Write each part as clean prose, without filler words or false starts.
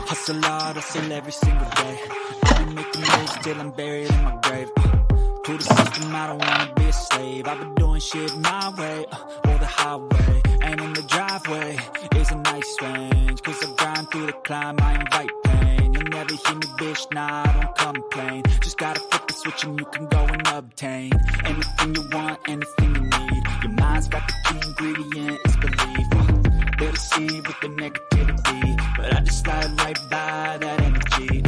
Hustle hard, hustle every single day. I be making moves till I'm buried in my grave. To the system, I don't wanna be a slave. I've been doing shit my way, or the highway. And in the driveway is a nice range. Cause I grind through the climb, I invite pain. You'll never hear me, bitch, nah, I don't complain. Just gotta flip the switch and you can go and obtain anything you want, anything you need. Your mind's got the key ingredient, it's belief. They'll deceive with the negativity, but I just slide right by that energy.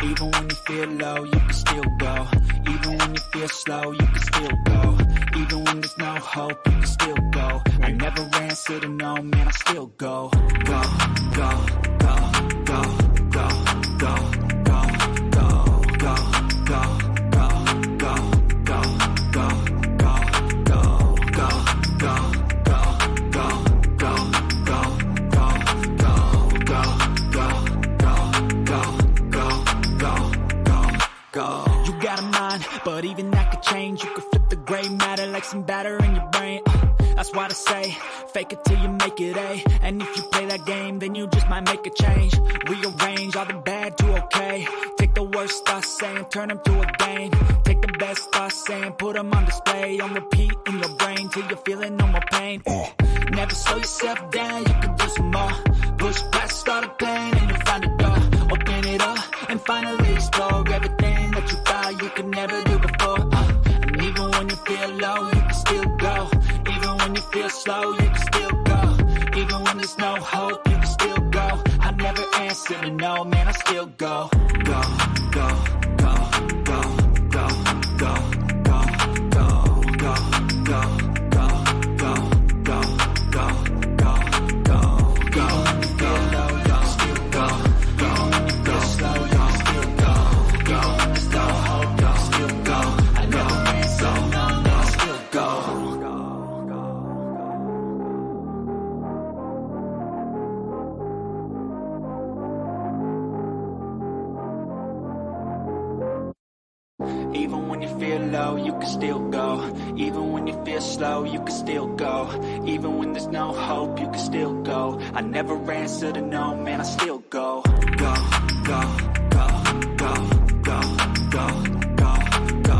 Even when you feel low, you can still go. Even when you feel slow, you can still go. Even when there's no hope, you can still go. I never answer to no, man, I still go. Go, go, go, go, go, go, go, go, go, go, go, go, go, go, go. You got a mind, but even that could change. You could flip the gray matter like some batter in your brain. That's why I say, fake it till you make it A. And if you play that game, then you just might make a change. Rearrange all the bad to okay. Take the worst thoughts saying, turn them to a gain. Take the best thoughts saying, put them on display. On repeat in your brain till you're feeling no more pain. Never slow yourself down, you can do some more. Push past all the pain and you'll find a door. Open it up and finally explore everything that you thought you could never do before. And even when you feel low, you can still go. Even when you feel slow, you can still go. Even when there's no hope, you can still go. I never answer to no, man, I still go. Go, go, go, go, go, go, go, go, go, go, go, go, go, go, go, go, go. Even when you feel low, you can still go. Even when you feel slow, you can still go. Even when there's no hope, you can still go. I never answer to no, man, I still go. Even when you feel low, you can still go. Even when you feel slow, you can still go. Even when there's no hope, you can still go. I never answer to no, man, I still go. Go, go, go, go, go, go, go, go, go,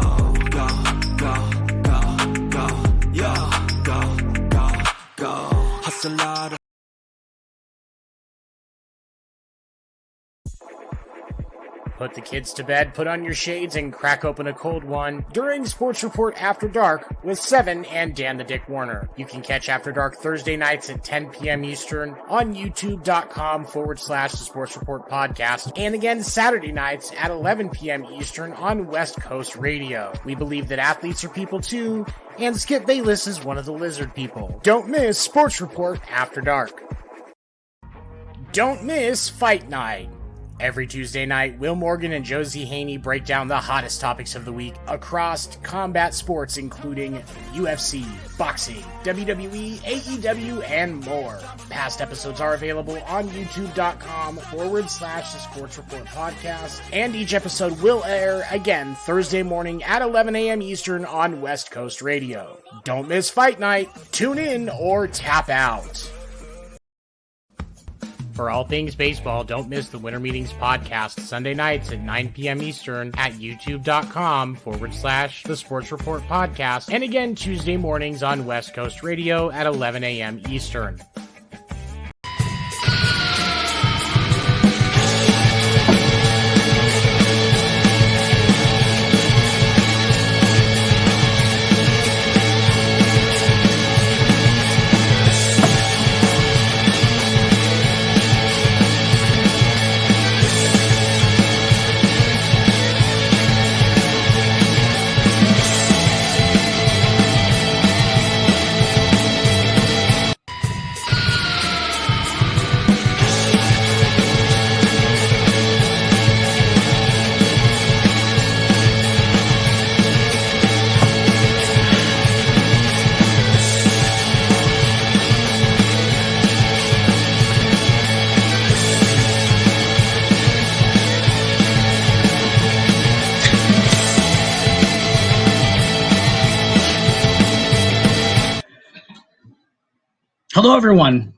go, go, go, yo, go, go, go. Hustle hard. Put the kids to bed, put on your shades, and crack open a cold one during Sports Report After Dark with Seven and Dan the Dick Warner. You can catch After Dark Thursday nights at 10 p.m. Eastern on youtube.com/the Sports Report podcast, and again Saturday nights at 11 p.m. Eastern on West Coast Radio. We believe that athletes are people too, and Skip Bayless is one of the lizard people. Don't miss Sports Report After Dark. Don't miss Fight Night. Every Tuesday night, Will Morgan and Josie Haney break down the hottest topics of the week across combat sports, including UFC, boxing, WWE, AEW, and more. Past episodes are available on youtube.com/the Sports Report podcast, and each episode will air again Thursday morning at 11 a.m. Eastern on West Coast Radio. Don't miss Fight Night. Tune in or tap out. For all things baseball, don't miss the Winter Meetings podcast Sunday nights at 9 p.m. Eastern at youtube.com/the Sports Report podcast, and again Tuesday mornings on West Coast Radio at 11 a.m. Eastern. Hello, everyone.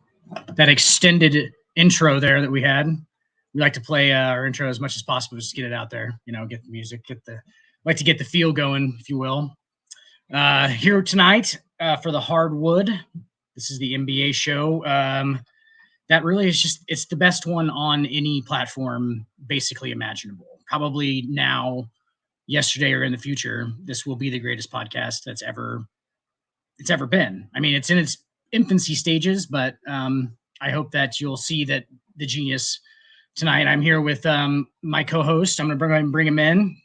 That extended intro there that we had. We like to play our intro as much as possible, just to get it out there. Get the music, like to get the feel going, if you will. Here tonight for the Hardwood. This is the NBA show. That really is it's the best one on any platform, basically imaginable. Probably now, yesterday, or in the future, this will be the greatest podcast it's ever been. I mean, it's in its infancy stages, but I hope that you'll see that the genius tonight. I'm here with my co-host. I'm going to bring him in.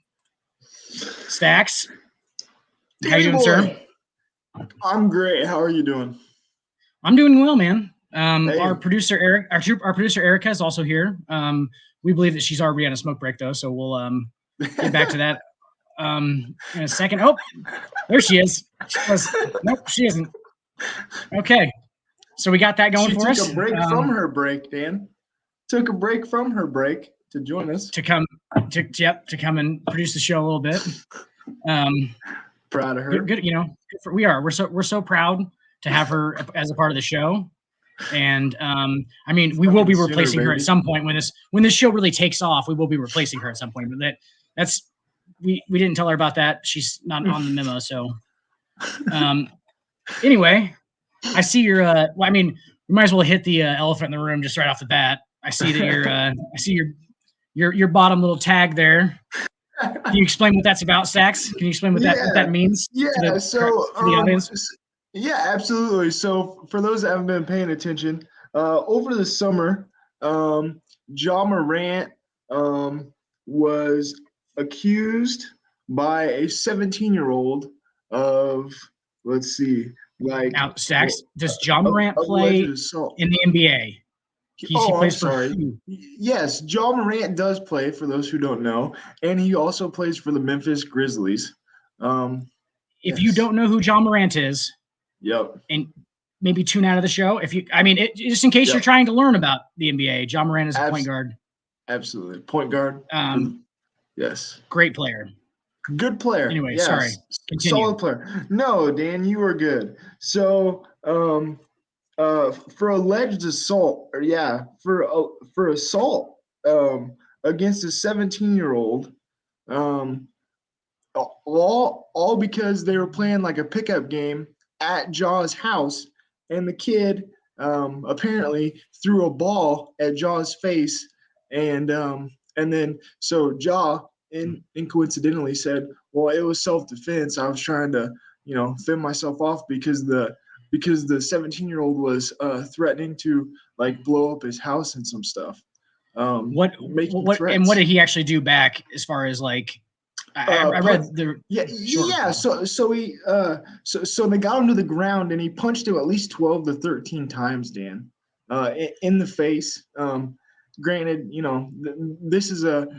Stacks. How you doing, sir? I'm great. How are you doing? I'm doing well, man. Hey. Our producer Eric, our producer Erica is also here. We believe that she's already on a smoke break though, so we'll get back to that in a second. Oh, there she is. Nope, she isn't. Okay, so we got that going for us. She took a break from her break, Dan. Took a break from her break to join us. To come and produce the show a little bit. Proud of her. Good, we are. We're so proud to have her as a part of the show. And I mean, we will be replacing her at some point when this show really takes off. We will be replacing her at some point. But that's we didn't tell her about that. She's not on the memo. So anyway, I see your. Well, I mean, we might as well hit the elephant in the room just right off the bat. I see that I see your bottom little tag there. Can you explain what that's about, Stacks? Can you explain what that means? Yeah. To the audience. Yeah, absolutely. So for those that haven't been paying attention, over the summer, Ja Morant was accused by a 17-year-old of, let's see, like. Now, Stacks, does Ja Morant play in the NBA? He plays for who? Yes, Ja Morant does play, for those who don't know, and he also plays for the Memphis Grizzlies. If you don't know who Ja Morant is, yep, and maybe tune out of the show. Just in case you're trying to learn about the NBA, Ja Morant is a point guard. Absolutely, point guard. Yes, great player. Good player. Anyway, yes. Sorry. Continue. Solid player. No, Dan, you were good. So, for alleged assault, for assault against a 17-year-old, all because they were playing like a pickup game at Ja's house, and the kid apparently threw a ball at Ja's face, and then so Ja coincidentally said, "Well, it was self-defense. I was trying to, fend myself off because the 17-year-old was threatening to like blow up his house and some stuff." What did he actually do back as far as like? I read the So they got him to the ground and he punched him at least 12 to 13 times, Dan, in the face. Granted, this is a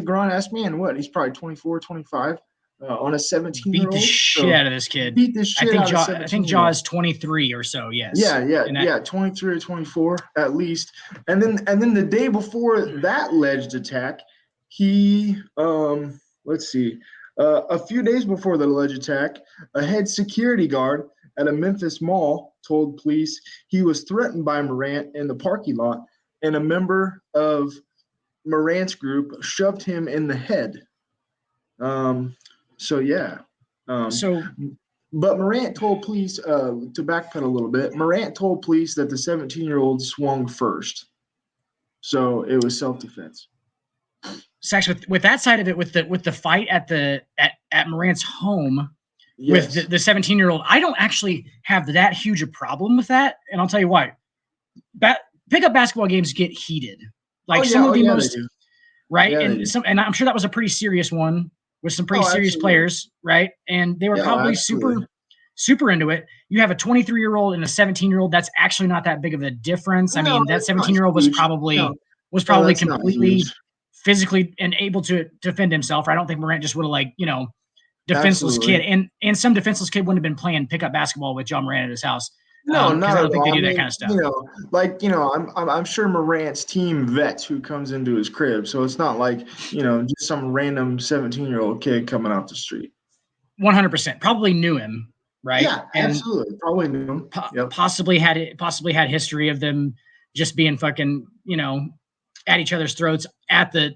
grown ass man. What, he's probably 24, 25. On a 17-year-old. Beat the shit out of this kid. Beat the shit out of 17-year-old. I think Ja is 23 or so. Yes. Yeah, 23 or 24 at least. And then the day before that alleged attack, he let's see, a few days before the alleged attack, a head security guard at a Memphis mall told police he was threatened by Morant in the parking lot, and a member of Morant's group shoved him in the head. But Morant told police, to backpedal a little bit, Morant told police that the 17-year-old swung first. So it was self-defense. Sex with that side of it, with the fight at Morant's home, yes, with the 17-year-old, I don't actually have that huge a problem with that, and I'll tell you why. Pickup basketball games get heated, some of the most, right? Yeah, and I'm sure that was a pretty serious one with some pretty serious players, right? And they were probably super into it. You have a 23-year-old and a 17-year-old. That's actually not that big of a difference. I mean, that 17-year-old was probably completely physically and able to defend himself. I don't think Morant just would have defenseless kid, and some defenseless kid wouldn't have been playing pickup basketball with Ja Morant at his house. No, not I don't at think all. they do that kind of stuff. I'm sure Morant's team vets who comes into his crib, so it's not like just some random 17-year-old kid coming off the street. 100% probably knew him, right? Yeah, And absolutely. Probably knew him. Yep. possibly had history of them just being fucking, at each other's throats at the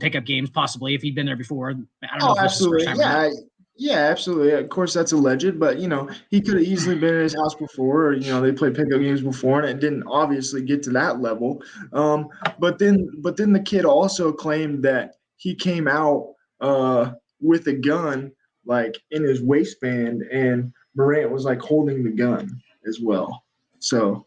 pickup games, possibly if he'd been there before. I don't know Oh, if this is his first absolutely. time or not. Yeah, absolutely. Of course, that's alleged, but he could have easily been in his house before, or they played pickup games before, and it didn't obviously get to that level. But then the kid also claimed that he came out with a gun like in his waistband, and Morant was like holding the gun as well. So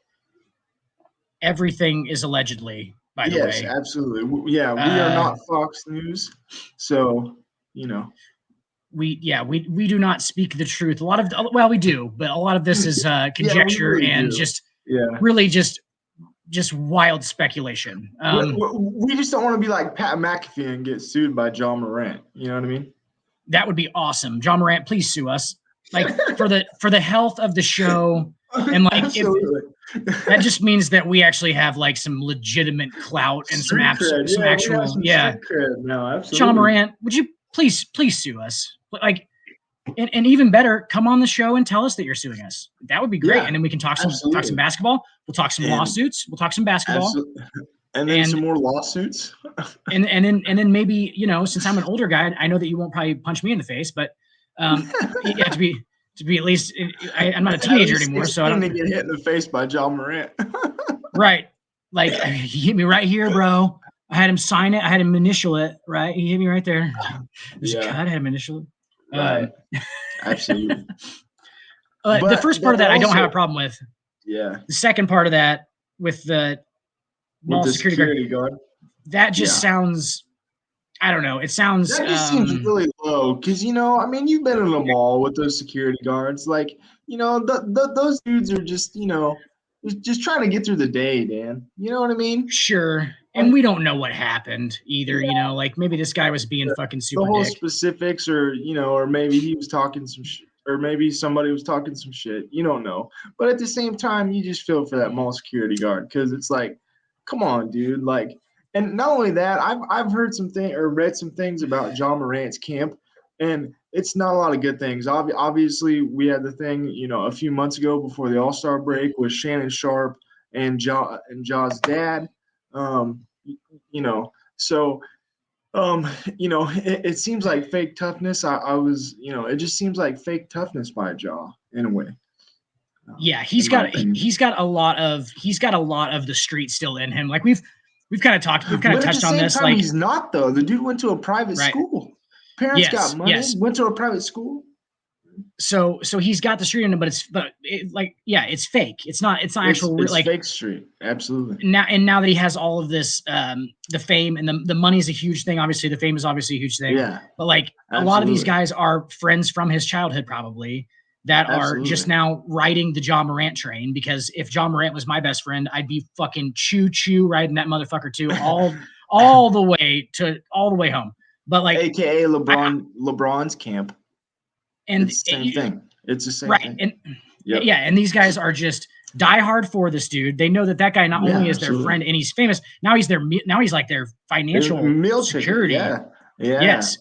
Everything is allegedly, by the yes, way. absolutely. Yeah, we are not Fox News, so we do not speak the truth. A lot of we do, but a lot of this is Yeah, we conjecture really and do. just Yeah. really just wild speculation. We just don't want to be like Pat McAfee and get sued by John Morant. You know what I mean? That would be awesome. John Morant, please sue us. Like for the health of the show, and like Absolutely. that just means that we actually have like some legitimate clout and some Street cred. some Yeah, we actual have some street cred now. Absolutely. John Morant, would you please sue us? Like, and even better, come on the show and tell us that you're suing us. That would be great. Yeah, And then we can talk some absolutely. basketball. We'll talk some lawsuits. We'll talk some basketball. Absolutely. And then some more lawsuits. and then maybe, since I'm an older guy, I know that you won't probably punch me in the face, but you have to be at least I'm not a teenager anymore, so I don't to get hit in the face by John Morant. right. Like he hit me right here, bro. I had him sign it. I had him initial it. Right. He hit me right there. There's a cut. I had him initial it. Right. Absolutely. But the first part of that, I don't have a problem with. Yeah. The second part of that with the mall security guard, that just sounds, I don't know. It sounds. That just seems really low because, you've been in a mall with those security guards. Like, those dudes are just, just trying to get through the day, Dan. You know what I mean? Sure. And we don't know what happened either, like maybe this guy was being fucking super the whole dick. Specifics or maybe he was talking some shit, or maybe somebody was talking some shit. You don't know. But at the same time, you just feel for that mall security guard because it's like, come on, dude. Like, and not only that, I've heard something or read some things about John Morant's camp, and it's not a lot of good things. Obviously, we had the thing, a few months ago before the All-Star break with Shannon Sharp and Ja's dad. So it seems like fake toughness. It just seems like fake toughness by Ja in a way. Yeah, he's got a lot of the street still in him. Like we've kind of touched on this. Like he's not though. The dude went to a private school. Parents got money. Went to a private school. So he's got the street in him, but it's fake. It's not actual. It's fake street. Absolutely. Now that he has all of this, the fame and the money is a huge thing. Obviously, the fame is obviously a huge thing. Yeah. But like a lot of these guys are friends from his childhood, probably that are just now riding the John Morant train. Because if John Morant was my best friend, I'd be fucking choo riding that motherfucker too, all the way home. But like, AKA LeBron's camp. And it's the same thing. It's the same thing. And and these guys are just die hard for this dude. They know that guy not only is their friend and he's famous, now he's like their financial security. Yeah. Yes.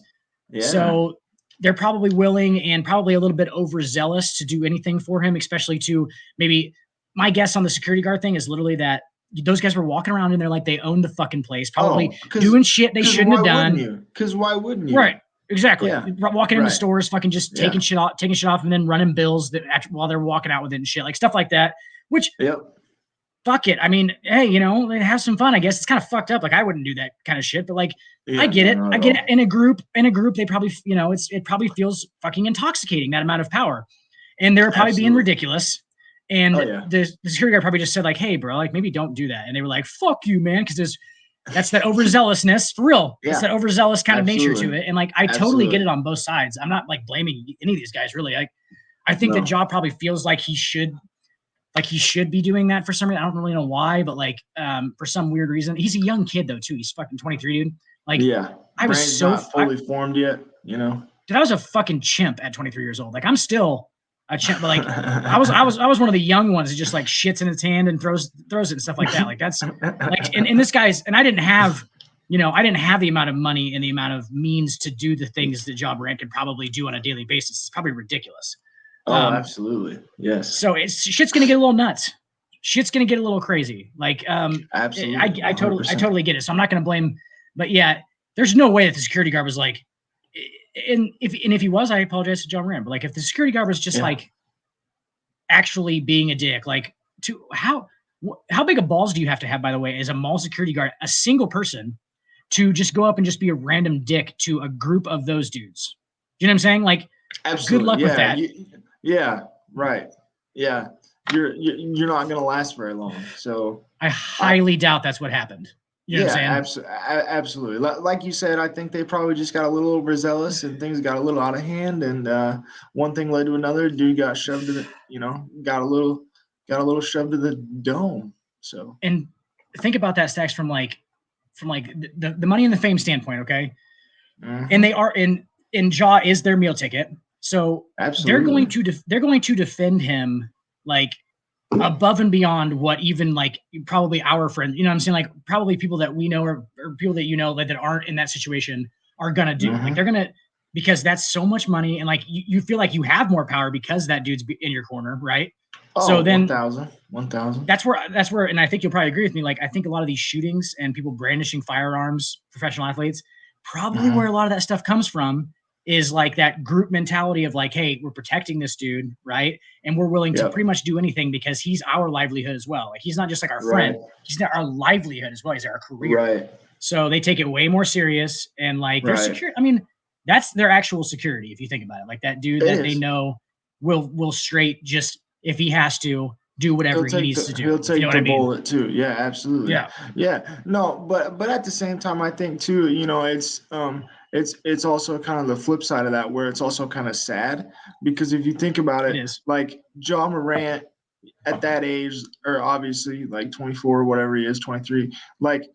Yeah. So they're probably willing and probably a little bit overzealous to do anything for him, especially to maybe my guess on the security guard thing is literally that those guys were walking around in there like they owned the fucking place, probably doing shit they shouldn't have done. Because why wouldn't you? Right. Exactly. Yeah. Walking into stores, fucking just taking shit off, and then running bills while they're walking out with it and shit, like stuff like that. Which, fuck it. I mean, hey, have some fun. I guess it's kind of fucked up. Like I wouldn't do that kind of shit, but like I get it. I get it. In a group, they probably, it probably feels fucking intoxicating, that amount of power, and they're probably being ridiculous. And the security guard probably just said like, hey, bro, like maybe don't do that. And they were like, fuck you, man, because that's that overzealousness for real. Yeah. It's that overzealous kind of nature to it. And like, I totally get it on both sides. I'm not like blaming any of these guys really. Like, I think that Ja probably feels like he should be doing that for some reason. I don't really know why, but like, for some weird reason, he's a young kid though too. He's fucking 23, dude. Like, I was so not fully formed yet, Dude, I was a fucking chimp at 23 years old. Like I'm still a chimp, but like I was one of the young ones that just like shits in his hand and throws it and stuff like that. Like that's like, and this guy's, and I didn't have the amount of money and the amount of means to do the things that Ja Morant could probably do on a daily basis. It's probably ridiculous. Oh, absolutely. Yes. So shit's gonna get a little nuts. Shit's gonna get a little crazy. Like, Absolutely. I totally get it. So I'm not gonna blame, but yeah, there's no way that the security guard was like, and if he was, I apologize to John Rand. But like, if the security guard was just like actually being a dick, like, to how big of balls do you have to have, by the way, as a mall security guard, a single person, to just go up and just be a random dick to a group of those dudes? You know what I'm saying? Like, Absolutely. good luck with that. Yeah. Right. Yeah. You're not going to last very long. So I highly doubt that's what happened. You know what I'm saying? Absolutely. Like you said, I think they probably just got a little overzealous and things got a little out of hand. And one thing led to another. Dude got shoved to the, got a little shoved to the dome. So. And think about that, Stacks, from the money and the fame standpoint. Okay. Mm-hmm. And they are in Jaw is their meal ticket. So absolutely. they're going to defend him like above and beyond what even like probably our friends, you know what I'm saying? Like probably people that we know or people that that aren't in that situation are gonna do. Mm-hmm. Like they're gonna, because that's so much money, and like you feel like you have more power because that dude's in your corner, right? Oh, so then 1,000. That's where, and I think you'll probably agree with me. Like I think a lot of these shootings and people brandishing firearms, professional athletes, probably where a lot of that stuff comes from is like that group mentality of like, hey, we're protecting this dude, right? And we're willing to pretty much do anything because he's our livelihood as well. Like he's not just like our friend, he's not our livelihood as well. He's our career. Right. So they take it way more serious, and like their security. I mean, that's their actual security if you think about it. Like that dude that they know will straight just if he has to do whatever he needs to do. He'll take the bullet too. Yeah, absolutely. Yeah. No, but at the same time, I think too, it's also kind of the flip side of that, where it's also kind of sad, because if you think about it like John Morant at that age, or obviously like 24 or whatever he is, 23, like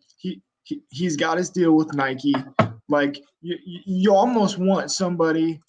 he's got his deal with Nike. Like you almost want somebody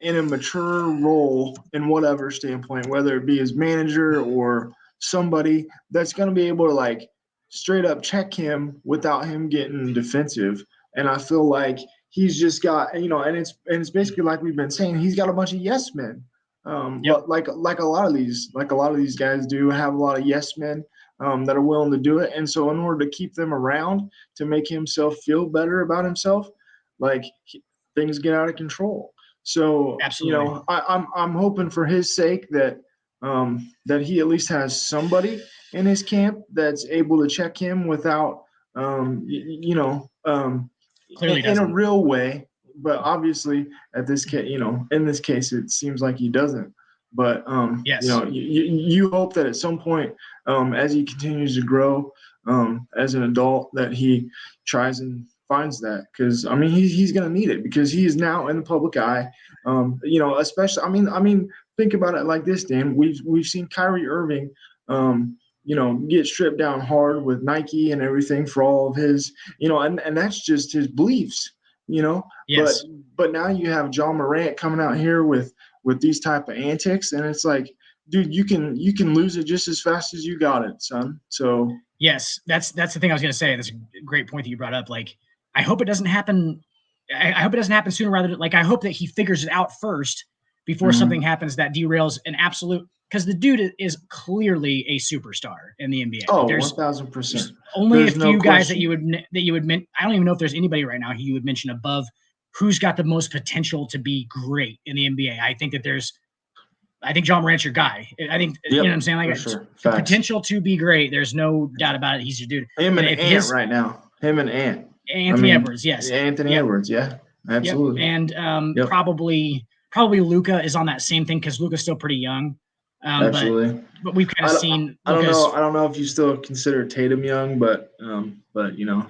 in a mature role in whatever standpoint, whether it be his manager or somebody that's going to be able to like straight up check him without him getting defensive. And I feel like he's just got, and it's basically like we've been saying, he's got a bunch of yes men. Like a lot of these guys do have a lot of yes men that are willing to do it. And so in order to keep them around, to make himself feel better about himself, like things get out of control. So, absolutely. I'm hoping for his sake that that he at least has somebody in his camp that's able to check him without, in a real way. But obviously, in this case, it seems like he doesn't. But you hope that at some point, as he continues to grow as an adult, that he tries and finds that, because I mean he's going to need it, because he is now in the public eye. Especially I mean think about it like this, Dan. We've seen Kyrie Irving get stripped down hard with Nike and everything for all of his, and that's just his beliefs, Yes. But now you have John Morant coming out here with these type of antics, and it's like, dude, you can lose it just as fast as you got it, son. So yes, that's the thing I was going to say. That's a great point that you brought up. Like, I hope it doesn't happen. I hope it doesn't happen sooner rather than like, I hope that he figures it out first before something happens that derails an absolute, because the dude is clearly a superstar in the NBA. Oh, 1,000%. Only a few guys that you would I don't even know if there's anybody right now who you would mention above who's got the most potential to be great in the NBA. I think John Morant's your guy. I think, you know what I'm saying? Like, the potential to be great. There's no doubt about it. He's your dude. Him and Ant right now. Him and Ant. Anthony Edwards, yes. Anthony Edwards, yeah. Absolutely. And probably Luka is on that same thing, because Luka's still pretty young. Absolutely. But we've kind of seen. I don't know if you still consider Tatum young, but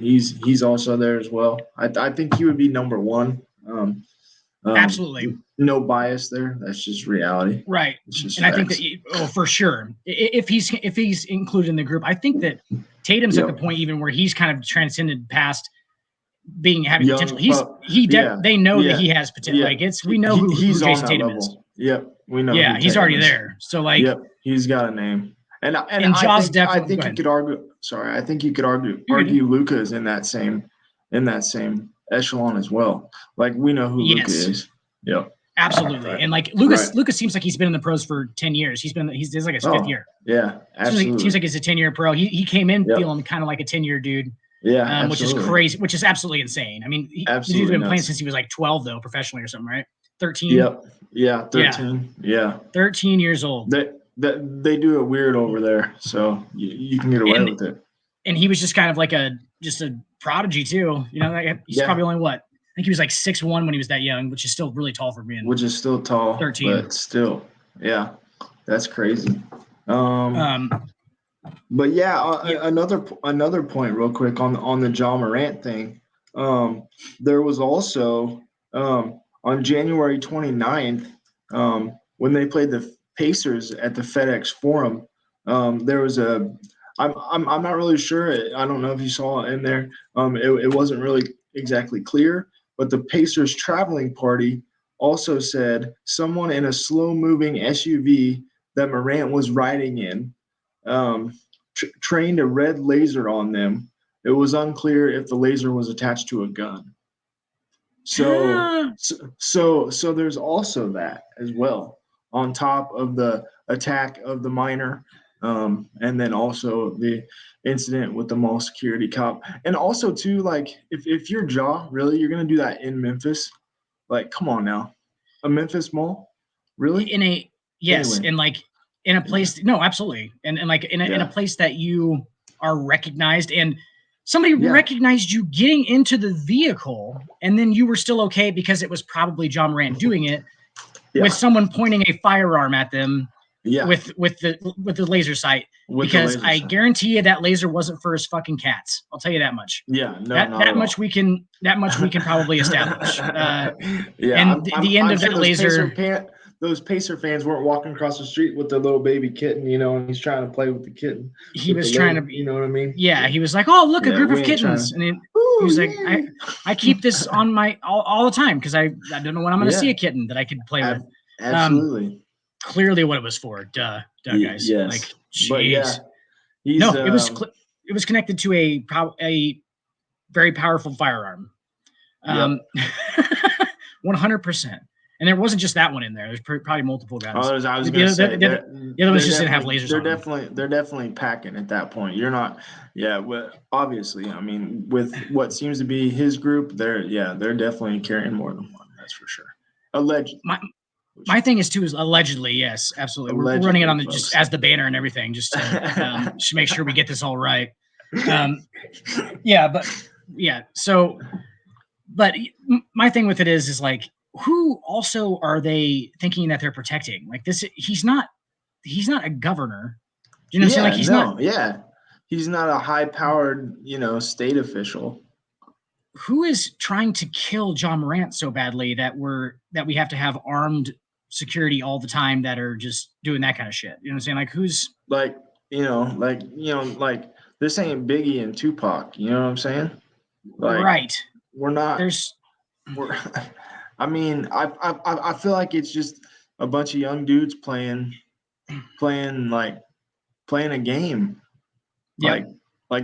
he's also there as well. I think he would be number one. Absolutely. No bias there. That's just reality. Right. And I think that for sure, if he's included in the group, I think that Tatum's at the point even where he's kind of transcended past having potential. They know that he has potential. Like we know who Jason Tatum is. Yep. We know. Yeah, he's already there. So like, he's got a name. And I think you could argue. Sorry, I think you could argue Luka is in that same echelon as well. Like we know who Luka is. Yep. Absolutely. Right. And like Lucas Right. Lucas seems like he's been in the pros for 10 years. He's like his fifth year. Yeah, absolutely. Seems like he's a 10-year pro. He came in Yep. feeling kind of like a 10-year dude. Yeah, Which is absolutely. crazy, which is absolutely insane. I mean, the dude's Absolutely been playing nuts. since he was like 12 though, professionally or something, right? 13. Yep. Yeah, 13. Yeah. 13 years old. They do it weird over there, so you can get away with it. And he was just kind of like just a prodigy too. You know, like he's probably only what? I think he was like 6'1" when he was that young, which is still really tall for being. Which is still tall, 13. but still, yeah, that's crazy. But yeah, another point, real quick on the John Morant thing. There was also on January 29th, when they played the Pacers at the FedEx Forum. There was I'm not really sure. I don't know if you saw it in there. It wasn't really exactly clear, but the Pacers traveling party also said someone in a slow-moving SUV that Morant was riding in trained a red laser on them. It was unclear if the laser was attached to a gun. So there's also that as well, on top of the attack of the minor, and then also the incident with the mall security cop. And also too, like if you're Ja, really, you're gonna do that in Memphis? Like, come on now, a Memphis mall, really? Anyway. And like in a place, no, absolutely, and like in a place that you are recognized, and somebody recognized you getting into the vehicle, and then you were still okay because it was probably John Morant doing it, with someone pointing a firearm at them, with the laser sight. Because I guarantee you that laser wasn't for his fucking cats. I'll tell you that much. Yeah, no, that much we can probably establish. And the end of that laser. Those Pacer fans weren't walking across the street with their little baby kitten, and he's trying to play with the kitten. He was trying to, you know what I mean? Yeah, he was like, "Oh, look, a group of kittens," and he was like, "I keep this on my all the time because I don't know when I'm going to see a kitten that I could play with." Absolutely. Clearly, what it was for, guys. Yes. Like, but jeez. It was connected to a very powerful firearm. 100%. And there wasn't just that one in there. There's probably multiple guns. I was going to say the other ones just didn't have lasers. They're definitely packing at that point. You're not, obviously. I mean, with what seems to be his group, they're definitely carrying more than one. That's for sure. Allegedly. My thing is allegedly, yes, absolutely. We're running it on just as the banner and everything, just to make sure we get this all right. But my thing with it is like, who also are they thinking that they're protecting? Like this, he's not a governor. Do you know what I'm saying? Like he's not. Yeah, he's not a high-powered, state official. Who is trying to kill John Morant so badly that we have to have armed security all the time that are just doing that kind of shit? You know what I'm saying? Like who's like this ain't Biggie and Tupac. You know what I'm saying? Like, right. We're not. I mean, I feel like it's just a bunch of young dudes playing a game, like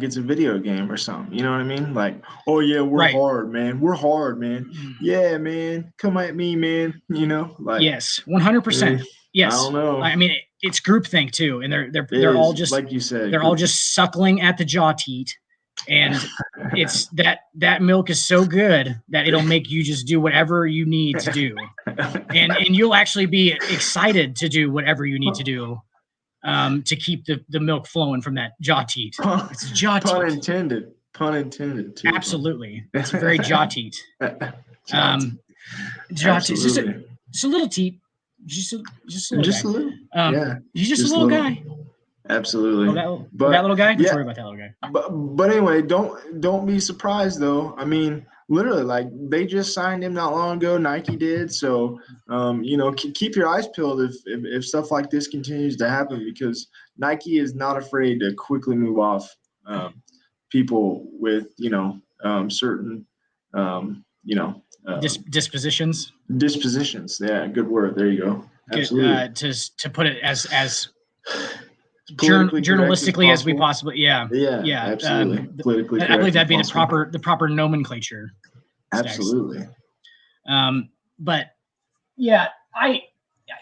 it's a video game or something. You know what I mean? Like, oh yeah, we're hard, man. We're hard, man. Yeah, man. Come at me, man. Like yes, 100%. Yes. I don't know. I mean, it's groupthink too, and they're all just like you said. They're all just suckling at the jaw teat. And it's that milk is so good that it'll make you just do whatever you need to do, and you'll actually be excited to do whatever you need to do, to keep the milk flowing from that jaw teat. It's jaw teat. Pun intended. Too. Absolutely, it's very jaw teat. Jaw teat. Just a little teat. Just a little. He's just a little guy. Absolutely. That little guy? Don't worry about that little guy. But anyway, don't be surprised though. I mean, literally, like they just signed him not long ago. Nike did. So, keep your eyes peeled if stuff like this continues to happen, because Nike is not afraid to quickly move off people with certain dispositions. Dispositions. Yeah, good word. There you go. Absolutely. To put it as journalistically as we possibly absolutely. Politically I believe that'd be the proper nomenclature. Absolutely. But Yeah,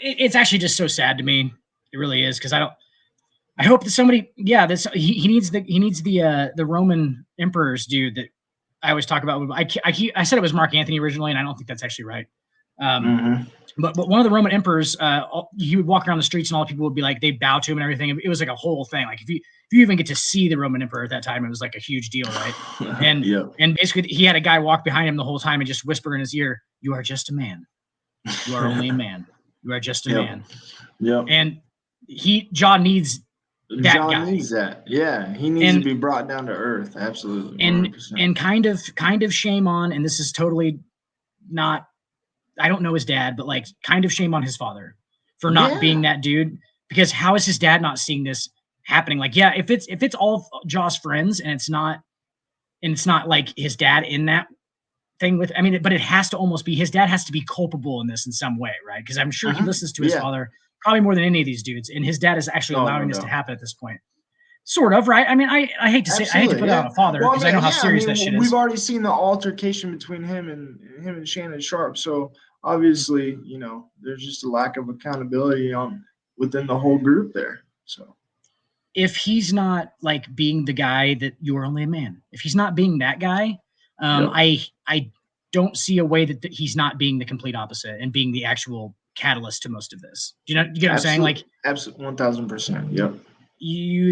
it's actually just so sad to me. It really is, because I hope that somebody, he needs the Roman emperors dude that I always talk about. I said it was Mark Antony originally, and I don't think that's actually right. But one of the Roman emperors, he would walk around the streets, and all the people would be like, they bow to him and everything. It was like a whole thing. Like if you even get to see the Roman emperor at that time, it was like a huge deal, right? And and basically, he had a guy walk behind him the whole time and just whisper in his ear, "You are just a man. You are only a man. You are just a man." Yep. And John needs that John guy. needs that. Yeah, he needs to be brought down to earth. Absolutely. 100%. And kind of shame on, and this is totally not, I don't know his dad, but like kind of shame on his father for not being that dude, because how is his dad not seeing this happening? Like, yeah, if it's all Jaw's friends and it's not like his dad in that thing with, I mean, but it has to almost be, his dad has to be culpable in this in some way, right? Because I'm sure he listens to his father probably more than any of these dudes, and his dad is actually allowing this to happen at this point. Sort of, right? I mean, I hate to say, I hate to put it on a father, because I know how serious that shit is. We've already seen the altercation between him and Shannon Sharp, so obviously, there's just a lack of accountability within the whole group there. So if he's not like being the guy that you're only a man, if he's not being that guy, I don't see a way that he's not being the complete opposite and being the actual catalyst to most of this. You get what I'm saying? Like, absolutely, 1000%. Yep.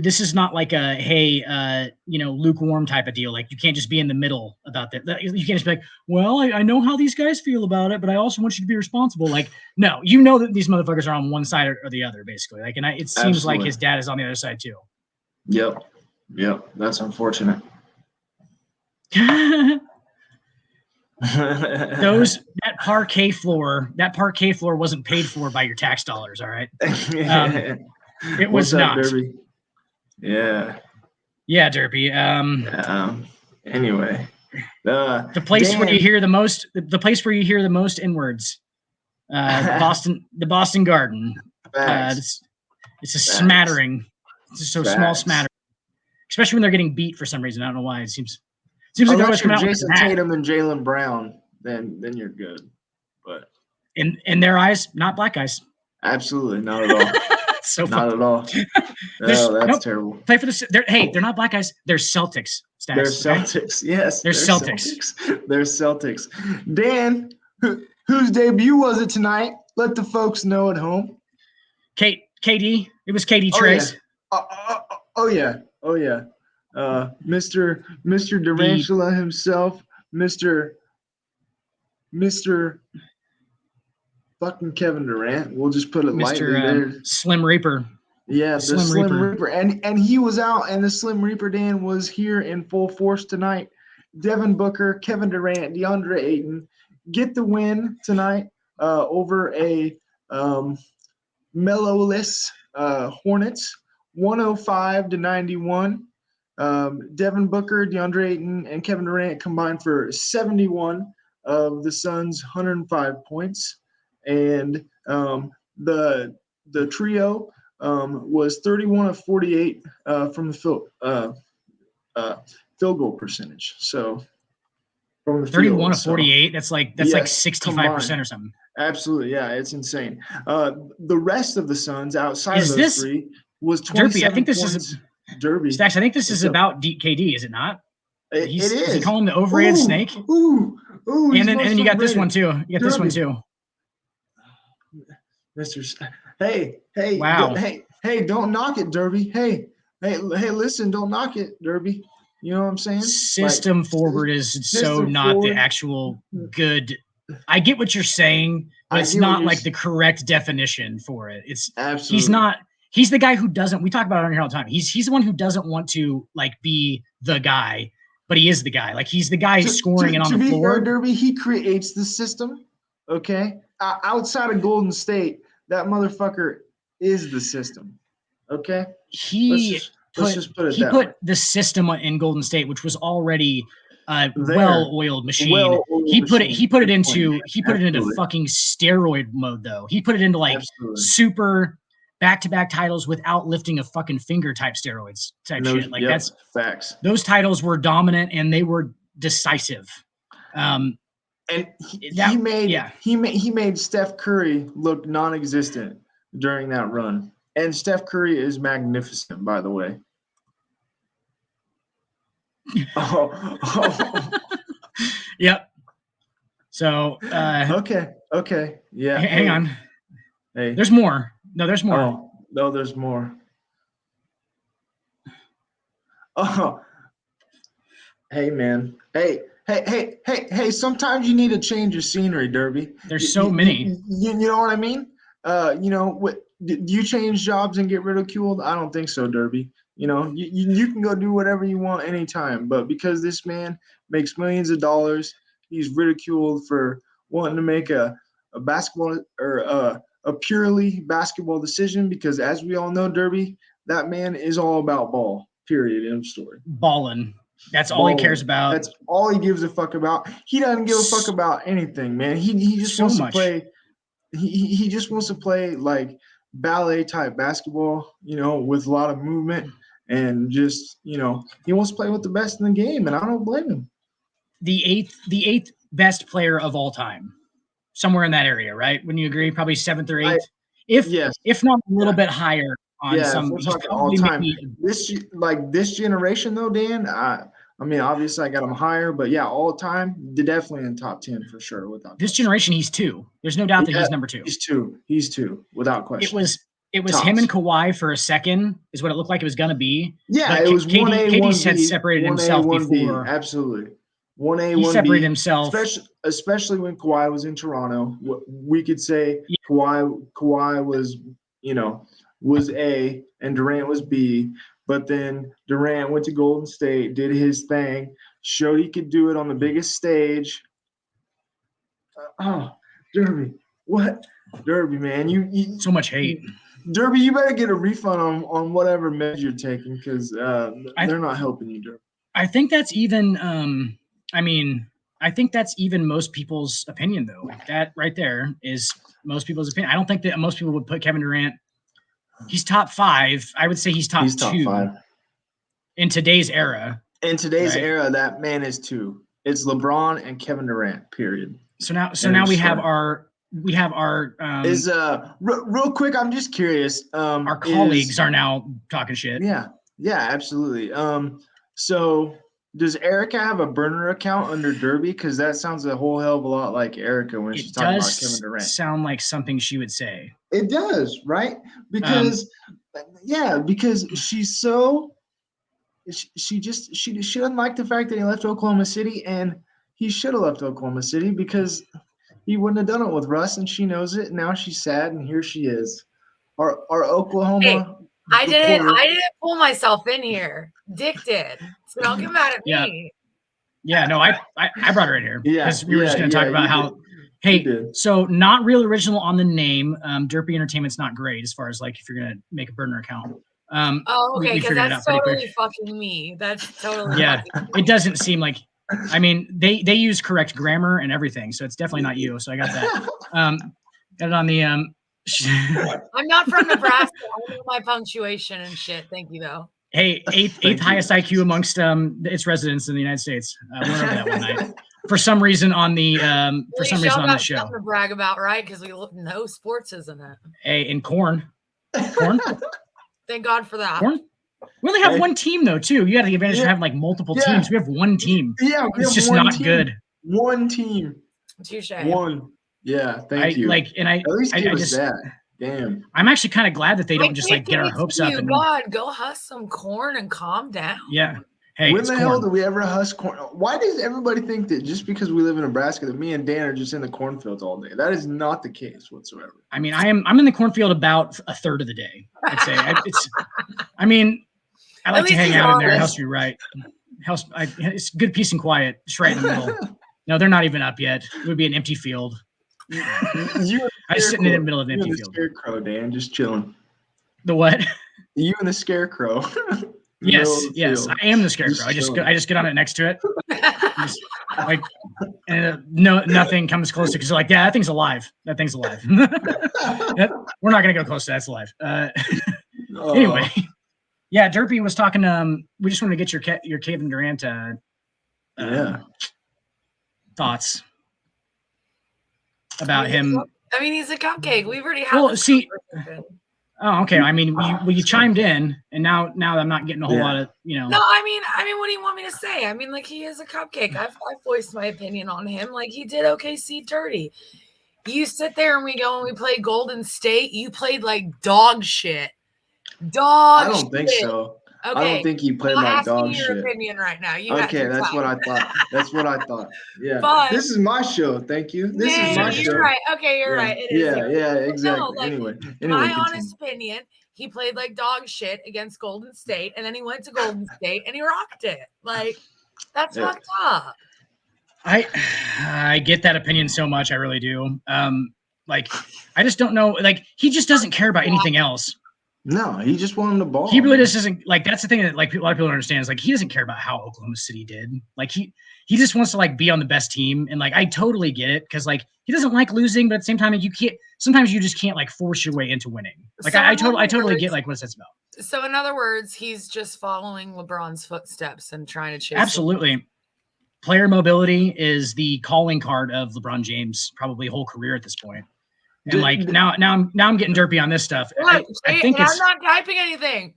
This is not like a, hey, lukewarm type of deal. Like, you can't just be in the middle about that. You can't just be like, well, I know how these guys feel about it, but I also want you to be responsible. Like, no, that these motherfuckers are on one side or the other, basically. Like, and it seems like his dad is on the other side too. Yep. That's unfortunate. that parquet floor wasn't paid for by your tax dollars. All right. It was not. Derby? Yeah, Derby. Anyway, the place where you hear the most N words, the Boston Garden. It's a smattering. It's just so small smattering, especially when they're getting beat for some reason. I don't know why. It seems like they're always coming out Jason Tatum and Jaylen Brown. Then you're good, but in their eyes, not black guys. Absolutely not at all. Not at all. No, that's terrible. Play for they're not black guys. They're Celtics. They're Celtics. Okay? Yes. They're Celtics. They're Celtics. Dan, whose debut was it tonight? Let the folks know at home. KD. It was KD Trace. Oh yeah. Mr. Durantula himself. Mr. fucking Kevin Durant. We'll just put it lightly there. Slim Reaper. Yeah, the Slim Reaper. And he was out, and the Slim Reaper, Dan, was here in full force tonight. Devin Booker, Kevin Durant, DeAndre Ayton get the win tonight over a mellowless Hornets, 105-91. Devin Booker, DeAndre Ayton, and Kevin Durant combined for 71 of the Suns' 105 points. And the trio was 31 of 48 from the field goal percentage. So from the 31 of 48, that's like 65% or something. Absolutely, yeah, it's insane. The rest of the Suns outside of those three was 27 Derby. I think this points. Is Derby. Stacks, I think this is about KD, is it not? It is. Is he calling the overrated snake? Ooh, and then you got this one too. You got this one too. Hey, wow. Hey, don't knock it, Derby. Hey, listen, don't knock it, Derby. You know what I'm saying? System forward is so not the actual good. I get what you're saying, but it's not like the correct definition for it. It's absolutely. He's the guy who doesn't. We talk about it on here all the time. He's the one who doesn't want to like be the guy, but he is the guy. Like he's the guy scoring and on the floor. To be fair, Derby, he creates the system. Okay, outside of Golden State, that motherfucker is the system. Okay, let's just put it. He put the system in Golden State, which was already a well-oiled machine. He put it into fucking steroid mode though. He put it into like super back-to-back titles without lifting a fucking finger type steroids type shit. Like that's facts. Those titles were dominant and they were decisive. And he made Steph Curry look non-existent during that run. And Steph Curry is magnificent, by the way. Oh. Yep. So okay. Yeah. Hang on. Hey. There's more. No, there's more. Oh, no, there's more. Oh. Hey, man. Hey. Sometimes you need to change your scenery, Derby. There's so many. You know what I mean? Do you change jobs and get ridiculed? I don't think so, Derby. You can go do whatever you want anytime. But because this man makes millions of dollars, he's ridiculed for wanting to make a basketball or a purely basketball decision. Because as we all know, Derby, that man is all about ball. Period. End of story. Ballin'. That's all he cares about. That's all he gives a fuck about. He doesn't give a fuck about anything, man. He just wants to play. He just wants to play like ballet type basketball, with a lot of movement and just, he wants to play with the best in the game, and I don't blame him. The eighth best player of all time, somewhere in that area, right? Wouldn't you agree? Probably seventh or eighth, if not a little bit higher. If we're talking all time. This generation though, Dan, I mean, obviously I got him higher, but yeah, all time, definitely in top 10 for sure. Without this generation, he's 2. There's no doubt that he's number 2. He's two, without question. It was him and Kawhi for a second, is what it looked like it was gonna be. Yeah, it was KD, 1A, KD 1B, had separated 1A, himself 1B, before. Absolutely. 1A, 1B. He separated himself. Especially when Kawhi was in Toronto. We could say Kawhi was, was A and Durant was B. But then Durant went to Golden State, did his thing, showed he could do it on the biggest stage. Derby. What? Derby, man. You so much hate. Derby, you better get a refund on whatever meds you're taking because they're not helping you, Derby. I think that's even I think that's even most people's opinion, though. That right there is most people's opinion. I don't think that most people would put Kevin Durant. He's top 5. I would say he's top 2 5 in today's era. In today's era, that man is 2. It's LeBron and Kevin Durant. Period. So now we have our real quick. I'm just curious. Our colleagues are now talking shit. Yeah, absolutely. So does Erica have a burner account under Derby? Because that sounds a whole hell of a lot like Erica when she's talking about Kevin Durant. Sound like something she would say. It does, right? Because she's so she doesn't like the fact that he left Oklahoma City, and he should have left Oklahoma City because he wouldn't have done it with Russ, and she knows it. Now she's sad, and here she is. Our Oklahoma. Hey, I didn't pull myself in here. Dick did. So don't get mad at me. Yeah, no, I brought her in here because we were just going to talk about how. Hey, so not real original on the name. Derpy Entertainment's not great as far as like if you're going to make a burner account. Okay, because that's totally fucking me. That's totally It doesn't seem like. I mean, they use correct grammar and everything, so it's definitely not you. So I got that. Got it on the. I'm not from Nebraska. I know my punctuation and shit. Thank you though. Hey, eighth highest IQ amongst its residents in the United States. We went over that one night. For some reason on the on the show. Something to brag about, right? Because we know sports, isn't it? Hey, in corn. Thank God for that. Corn? We only have one team though, too. You got the advantage of having like multiple teams. We have one team. Yeah, it's just not good. One team. Touche. One. Yeah, thank you. At least give us that. Damn. I'm actually kind of glad that they don't just like get our hopes up. And God, go husk some corn and calm down. Yeah. Hey, when the hell do we ever husk corn? Why does everybody think that just because we live in Nebraska that me and Dan are just in the cornfields all day? That is not the case whatsoever. I mean, I'm in the cornfield about a third of the day. I'd say I like to hang out in there. It helps me right. It's good peace and quiet. It's right in the middle. No, they're not even up yet. It would be an empty field. I'm sitting in the middle of an empty field. Scarecrow, Dan, just chilling. The what? You and the scarecrow. Yes, I am the scarecrow. I just get on it next to it. Nothing comes close to because like, yeah, that thing's alive. That thing's alive. We're not gonna go close to that's alive. Anyway, yeah, Derpy was talking. We just wanted to get your Kevin Durant thoughts. about him. I mean, he's a cupcake. We've already had. Well, this see. conversation. Oh, okay. I mean, you chimed in, and now I'm not getting a whole lot of, you know. No, I mean, what do you want me to say? I mean, like, he is a cupcake. I've voiced my opinion on him. Like, he did OKC dirty. You sit there and we go and we play Golden State. You played like dog shit. I don't think so. Okay. I don't think he played like dog shit. Your opinion right now. Okay, that's what I thought. That's what I thought. Yeah. But, this is my show. Thank you. This is my show. You're right. Okay, you're right. It is exactly. No, like, anyway, my honest opinion, he played like dog shit against Golden State, and then he went to Golden State and he rocked it. Like, that's fucked up. I get that opinion so much. I really do. Like, I just don't know. Like, he just doesn't care about anything else. No, he just wanted the ball. He really just doesn't, like, that's the thing that, like, a lot of people don't understand is, like, he doesn't care about how Oklahoma City did. Like, he just wants to, like, be on the best team. And, like, I totally get it because, like, he doesn't like losing, but at the same time, sometimes you just can't, like, force your way into winning. Like, so I totally get, like, what that's about. So, in other words, he's just following LeBron's footsteps and trying to chase. Absolutely. Player mobility is the calling card of LeBron James' probably whole career at this point. And like now I'm getting derpy on this stuff. I think I'm not typing anything.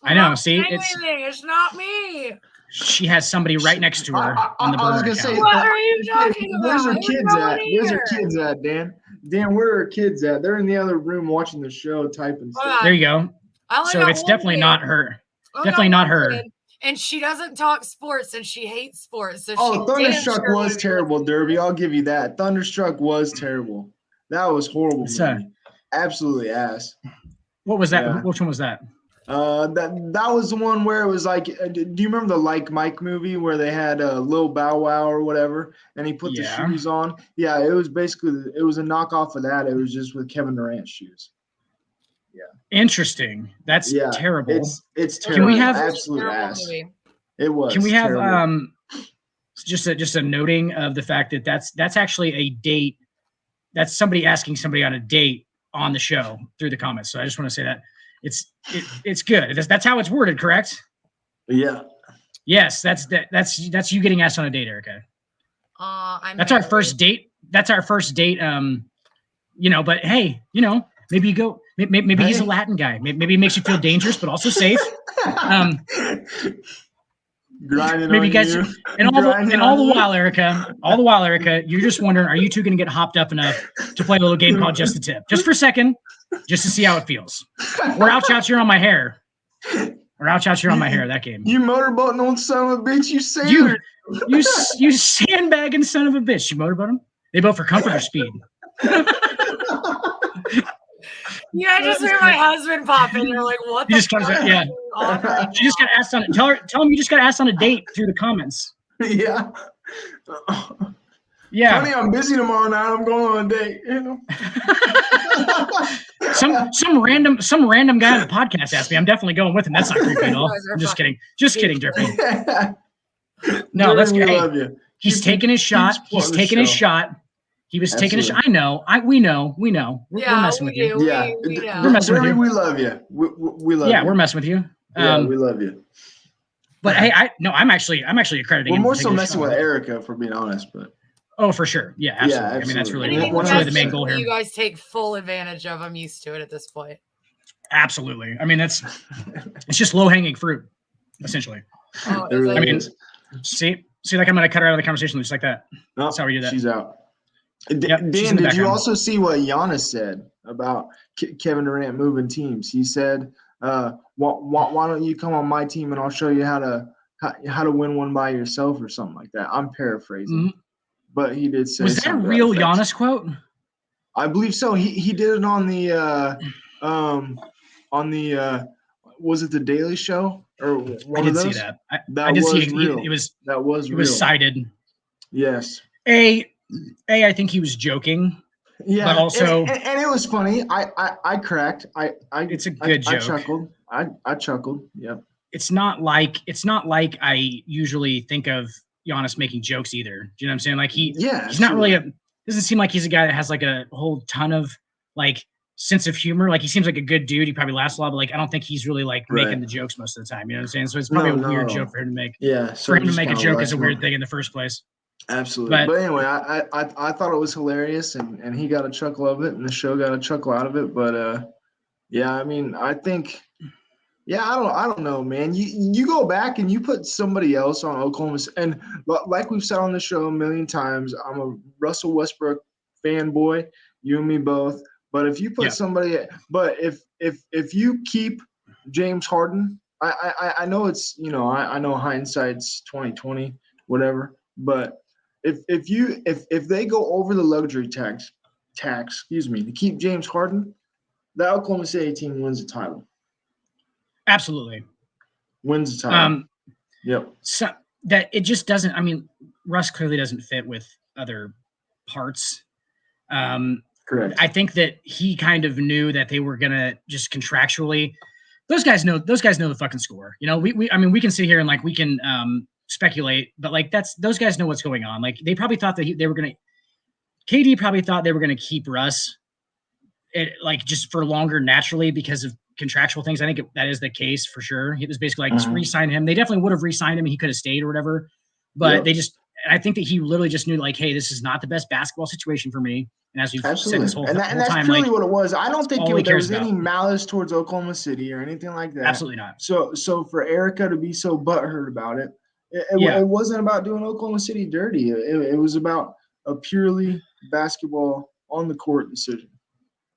I know. See, it's not me. She has somebody right next to her on the burner. I was gonna say, what are you talking about? Where's her kids at? Where's her kids at, Dan? Dan, where are her kids at? They're in the other room watching the show, typing stuff. There you go. So it's definitely not her. Definitely not her. And she doesn't talk sports, and she hates sports. So Thunderstruck was terrible, Derby. I'll give you that. Thunderstruck was terrible. That was horrible. Absolutely ass. What was that? Yeah. Which one was that? That was the one where it was like, do you remember the Like Mike movie where they had a Lil Bow Wow or whatever, and he put the shoes on? Yeah, it was a knockoff of that. It was just with Kevin Durant's shoes. Yeah. Interesting. That's terrible. It's terrible. Can we have absolute ass? It was. Can we have terrible. just a noting of the fact that that's actually a date. That's somebody asking somebody on a date on the show through the comments. So I just want to say that it's good. That's how it's worded, correct? Yeah. Yes, that's you getting asked on a date, Erica. That's our first date. That's our first date. But hey, maybe you go. Maybe he's a Latin guy. Maybe he makes you feel dangerous, but also safe. Grinding maybe on guys, you. And all the while, Erica, you're just wondering, are you two going to get hopped up enough to play a little game called Just a Tip? Just for a second, just to see how it feels. Or Ouch Ouch, you're on my hair. That game. You motorboating on son of a bitch, you say you sandbagging son of a bitch. You motorboat him? They both for comfort or speed. Yeah, I just heard my husband pop in. You're like, what the fuck? She just got asked on it. Tell him you just got asked on a date through the comments. Yeah. Yeah. Honey, I'm busy tomorrow night. I'm going on a date. Some random guy on the podcast asked me. I'm definitely going with him. That's not creepy at all. I'm just kidding. Just kidding, Derpy. No, that's great. Love you. He's taking his shot. He's taking his shot. He was taking a shot. I know. We know. We're messing with you. Yeah. We're messing with you. We love you. We love you. Yeah, we're messing with you. Yeah, we love you. But hey, I'm actually accrediting. We're more so messing with Erica, for being honest, but. Oh, for sure. Yeah, absolutely. Yeah, absolutely. I mean, that's really the main goal here. You guys take full advantage of. I'm used to it at this point. Absolutely. I mean, it's just low hanging fruit, essentially. Oh, really I mean, see, like I'm going to cut her out of the conversation just like that. No, that's how we do that. She's out. Dan, did you also see what Giannis said about Kevin Durant moving teams? He said, why don't you come on my team and I'll show you how to win one by yourself or something like that. I'm paraphrasing. Mm-hmm. But he did say. Was that a real Giannis quote? I believe so. He did it on the was it the Daily Show or one I did of those? See that. I did see it. It was real. Was cited. Yes. I think he was joking. Yeah. But also, and it was funny. I cracked. It's a good joke. I chuckled. Yeah. It's not like I usually think of Giannis making jokes either. Do you know what I'm saying? Like he's not really doesn't seem like he's a guy that has like a whole ton of like sense of humor. Like he seems like a good dude. He probably laughs a lot, but like I don't think he's really like making the jokes most of the time. You know what I'm saying? So it's probably a weird joke for him to make. Yeah. So for him to make a joke is a weird thing in the first place. Absolutely. But anyway, I thought it was hilarious, and he got a chuckle of it, and the show got a chuckle out of it. But yeah, I mean, I think, yeah, I don't know, man. You go back and you put somebody else on Oklahoma, and like we've said on the show a million times, I'm a Russell Westbrook fanboy. You and me both. But if you put somebody, but if you keep James Harden, I know it's, I know hindsight's 2020, whatever. But if they go over the luxury tax, excuse me, to keep James Harden, the Oklahoma City team wins the title. Absolutely. Wins the title. Yep. So that it just doesn't. I mean, Russ clearly doesn't fit with other parts. Correct. I think that he kind of knew that they were gonna just contractually. Those guys know the fucking score. You know, we can sit here and like we can speculate, but like those guys know what's going on. Like they probably thought that they were gonna. KD probably thought they were gonna keep Russ, like just for longer naturally because of contractual things. I think that is the case for sure. It was basically like re-sign him. They definitely would have re-signed him. He could have stayed or whatever, but they just. I think that he literally just knew like, hey, this is not the best basketball situation for me. And as we've said this whole that's time, purely like, what it was. I don't think there was any about. malice towards Oklahoma City or anything like that. Absolutely not. So for Erica to be so butthurt about it, it wasn't about doing Oklahoma City dirty. It was about a purely basketball on the court decision.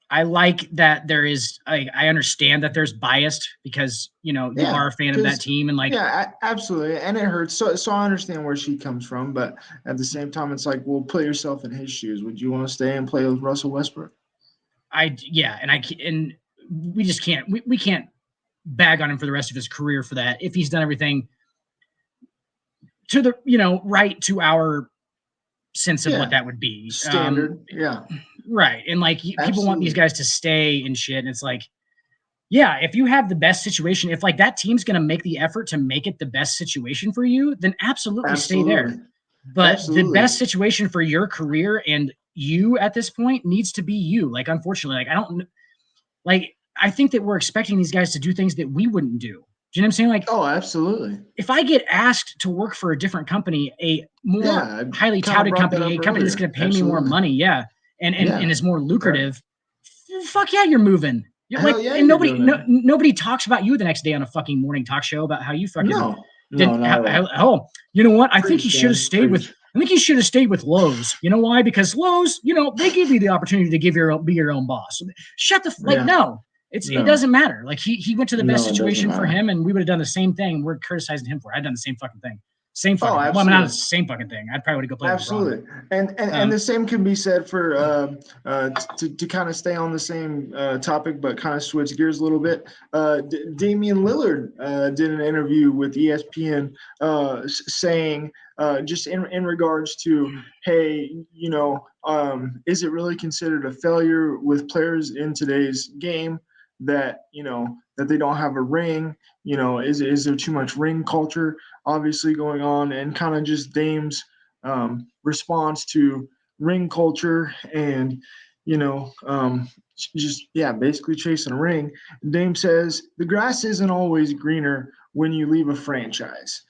I like that there is. I understand that there's biased because you are a fan of that team and like absolutely, and it hurts. So I understand where she comes from, but at the same time, it's like, well, put yourself in his shoes. Would you want to stay and play with Russell Westbrook? And we just can't. We can't bag on him for the rest of his career for that if he's done everything to the right to our sense of what that would be standard. Right. And like people want these guys to stay and shit. And it's like, yeah, if you have the best situation, if like that team's going to make the effort to make it the best situation for you, then absolutely stay there. But the best situation for your career and you at this point needs to be you. Like, unfortunately, I think that we're expecting these guys to do things that we wouldn't do. Do you know what I'm saying? Like, oh, absolutely. If I get asked to work for a different company, a more highly touted company, a company that's going to pay me more money, and is more lucrative, fuck yeah, you're moving. And nobody talks about you the next day on a fucking morning talk show about how you fucking you know what? I think he should have stayed with Lowe's. You know why? Because Lowe's, they give you the opportunity to be your own boss. Shut the no. It doesn't matter. Like he went to the best situation for him, and we would have done the same thing. We're criticizing him for it. I'd done the same fucking thing. Same fucking. Well, I mean, not the same fucking thing. I'd probably go play. Absolutely, and the same can be said for to kind of stay on the same topic, but kind of switch gears a little bit. Damian Lillard did an interview with ESPN, saying just in regards to, hey, is it really considered a failure with players in today's game that that they don't have a ring? Is there too much ring culture obviously going on? And kind of just Dame's response to ring culture and basically chasing a ring. Dame says the grass isn't always greener when you leave a franchise.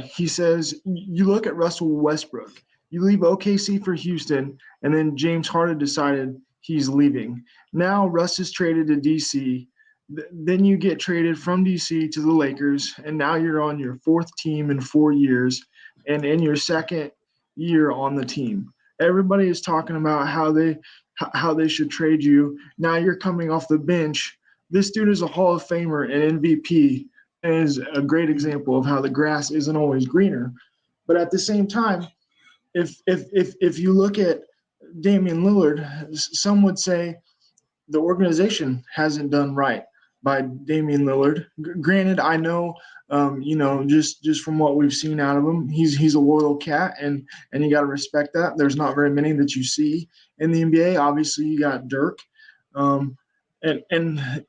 He says you look at Russell Westbrook, you leave OKC for Houston, and then James Harden decided he's leaving. Now Russ is traded to DC. Then you get traded from DC to the Lakers, and now you're on your fourth team in 4 years and in your second year on the team. Everybody is talking about how they should trade you. Now you're coming off the bench. This dude is a Hall of Famer and MVP and is a great example of how the grass isn't always greener. But at the same time, if you look at Damian Lillard, some would say the organization hasn't done right by Damian Lillard. Granted, I know, just from what we've seen out of him, he's a loyal cat, and you got to respect that. There's not very many that you see in the NBA. Obviously, you got Dirk, and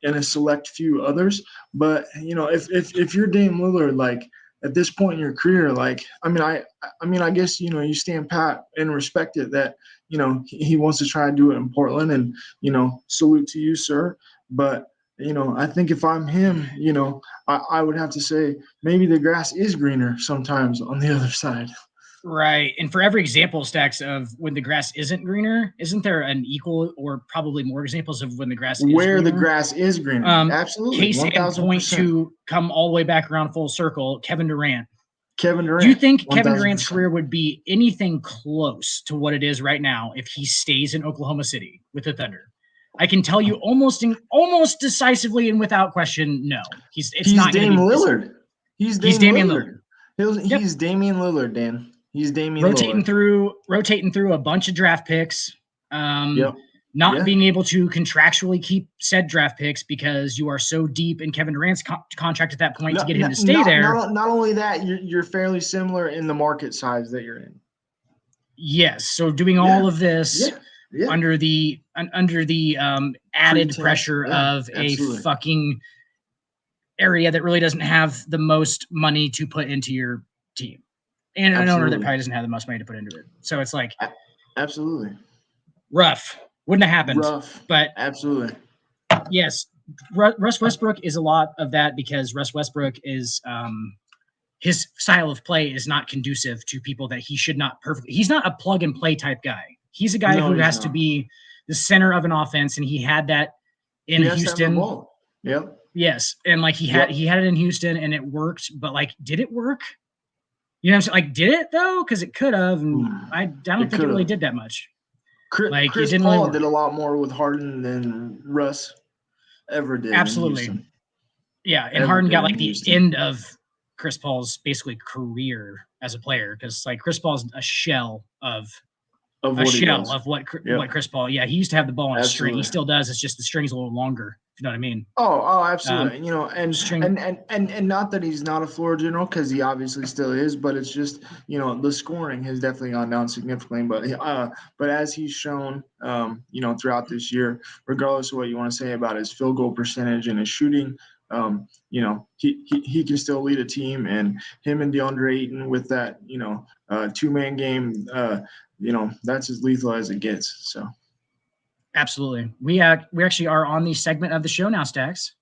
a select few others. But if you're Dame Lillard, like at this point in your career, like I guess you stand pat and respect it that he wants to try and do it in Portland, and salute to you, sir. But I think if I'm him, I would have to say maybe the grass is greener sometimes on the other side. Right. And for every example, Stacks, of when the grass isn't greener, isn't there an equal or probably more examples of when the grass is Where the greener? grass is greener. Absolutely. Case in point 1000%. to come all the way back around full circle, Kevin Durant. Kevin Durant. Do you think Kevin 1000%. Durant's career would be anything close to what it is right now if he stays in Oklahoma City with the Thunder? I can tell you almost decisively and without question, no. He's not Dame gonna be Lillard. He's Damian Lillard. He's Damian Lillard, Dan. He's Damian Lillard. Rotating through a bunch of draft picks. Yep. Not being able to contractually keep said draft picks because you are so deep in Kevin Durant's contract at that point to get him to stay there. Not only that, you're fairly similar in the market size that you're in. Yes. So doing all of this Yeah. under the added pressure of absolutely. a fucking area that really doesn't have the most money to put into your team, and an owner that probably doesn't have the most money to put into it. So it's like absolutely rough. Wouldn't have happened. But absolutely. Yes, Russ Westbrook is a lot of that because Russ Westbrook is his style of play is not conducive to people that he should not perfectly. He's not a plug and play type guy. He's a guy who has to be the center of an offense, and he had that in Houston. Yep. Yes, and like he had it in Houston, and it worked. But like, did it work? You know what I'm saying? Like, did it though? Because it could have. And I don't think it really did that much. Chris Paul did a lot more with Harden than Russ ever did. Absolutely. Yeah, and Harden got like the end of Chris Paul's basically career as a player because like Chris Paul's a shell of what Chris Paul. Yeah, he used to have the ball on a string. He still does. It's just the string's a little longer. If you know what I mean? Oh, absolutely. And not that he's not a floor general because he obviously still is, but it's just the scoring has definitely gone down significantly. But as he's shown, throughout this year, regardless of what you want to say about his field goal percentage and his shooting, he can still lead a team, and him and DeAndre Ayton with that 2-man game, that's as lethal as it gets. So. Absolutely. We actually are on the segment of the show now, Stacks.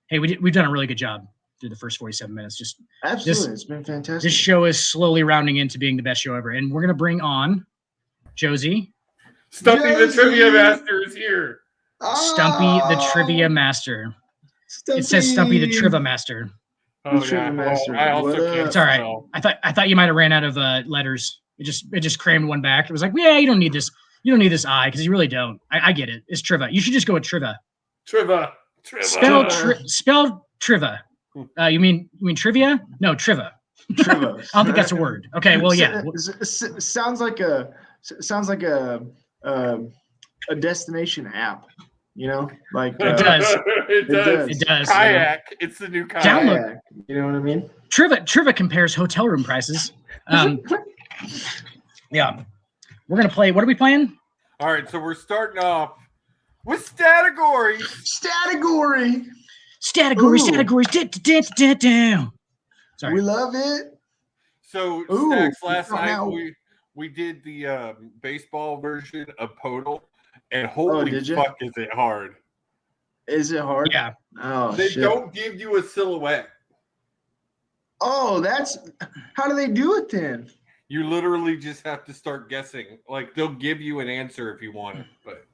Hey, we've done a really good job through the first 47 minutes. Just absolutely, it's been fantastic. This show is slowly rounding into being the best show ever, and we're gonna bring on Josie. Stumpy the Trivia Master is here. Stumpy the Trivia Master. It says Stumpy the Trivia Master. Oh yeah. Well, I also can't. It's all right. I thought you might have ran out of letters. It just crammed one back. It was like, yeah, you don't need this. You don't need this I because you really don't. I get it. It's Triva. You should just go with Triva. Triva. Spell Triva. You mean trivia? No, Triva. Triva. I don't think that's a word. Okay, well, yeah. Sounds like a destination app. Like it does. It does. Kayak. It's the new kayak. Download. You know what I mean? Triva compares hotel room prices. Yeah. We're going to play. What are we playing? All right. So we're starting off with Statagory. Sorry. We love it. So, Stacks, last night we did the baseball version of Podal, and holy fuck, is it hard. Is it hard? Yeah. Oh, they don't give you a silhouette. Oh, how do they do it then? You literally just have to start guessing. Like they'll give you an answer if you want it, but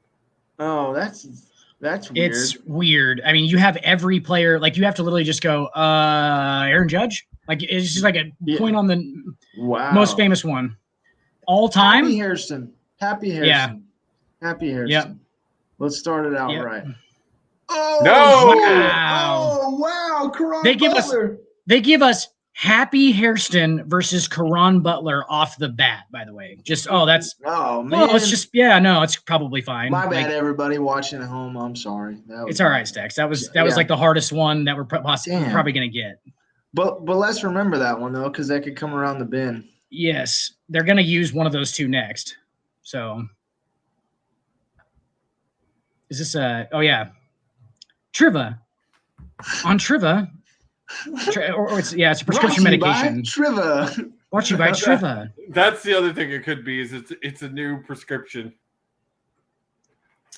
that's weird. It's weird. I mean, you have every player, like you have to literally just go, Aaron Judge. Like it's just like a point on the most famous one. All time. Happy Harrison. Yeah. Happy Harrison. Yep. Let's start it out right. Oh no! Wow. Oh wow! Karan They give us Happy Hairston versus Caron Butler off the bat, by the way. Just man. It's probably fine. My bad, everybody watching at home. I'm sorry. It's all right, Stacks. That was like the hardest one that we're probably gonna get. But let's remember that one though, because that could come around the bend. Yes, they're gonna use one of those two next. So is this Triva? On Triva. It's a prescription medication. Triva. Brought to you by Triva. That's the other thing it could be is it's a new prescription.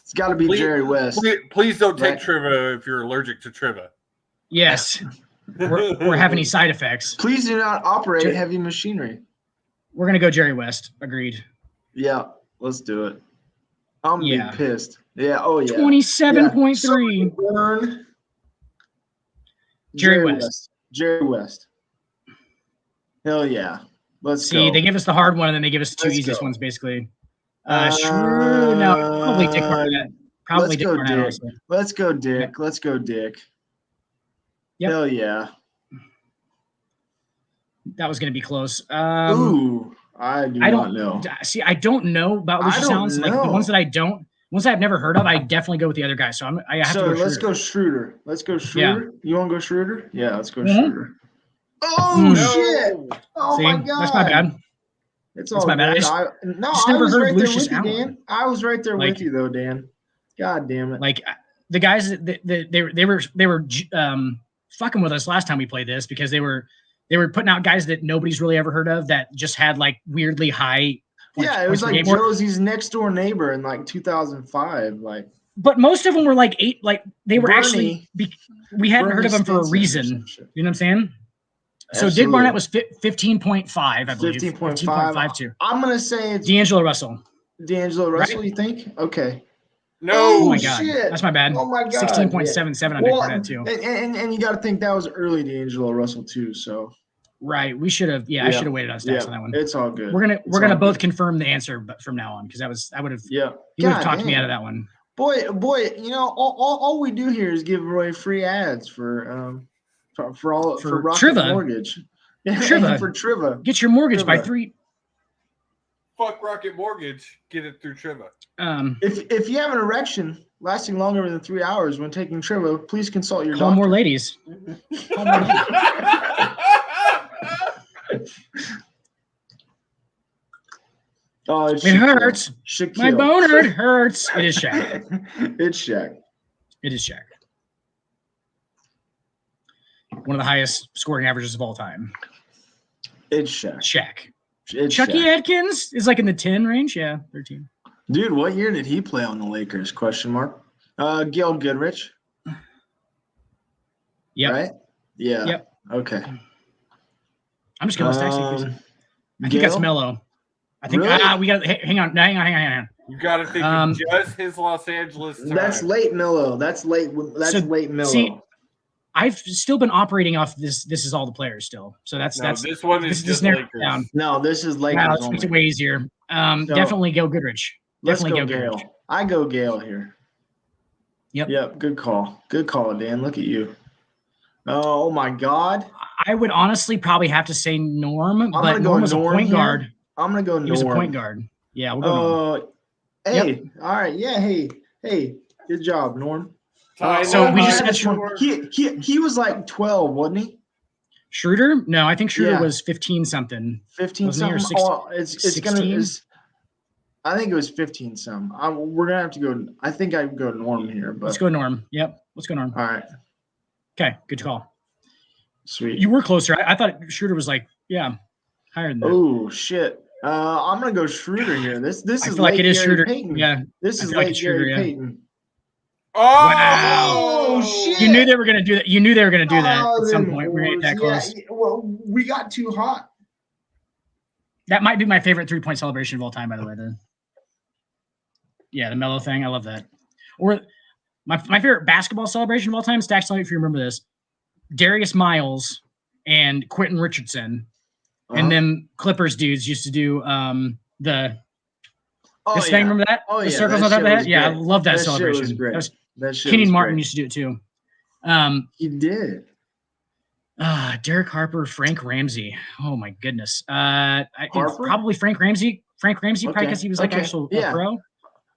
It's got to be Jerry West. Please don't take Triva if you're allergic to Triva. Yes. or have any side effects. Please do not operate heavy machinery. We're gonna go Jerry West. Agreed. Yeah, let's do it. I'm gonna be pissed. Yeah. Oh yeah. 27.3. Burn. Jerry West. Jerry West. Hell yeah. Let's see. go. They give us the hard one, and then they give us the two easiest ones, basically. Shrew. No, probably Dick Barnett. Probably Dick Barnett. Also. Let's go, Dick. Yep. Let's go, Dick. Yep. Hell yeah. That was going to be close. Ooh, I don't know. See, I don't know about Lucius Allen. Like the ones that I've never heard of, I definitely go with the other guy. So I have to go. Let's go Schroeder. Let's go Schroeder. Yeah. You want to go Schroeder? Yeah, let's go Schroeder. Oh shit! Oh my god, that's my bad. It's all my bad. I never heard of Lucius Allen. Dan. I was right there with you though, Dan. God damn it! Like the guys they were fucking with us last time we played this because they were putting out guys that nobody's really ever heard of that just had like weirdly high. Yeah, it was like Josie's next door neighbor in like 2005. Like, but most of them were like 8. Like they were actually we hadn't heard of them for a reason. You know what I'm saying? Absolutely. So Dick Barnett was 15.5, I believe. 15.52. I'm gonna say it's D'Angelo Russell. D'Angelo Russell, right? You think? Okay. No. Oh my god, shit. That's my bad. Oh my god, 16.77 on Dick Barnett too. And you got to think that was early D'Angelo Russell too. So. Right, we should have. Yeah, I should have waited on stats on that one. It's all good. We're gonna both confirm the answer, but from now on, because I would have. Yeah. You would have talked me out of that one. Boy, you know, all we do here is give away free ads for Rocket Triva. Mortgage. Triva. For Triva. Get your mortgage by 3. Fuck Rocket Mortgage. Get it through Triva. If you have an erection lasting longer than 3 hours when taking Triva, please consult your doctor. Call more ladies. Call more ladies. Oh, it hurts. My boner hurts. It is Shaq. It's Shaq. It is Shaq. One of the highest scoring averages of all time. It's Shaq. It's Chucky Shaq. Atkins is like in the 10 range. Yeah, 13. Dude, what year did he play on the Lakers? Question mark. Gail Goodrich. Yep. Right? Yeah. Yep. Okay. I'm just going to stats. I think that's Melo. I think really? We got hang on. You got to think just his Los Angeles time. That's late Melo. That's late Melo. See, I've still been operating off this. This is all the players still. So that's this one is just Lakers. Down. No, this is Lakers. Wow, this makes it way easier. Definitely go Goodrich. Definitely go Gale. I go Gale here. Yep. Good call, Dan. Look at you. Oh my God. I would honestly probably have to say Norm, but Norm was a point guard. I'm gonna go Norm. He was a point guard. Yeah, we'll go Norm. Hey, all right. Yeah, hey. Good job, Norm. So we just he was like 12, wasn't he? Schroeder? No, I think Schroeder was 15 something. 15 something. I think it was 15 some. We're gonna have to go. I think I go Norm here, but let's go Norm. Yep, let's go Norm. All right. Okay, good call. Sweet. You were closer. I thought Schroeder was like higher than that. Oh shit. I'm gonna go Schroeder here. This I is feel like it is Gary Schroeder. Payton. Yeah, this is like Gary Payton. Oh wow. Shit! You knew they were gonna do that. At some point. We made that close. Yeah, well, we got too hot. That might be my favorite 3-point celebration of all time, by the way. The Melo thing. I love that. Or my favorite basketball celebration of all time. Stacks, tell me if you remember this. Darius Miles and Quentin Richardson and them Clippers dudes used to do the this thing. Remember that? Oh, the circles on top of the head? Yeah, I love that celebration. Was great. Kenyon Martin used to do it too. He did. Derek Harper, Frank Ramsey. Oh my goodness. Probably Frank Ramsey. Probably because he was like actual pro.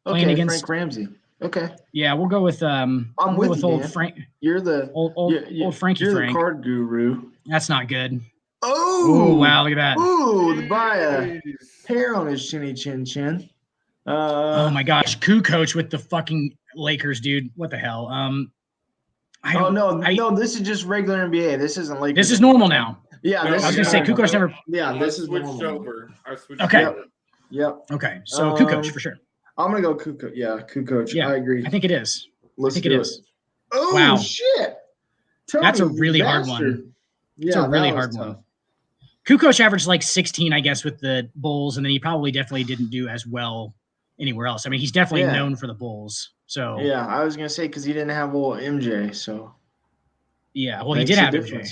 Playing against Frank Ramsey. Okay. Yeah, we'll go with I'm with you, old Dan. Frank. You're the old Frankie you're Frank. The card guru. That's not good. Oh wow, look at that. Ooh, by a hair on his chinny chin. Oh my gosh, Kukoc with the fucking Lakers, dude. What the hell? No, this is just regular NBA. This isn't Lakers. This is normal now. Yeah, I was gonna say Kukoc never. Yeah, this is switched over. Okay. Yep. Okay, so Kukoc for sure. I'm gonna go Kukoc. Yeah, Kukoc. Yeah, I agree. I think it is. Let's do it. Oh wow. shit! That's a really hard one. Yeah, it's a really hard one. Kukoc averaged like 16, I guess, with the Bulls, and then he probably definitely didn't do as well anywhere else. I mean, he's definitely known for the Bulls. So yeah, I was gonna say because he didn't have old MJ, so yeah. Well, he did have MJ.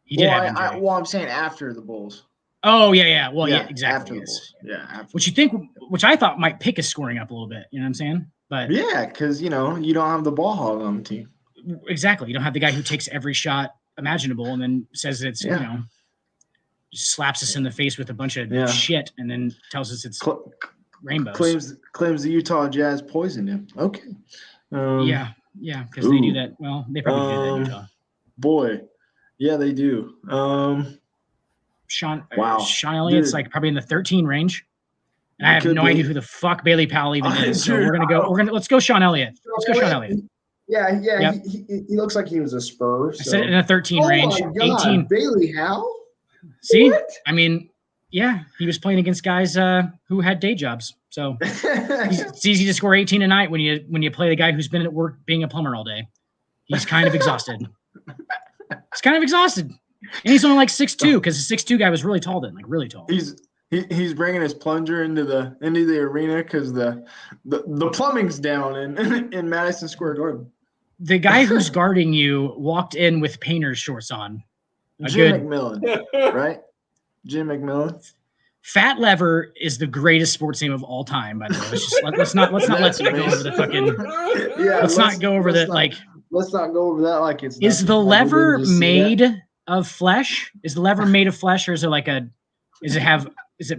He did have MJ. Well, I'm saying after the Bulls. Oh yeah. Well, yeah, exactly. After the Bulls. Yeah. After Which I thought might pick his scoring up a little bit. You know what I'm saying? But yeah, because you don't have the ball hog on the team. Exactly. You don't have the guy who takes every shot imaginable and then says it's just slaps us in the face with a bunch of shit and then tells us it's rainbows. Claims the Utah Jazz poisoned him. Okay. Yeah, because they do that. Well, they probably do that in Utah. Boy, yeah, they do. Sean Elliott's like probably in the 13 range. And I have no idea who the fuck Bailey Powell even is. So let's go Sean Elliott. Let's go Sean Elliott. Yeah. Yep. He looks like he was a Spur. So. I said it in a 13 range. My God, 18. Bailey Howell? See? What? I mean, yeah, he was playing against guys who had day jobs. So it's easy to score 18 a night when you play the guy who's been at work being a plumber all day. He's kind of exhausted. And he's only like 6'2", because the 6'2" guy was really tall then, like really tall. He's bringing his plunger into the arena because the plumbing's down in Madison Square Garden. The guy who's guarding you walked in with painter's shorts on. McMillan, right? Jim McMillan. Fat Lever is the greatest sports name of all time. By the way, let's not let that go over the fucking. Yeah, let's not go over that like. Let's not go over that like it's. Is the lever made of flesh? Is the lever made of flesh, or is it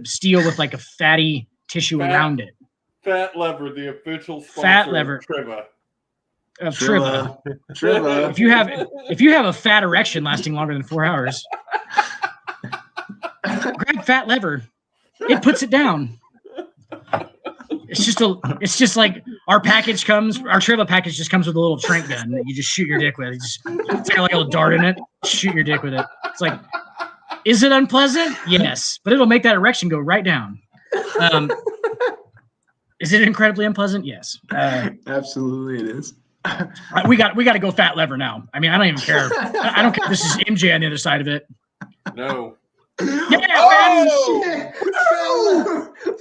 steel with like a fatty tissue around it? Fat Lever, the official sponsor Fat Lever. of Triva. Triva. If you have a fat erection lasting longer than 4 hours, grab Fat Lever. It puts it down. It's just like our Triva package just comes with a little trank gun that you just shoot your dick with. It's got like a little dart in it. Shoot your dick with it. It's like, is it unpleasant? Yes, but it'll make that erection go right down. Is it incredibly unpleasant? Yes. Absolutely, it is. We got to go Fat Lever now. I mean, I don't even care. I don't care if this is MJ on the other side of it. No. Yeah,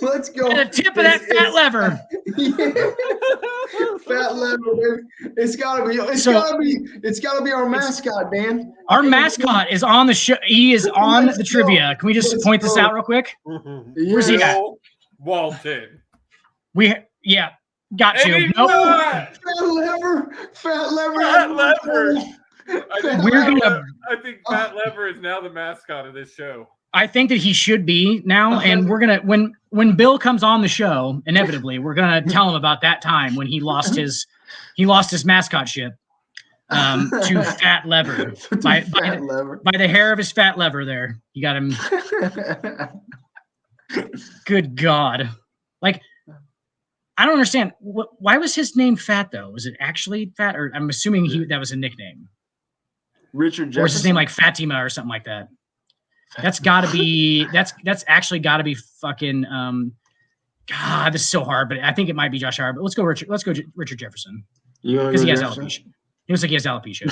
let's go. And a tip of that Fat Lever. Fat Lever. It's gotta be our mascot, Dan. Our mascot is on the show. He is on the trivia. Can we just point this out real quick? Where's he at? Walton. Got you. Nope. Fat Lever. I think Fat Lever is now the mascot of this show. I think that he should be now, and we're gonna when Bill comes on the show, inevitably we're gonna tell him about that time when he lost his mascotship to Fat Lever by the hair of his fat lever. There, you got him. Good God, like. I don't understand. Why was his name Fat though? Was it actually Fat, or I'm assuming that was a nickname? Richard Jefferson. Or was his name like Fatima or something like that? That's got to be. That's actually got to be fucking. God, this is so hard, but I think it might be Josh Howard. But let's go Richard Jefferson because he has alopecia. He looks like he has alopecia.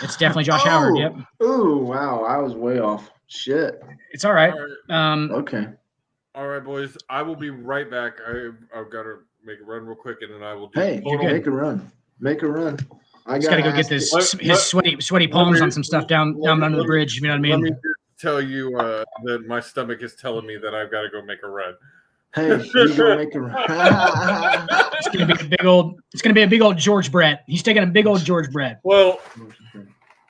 It's definitely Josh Howard. Yep. Oh wow, I was way off. Shit. It's all right. Okay. All right, boys. I will be right back. I've got to make a run real quick, and then I will do. Hey, make a run. I got to go get his sweaty palms on some stuff down under the bridge. You know what I mean? Let me just tell you that my stomach is telling me that I've got to go make a run. Hey, you go make a run. It's gonna be a big old George Brett. He's taking a big old George Brett. Well,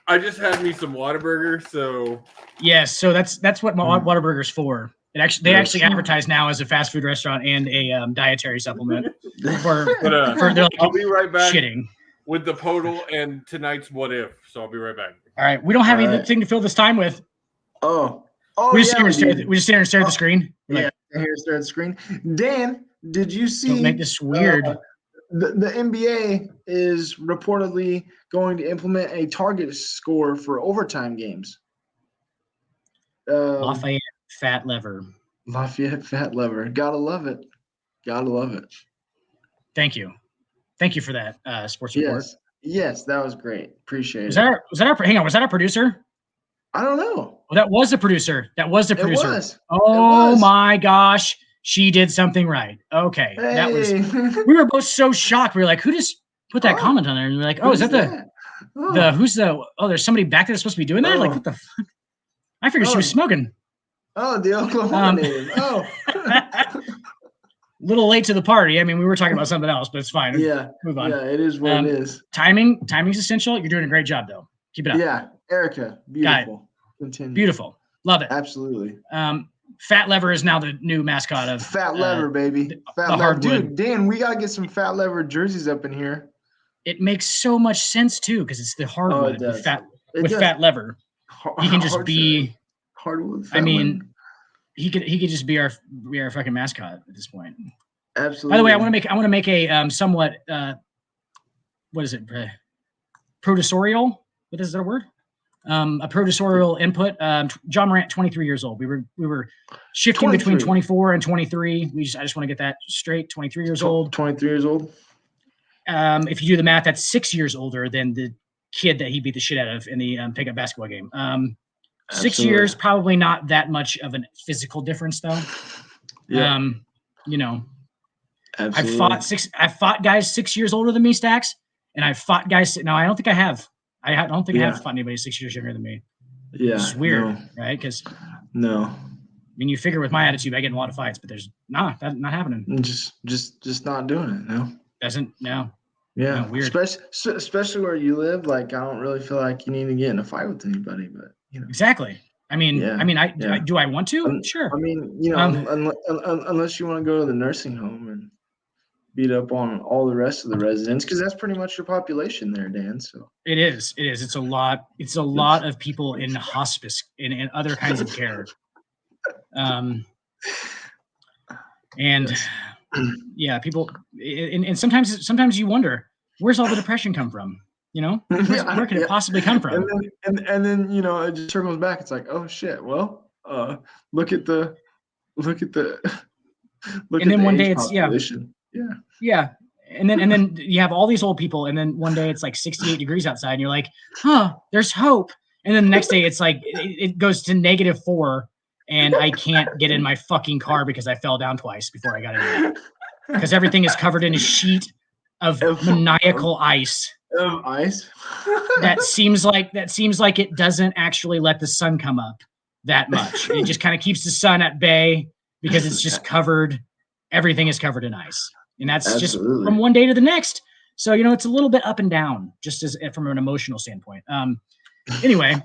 I just had me some Whataburger, so yes. So that's what Whataburger's for. They actually advertise now as a fast food restaurant and a dietary supplement. They're like, I'll be right back shitting with the podal and tonight's what if. So I'll be right back. All right, we don't have anything to fill this time with. We just sit here and stare at the screen. Yeah, here and stare at the screen. Dan, did you see? Don't make this weird. The NBA is reportedly going to implement a target score for overtime games. Lafayette Fat Lever. Gotta love it. Thank you for that sports report. Yes, that was great. Appreciate it. Was that our producer? I don't know. Oh, that was the producer. That was the producer. It was. Oh my gosh. She did something right. Okay. Hey. That was, we were both so shocked. We were like, who just put that comment on there? And we are like, oh, is that there's somebody back there that's supposed to be doing that? Like, what the fuck? I figured she was smoking. Oh, the Oklahoma native. Oh. Little late to the party. I mean, we were talking about something else, but it's fine. Yeah. Move on. Yeah, it is what it is. Timing's essential. You're doing a great job, though. Keep it up. Yeah. Erica, beautiful. Continue. Beautiful. Love it. Absolutely. Fat Lever is now the new mascot of Fat Lever, baby. Fat Lever. Hardwood. Dude, Dan, we gotta get some Fat Lever jerseys up in here. It makes so much sense too, because it's the Hardwood with Fat Lever. He can just be Hardwood. I mean, he could just be our fucking mascot at this point. Absolutely. By the way, I want to make a somewhat what is it? Protosorial. What is that a word? A protosorial input. John Morant, 23 years old. We were shifting 23. Between 24 and 23. I just want to get that straight. 23 years old. 23 years old. If you do the math, that's 6 years older than the kid that he beat the shit out of in the pickup basketball game. 6 years, probably not that much of a physical difference, though. Yeah. You know, absolutely. I've fought guys 6 years older than me, Stacks, and I've fought guys. No, I don't think I have. I don't think I have fought anybody 6 years younger than me. Yeah, it's weird, right? Because I mean, you figure with my attitude, I get in a lot of fights, but there's not happening. Just not doing it. No, doesn't no. Yeah, no, weird. Especially where you live. Like, I don't really feel like you need to get in a fight with anybody, but you know. Exactly. I mean, do I want to? Sure. I mean, you know, unless you want to go to the nursing home and beat up on all the rest of the residents, because that's pretty much your population there, Dan. So it is. It's a lot. It's a lot of people in hospice and other kinds of care. And yeah, people, and sometimes you wonder, where's all the depression come from? You know, where could it possibly come from? And then you know, it just circles back. It's like, oh shit. Well, look at the. And then one day it's yeah. And then you have all these old people, and then one day it's like 68 degrees outside, and you're like, there's hope. And then the next day it's like it goes to -4, and I can't get in my fucking car because I fell down twice before I got in, because everything is covered in a sheet of maniacal ice. Of ice. that seems like it doesn't actually let the sun come up that much. It just kind of keeps the sun at bay because it's just covered. Everything is covered in ice. And that's just from one day to the next. So, you know, it's a little bit up and down, just as from an emotional standpoint. Anyway,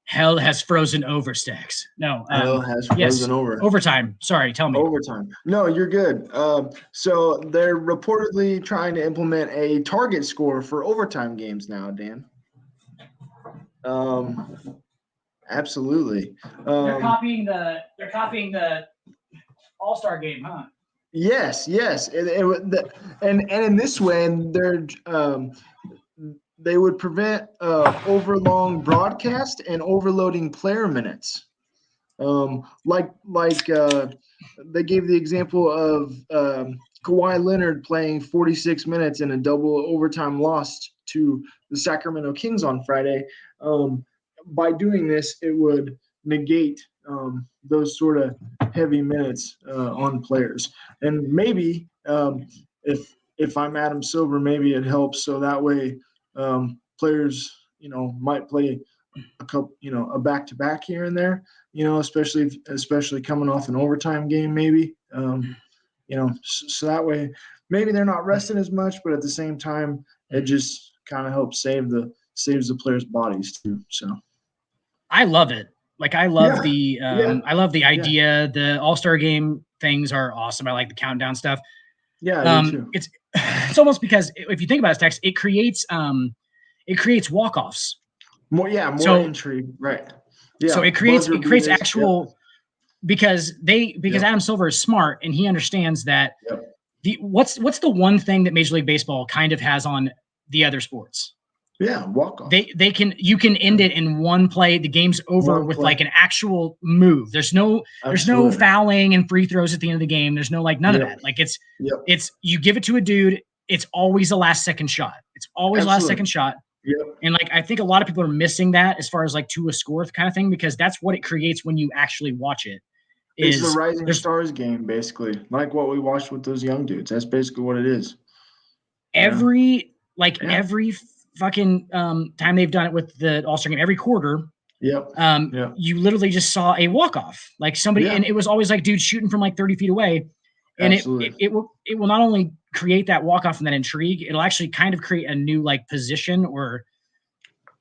hell has frozen over, Stacks. No, hell has frozen over. Overtime. Sorry, tell me. Overtime. No, you're good. So they're reportedly trying to implement a target score for overtime games now, Dan. Absolutely. They're copying the All-Star game, huh? Yes. And in this way, they would prevent overlong broadcast and overloading player minutes. Like they gave the example of Kawhi Leonard playing 46 minutes in a double overtime loss to the Sacramento Kings on Friday. By doing this, it would negate those sort of heavy minutes on players. And maybe if I'm Adam Silver, maybe it helps. So that way players, you know, might play a couple, you know, a back-to-back here and there, you know, especially coming off an overtime game, maybe, you know, so that way maybe they're not resting as much, but at the same time, it just kind of helps saves the players' bodies too. So I love it. Like, I love I love the idea. The All-Star game things are awesome. I like the countdown stuff. Yeah, me too. It's almost because if you think about it, Tex, it creates walk-offs. More intrigue, right? Yeah. So it creates actual because Adam Silver is smart and he understands that what's the one thing that Major League Baseball kind of has on the other sports? Yeah, walk off. You can end it in one play. The game's over with like an actual move. There's no fouling and free throws at the end of the game. There's no none of that. Like it's you give it to a dude. It's always a last second shot. It's always last second shot. Yep. And like I think a lot of people are missing that as far as like to a score kind of thing, because that's what it creates when you actually watch it. It's the Rising Stars game, basically, like what we watched with those young dudes. That's basically what it is. Every fucking time they've done it with the All-Star game, every quarter, Yep. You literally just saw a walk-off, like somebody, and it was always like dudes shooting from like 30 feet away, and it will not only create that walk-off and that intrigue, it'll actually kind of create a new like position or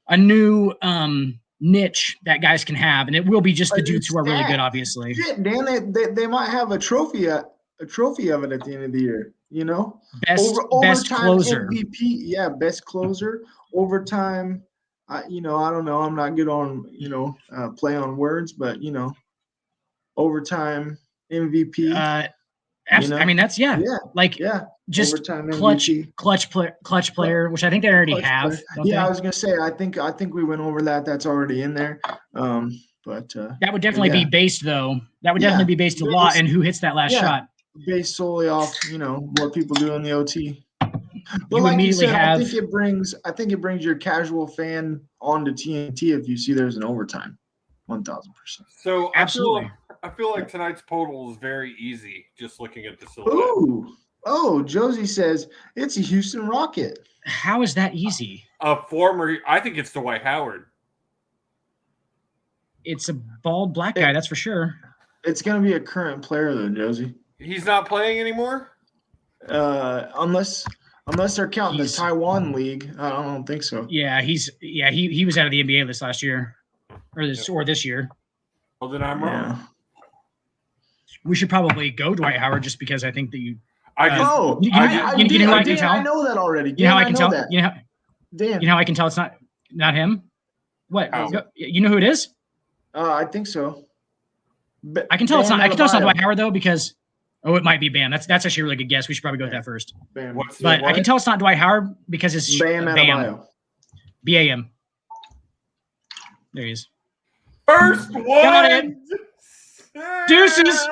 a new niche that guys can have, and it will be just the dudes who are really good, obviously. Shit, Dan, they might have a trophy of it at the end of the year. You know, best closer, MVP, best closer, overtime. I don't know. I'm not good on play on words, but overtime MVP. I mean that's just overtime clutch player, which I think they already have. I was gonna say I think we went over that. That's already in there. But that would definitely be based though. That would definitely be based a lot and who hits that last shot. Based solely off what people do in the OT. But you like immediately you said, have. I think it brings your casual fan onto TNT if you see there's an overtime. 1,000%. So absolutely. I feel like tonight's total is very easy just looking at the silhouette. Oh, Josie says it's a Houston Rocket. How is that easy? I think it's Dwight Howard. It's a bald black guy, that's for sure. It's going to be a current player though, Josie. He's not playing anymore? Unless they're counting the Taiwan League. I don't think so. Yeah, he was out of the NBA list last year. Or this year. Well, then I'm wrong. We should probably go Dwight Howard just because I think that you. I know I can tell. I know that already. You know how I can tell. You know how I can tell it's not him. What? You know who it is? I think so. I can tell it's not. I can tell it's not Dwight Howard though because. Oh, it might be Bam. That's actually a really good guess. We should probably go with that first. Bam. But I can tell it's not Dwight Howard because it's Bam. BAM. There he is. First one. Got it. Deuces.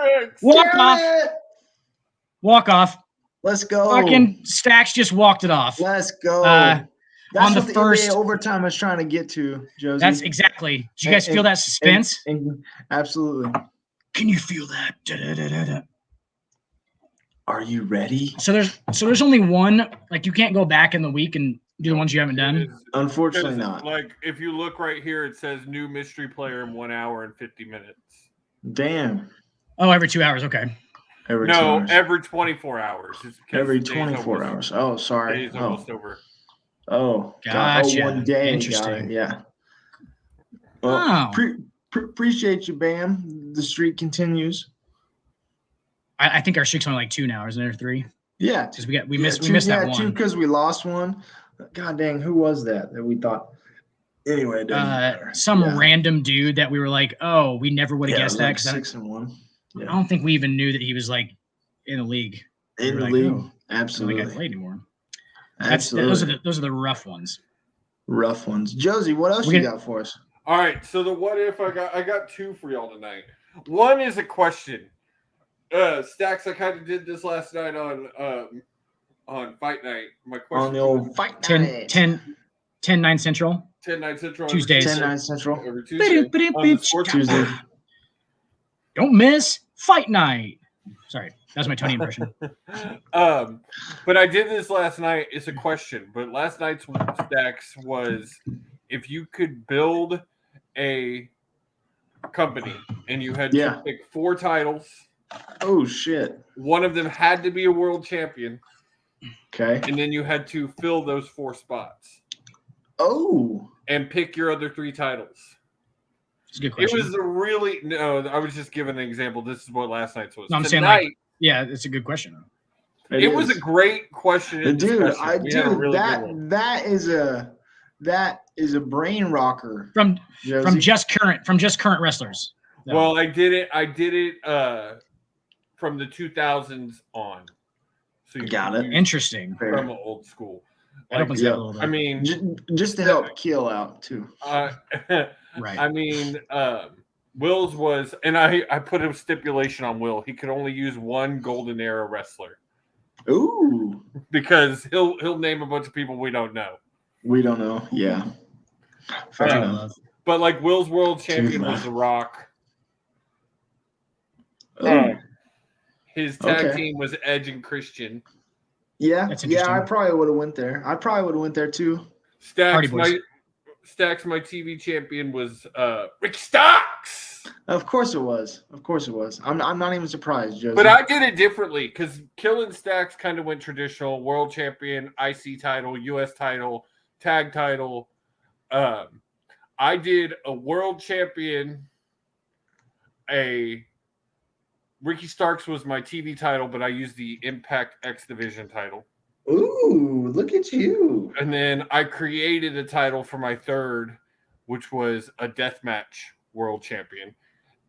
Walk off. Let's go. Fucking Stacks just walked it off. Let's go. That's on the first overtime I was trying to get to, Josie. That's exactly. Did you guys feel that suspense? Absolutely. Can you feel that? Da-da-da-da-da. Are you ready? So there's only one. Like you can't go back in the week and do the ones you haven't done. Unfortunately, not. Like if you look right here, it says new mystery player in 1 hour and 50 minutes. Damn. Oh, every 2 hours. Okay. Every 2 hours. Every 24 hours. Every 24 hours. Oh, sorry. Day's almost over. Oh, gotcha. 1 day. Interesting. Yeah. Well, appreciate you, Bam. The streak continues. I think our streak's only like 2 now, isn't there? 3? Yeah, because we missed that one. 2 because we lost one. God dang, who was that we thought? Anyway, it doesn't matter. Some random dude that we were like, oh, we never would have guessed that. 6-1. Yeah. I don't think we even knew that he was like in the league. In the league, absolutely. I don't think I played anymore. Absolutely. Those are the rough ones. Rough ones. Josie, what else you got for us? All right, so the what if I got 2 for y'all tonight. One is a question. Stacks, I kind of did this last night on Fight Night. My question on the old Fight Night. 10-9 Central. 10-9 Central. Tuesdays. 10-9 Central. Every Tuesday. Tuesday. Don't miss Fight Night. Sorry, that was my Tony impression. But I did this last night. It's a question. But last night's Stacks was if you could build a company and you had to pick 4 titles. Oh shit! One of them had to be a world champion. Okay. And then you had to fill those 4 spots. Oh. And pick your other 3 titles. It's a good question. It was I was just giving an example. This is what last night's was. No, I'm saying it's a good question. It was a great question. Dude, that is a brain rocker from just current wrestlers. No. Well, I did it from the 2000s on. So you got it. Interesting. From old school. That opens up a little bit. I mean, just to help Keel out too. Right. I mean, Will's was, and I put a stipulation on Will. He could only use 1 Golden Era wrestler. Ooh. Because he'll name a bunch of people we don't know. We don't know. Yeah. Fair Yeah. enough. But like Will's world champion Truth, was man. The Rock. Oh, His tag okay. team was Edge and Christian. Yeah. That's Yeah, I interesting. probably would have went there. I probably would have went there too. Hardy Stacks, Boys. my TV champion was Rick Stocks. Of course it was. Of course it was. I'm not even surprised, Josie. But I did it differently because Killing Stacks kind of went traditional: world champion, IC title, US title, tag title. I did a world champion. Ricky Starks was my TV title, but I used the Impact X Division title. Ooh, look at you. And then I created a title for my third, which was a deathmatch world champion.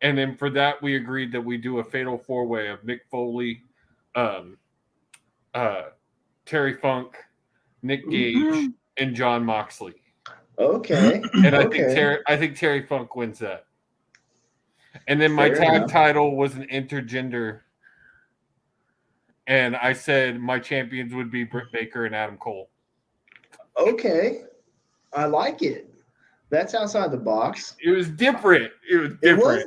And then for that, we agreed that we do a fatal four-way of Mick Foley, Terry Funk, Nick Gage, and John Moxley. Okay. And Okay. I think Terry Funk wins that. And then my Fair tag enough. title was an intergender. And I said my champions would be Britt Baker and Adam Cole. Okay. I like it. That's outside the box. It was different. It was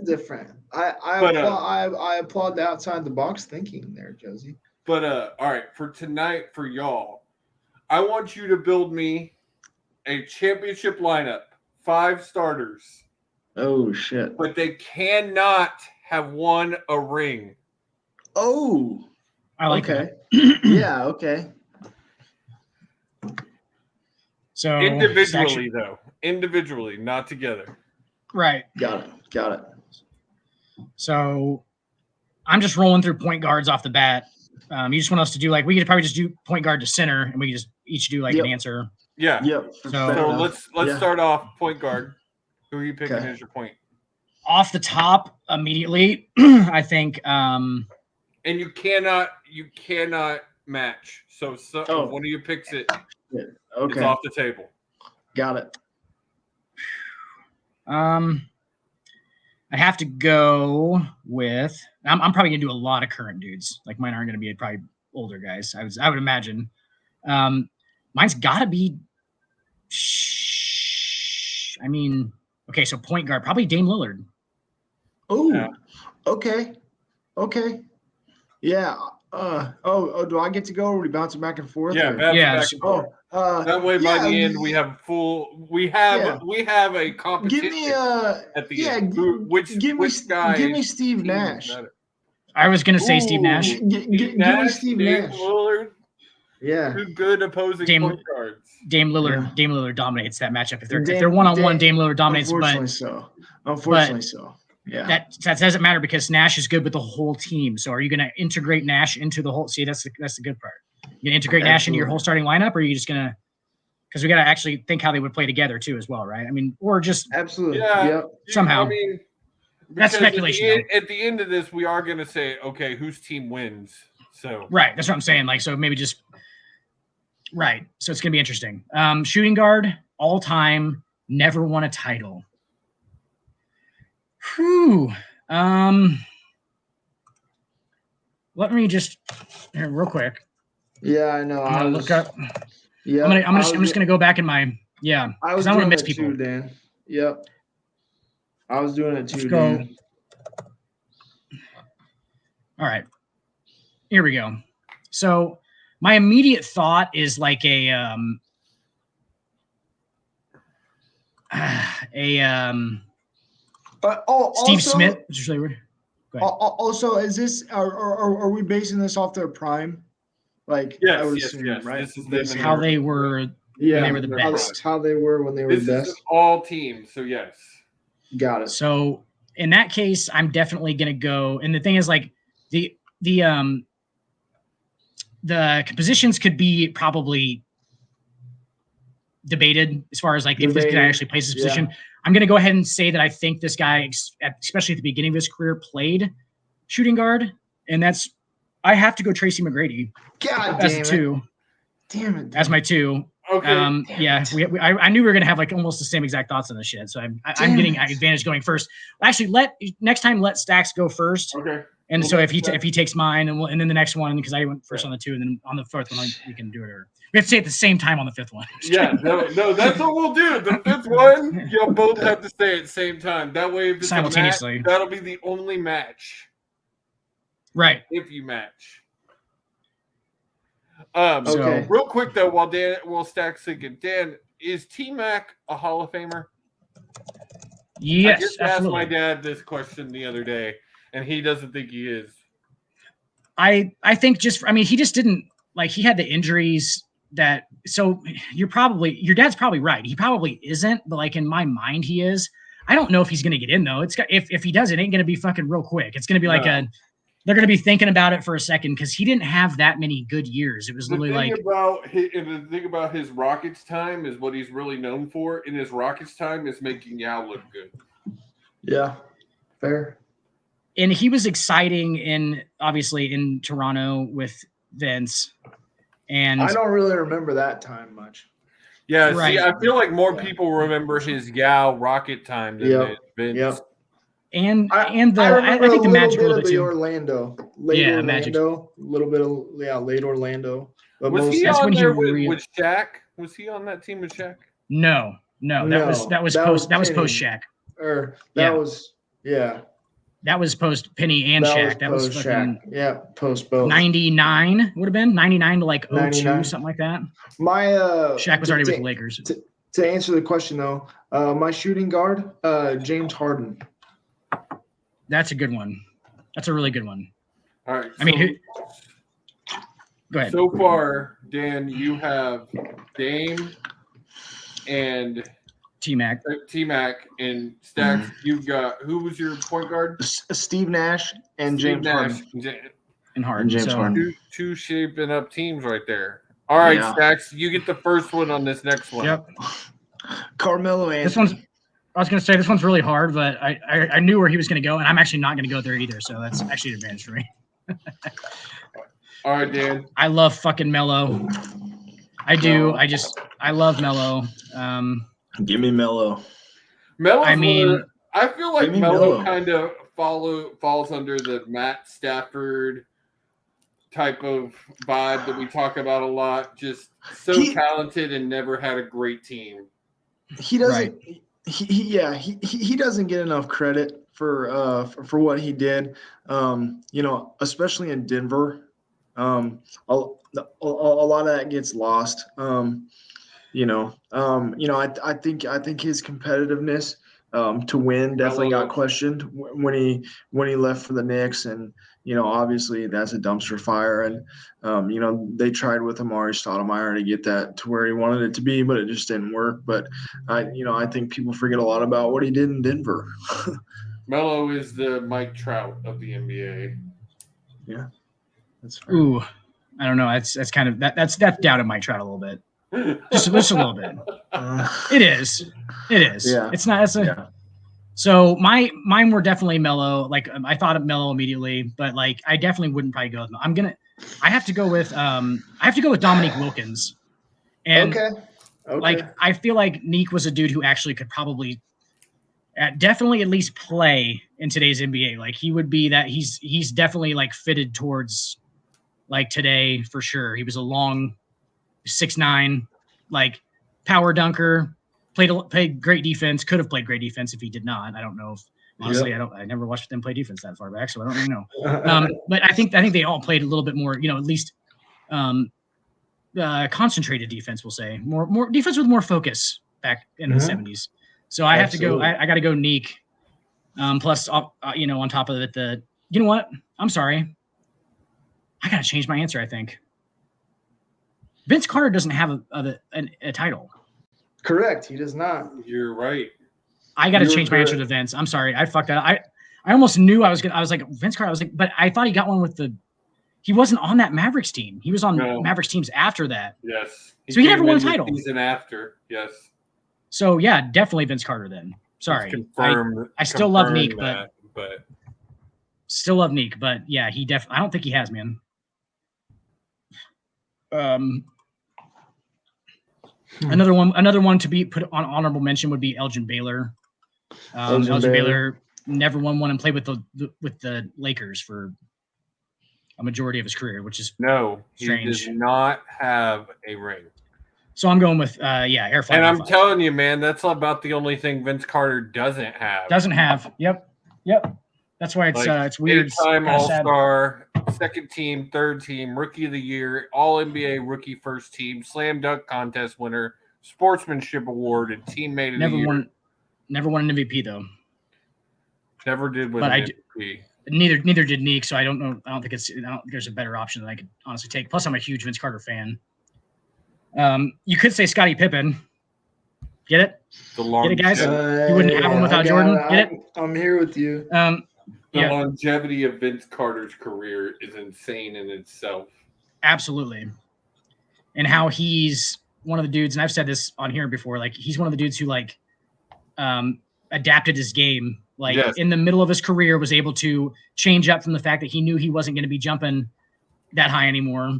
different. I applaud the outside the box thinking there, Josie. But all right, for tonight, for y'all, I want you to build me a championship lineup, 5 starters, Oh shit. but they cannot have won a ring. Oh. I like Okay. that. Yeah. Okay. So Individually, though. Individually, not together. right. Got it. So I'm just rolling through point guards off the bat. You just want us to do we could probably just do point guard to center, and we could just each do Yep. an answer. Yeah. Yep. So- fair So enough. let's Yeah. start off point guard. Who are you picking Okay. as your point? Off the top, immediately, I think. And you cannot match. So Oh. if one of you picks it, it's Okay. off the table. Got it. I have to go with. I'm probably gonna do a lot of current dudes. Like mine aren't gonna be probably older guys. I would imagine. Mine's got to be. I mean, okay, so point guard, probably Dame Lillard. Oh. Yeah. Okay. Yeah. Do I get to go? Or are we bouncing back and forth? Yeah, or- back Yeah, and forth. Oh. That way, by yeah, the end, we have a competition Give me at the end. give guy me Steve Nash. I was gonna say Steve Nash. Give me Steve Dame Nash. Lillard, Yeah. two good opposing point guards. Dame Lillard. Yeah. Dame Lillard dominates that matchup. If they're one-on-one, Dame Lillard dominates. Unfortunately so. Yeah. That doesn't matter because Nash is good with the whole team. So are you going to integrate Nash into the whole? See, that's the good part. You going to integrate Nash into your whole starting lineup, or are you just going to? Because we got to actually think how they would play together too, as well, right? I mean, or just Absolutely. Yeah. Yep. somehow. I mean, That's because speculation, At the end of this, we are going to say, okay, whose team wins? So right. That's what I'm saying. So maybe just right. So it's going to be interesting. Shooting guard, all time, never won a title. Whew. Let me just here real quick. Yeah, I know. I'm gonna look up. Yeah. I'm just gonna go back in my I was because I want to doing miss it people. too, Dan. Yep. I was doing it too, Let's go. Dan. All right. Here we go. So my immediate thought is like a Steve Smith, which is really weird. Go ahead. Also, is this are we basing this off their prime? Like, Yes, I would yes, assume, yes. right? This is Basing them How it- they were yeah, they were the how best. how they were when they were this the is best. an all team. So yes. Got it. So in that case, I'm definitely gonna go. And the thing is, like the positions could be probably debated as far as like if this guy actually plays his position. I'm gonna go ahead and say that I think this guy, especially at the beginning of his career, played shooting guard, and that's I have to go Tracy McGrady God as damn a it. two, Damn it. as my two. Okay. Yeah, I knew we were gonna have like almost the same exact thoughts on this shit. So I'm getting advantage going first. Actually, next time let Stacks go first. Okay. And Well, so if that's he takes mine, and then the next one because I went first on the two, and then on the fourth one we can do it. We have to say it at the same time on the fifth one. Yeah, no, that's what we'll do. The fifth one, you'll both have to say it at the same time. That way, if it's Simultaneously. a match, that'll be the only match. Right. If you match. Okay. Real quick though, while Stack's thinking, Dan, is T-Mac a Hall of Famer? Yes, I just asked my dad this question the other day, and he doesn't think he is. I think he just didn't like he had the injuries that so your dad's probably right. He probably isn't, but like in my mind he is. I don't know if he's gonna get in though. If he does, it ain't gonna be fucking real quick. It's gonna be like they're gonna be thinking about it for a second because he didn't have that many good years. It was literally the thing about his Rockets time is what he's really known for in his Rockets time is making Yao look good. Yeah, fair. And he was exciting obviously in Toronto with Vince. And I don't really remember that time much. Yeah, right. See, I feel like more people remember his Yao Rocket time than Vince. Yep. And I think the Magic a little bit too. Orlando, late Orlando, Magic. A little bit of late Orlando. But Was he on there with Shaq? Was he on that team with Shaq? No. That was post Shaq. Or that was That was post Penny and Shaq. That was Shaq. Yeah, post both. 99 would have been 99 to like 02, 99. something like that. My Shaq was already with the Lakers. To answer the question though, my shooting guard, James Harden. That's a good one. That's a really good one. All right. Go ahead. So far, Dan, you have Dame and T-Mac and Stacks. You've got who was your point guard? Steve Nash and James Harden. And Harden. James Harden. Two shaping up teams right there. All right, Stacks, you get the first one on this next one. Yep. Carmelo Anthony. I was going to say this one's really hard, but I knew where he was going to go, and I'm actually not going to go there either. So that's actually an advantage for me. All right, Dan. I love fucking Melo. I do. I love Melo. Give me Melo. I feel like Melo kind of falls under the Matt Stafford type of vibe that we talk about a lot. Just so talented and never had a great team. He doesn't. Right. He doesn't get enough credit for what he did. Especially in Denver. A lot of that gets lost. I think his competitiveness to win definitely got questioned when he left for the Knicks, and obviously that's a dumpster fire. And they tried with Amari Stoudemire to get that to where he wanted it to be, but it just didn't work. But I think people forget a lot about what he did in Denver. Melo is the Mike Trout of the NBA. Yeah, that's fair. Ooh, I don't know. That's kind of that's doubted Mike Trout a little bit. Just a little bit. It is. Yeah. It's not. So mine were definitely Melo. Like I thought of Melo immediately, but like I definitely wouldn't probably go with him. I have to go with Dominique Wilkins. And okay. Like I feel like Neek was a dude who actually could probably definitely at least play in today's NBA. Like he would be that he's definitely like fitted towards like today for sure. He was a long 6'9", like power dunker, played great defense, could have played great defense if he did not. I don't know if honestly, I never watched them play defense that far back, so I don't really know. But I think they all played a little bit more, at least concentrated defense, we'll say. More defense with more focus back in the 70s. So I have to go, I got to go Neek. Plus, on top of it, you know what? I'm sorry. I got to change my answer, I think. Vince Carter doesn't have a title. Correct. He does not. You're right. I got to change my answer to Vince. I'm sorry. I fucked that. I almost knew I was like Vince Carter. I was like, but I thought he got one with he wasn't on that Mavericks team. He was on Mavericks teams after that. Yes. So he never won a title. Season after. Yes. So yeah, definitely Vince Carter then. Sorry. I still love Neek, but still love Neek, but yeah, I don't think he has, man. Another one to be put on honorable mention would be Elgin Baylor. Elgin Baylor never won one and played with the Lakers for a majority of his career, which is No, he strange. does not have a ring. So I'm going with Air Flight. And I'm 105. telling you, man, that's about the only thing Vince Carter doesn't have. Doesn't have. Yep. That's why it's weird. Eight-time It's kinda sad. All-Star, second team, third team, Rookie of the Year, All-NBA Rookie First Team, Slam Dunk Contest winner, Sportsmanship Award, and Teammate of the Year. Never won an MVP though. Never did win But an MVP. Neither did Neek, so I don't know. I don't think there's a better option that I could honestly take. Plus, I'm a huge Vince Carter fan. You could say Scottie Pippen. Get it? Get it, guys? You wouldn't have him without Jordan. Get it? I'm here with you. The longevity of Vince Carter's career is insane in itself. Absolutely. And how he's one of the dudes, and I've said this on here before, like he's one of the dudes who adapted his game. In the middle of his career, was able to change up from the fact that he knew he wasn't going to be jumping that high anymore.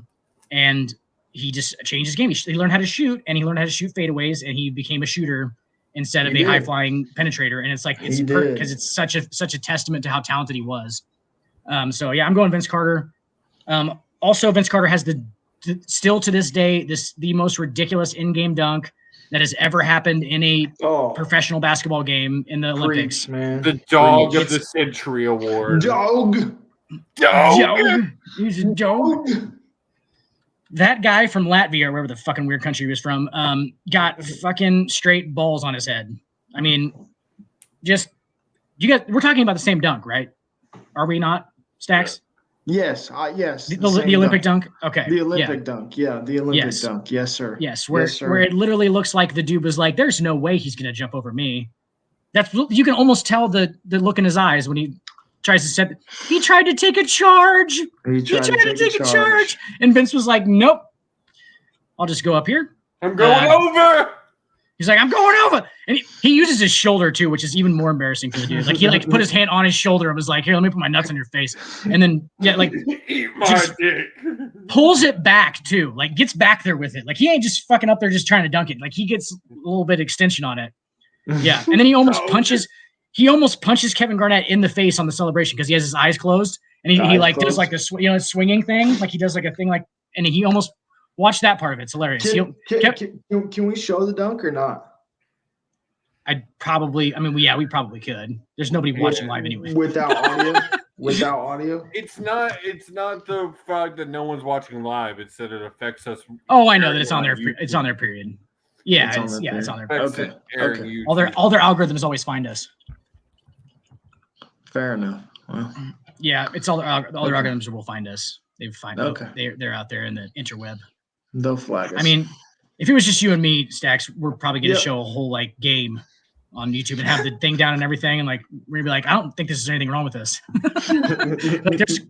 And he just changed his game. He learned how to shoot, and he learned how to shoot fadeaways, and he became a shooter instead of a high-flying penetrator. And it's like because it's such a testament to how talented he was. I'm going Vince Carter. Also, Vince Carter has still to this day the most ridiculous in-game dunk that has ever happened in a professional basketball game in the Olympics. Man. The Dog of the Century Award. Dog. He's a dog. That guy from Latvia, or wherever the fucking weird country he was from, got fucking straight balls on his head. I mean, we're talking about the same dunk, right? Are we not, Stacks? Yes, yes. The Olympic dunk? Okay. The Olympic dunk. Yeah, the Olympic dunk. Yes, sir. Yes, where it literally looks like the dude was like, there's no way he's going to jump over me. You can almost tell the look in his eyes when he tries to set. He tried to take a charge. He tried to take a charge. And Vince was like, nope. I'll just go up here. I'm going over. He's like, I'm going over. And he uses his shoulder too, which is even more embarrassing for the dude. Like he put his hand on his shoulder and was like, here, let me put my nuts on your face. And then eat my dick. Pulls it back too. Like gets back there with it. Like he ain't just fucking up there just trying to dunk it. Like he gets a little bit extension on it. Yeah. And then he almost punches Kevin Garnett in the face on the celebration because he has his eyes closed. And he does like the swinging thing. Like he does like a thing like, and he almost watch that part of it. It's hilarious. Can we show the dunk or not? We probably could. There's nobody watching live anyway. Without audio? Without audio? It's not the fact that no one's watching live. It's that it affects us. Oh, I know that it's on there. It's on their period. Yeah, it's on there. Okay. All their algorithms always find us. Fair enough. Well, yeah, it's all their algorithms will find us. They find they're out there in the interweb. They'll flag us. I mean, if it was just you and me, Stacks, we're probably going to show a whole game on YouTube and have the thing down and everything. And we're going to be like, I don't think there's anything wrong with this.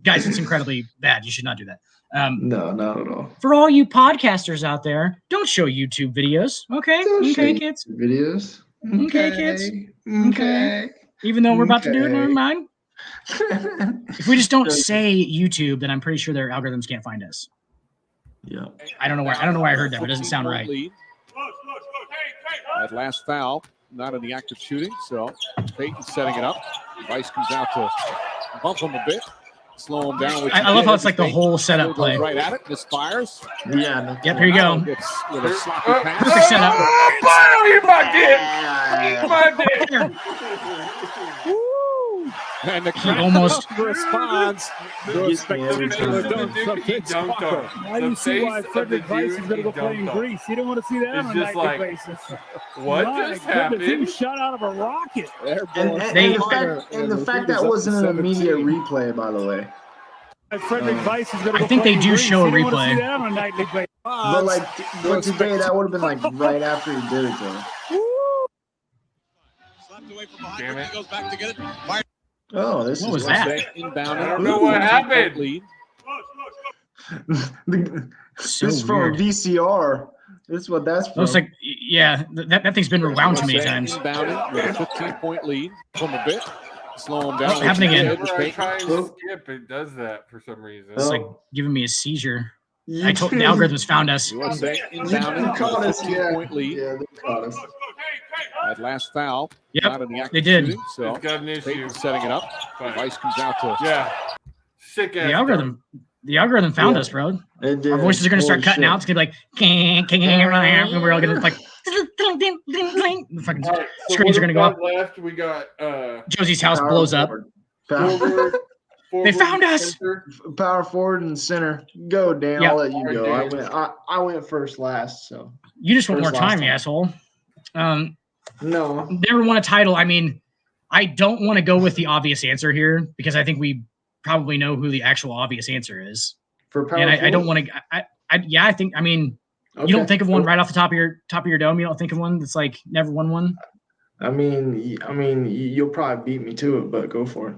Guys, it's incredibly bad. You should not do that. No, not at all. For all you podcasters out there, don't show YouTube videos. Okay. Okay, kids. Videos. Okay, kids. Okay. Even though we're about to do it, never mind. If we just don't say YouTube, then I'm pretty sure their algorithms can't find us. Yeah. I don't know why I heard that, but it doesn't sound right. That last foul, not in the act of shooting, so Peyton's setting it up. Vice comes out to bump him a bit, slow him down. I love how it's like the whole setup play. Right at it, misfires. Yeah. Yep, here you go. With a sloppy pass. Perfect setup. Eat my dick. And the He almost responds. Now you see why Frederick Vice is going to go play in Greece. You don't want to see that on a nightly basis. What just happened? He was shot out of a rocket. And the fact that wasn't an immediate replay, by the way. Frederick Vice is going to I think they do show a replay. That on a nightly basis. But today that would have been right after he did it, though. Slapped away from behind. Damn it. He goes back to get it. Oh, this what was is that? Inbound. I don't know what happened. So this is from a VCR. This is what that's from. Looks like, yeah, that thing's been rewound too many times. Inbounded with a 15-point lead from a bit. Slow him down. Oh, happening again. Whenever I try and skip, it does that for some reason. It's like giving me a seizure. I told the algorithms found us. USA inbounded caught with us, a 15-point lead. Yeah, they caught us. That last foul. Yep, not in the act they of did. shooting, so It's got an issue. Peyton's setting it up. Vice comes out to Yeah. Sick ass. The algorithm The algorithm found Yeah. us, bro. It did. Our voices are going to start Holy cutting shit. out. It's going to be like, and we're all going to like, the fucking All right, so screens are going to go up. left. We got Josie's house Power blows up. forward. Power, forward. They found us. Center. power forward and center. Go, Dan. Yeah. I'll let you Alright, go. Dan. I went first last, so You just want more First last time, you time. asshole. no. Never won a title. I mean, I don't want to go with the obvious answer here because I think we probably know who the actual obvious answer is. For power And I don't forward? want to. I think. I mean, you don't think of one right off the top of your dome. You don't think of one that's like never won one. I mean, you'll probably beat me to it, but go for it.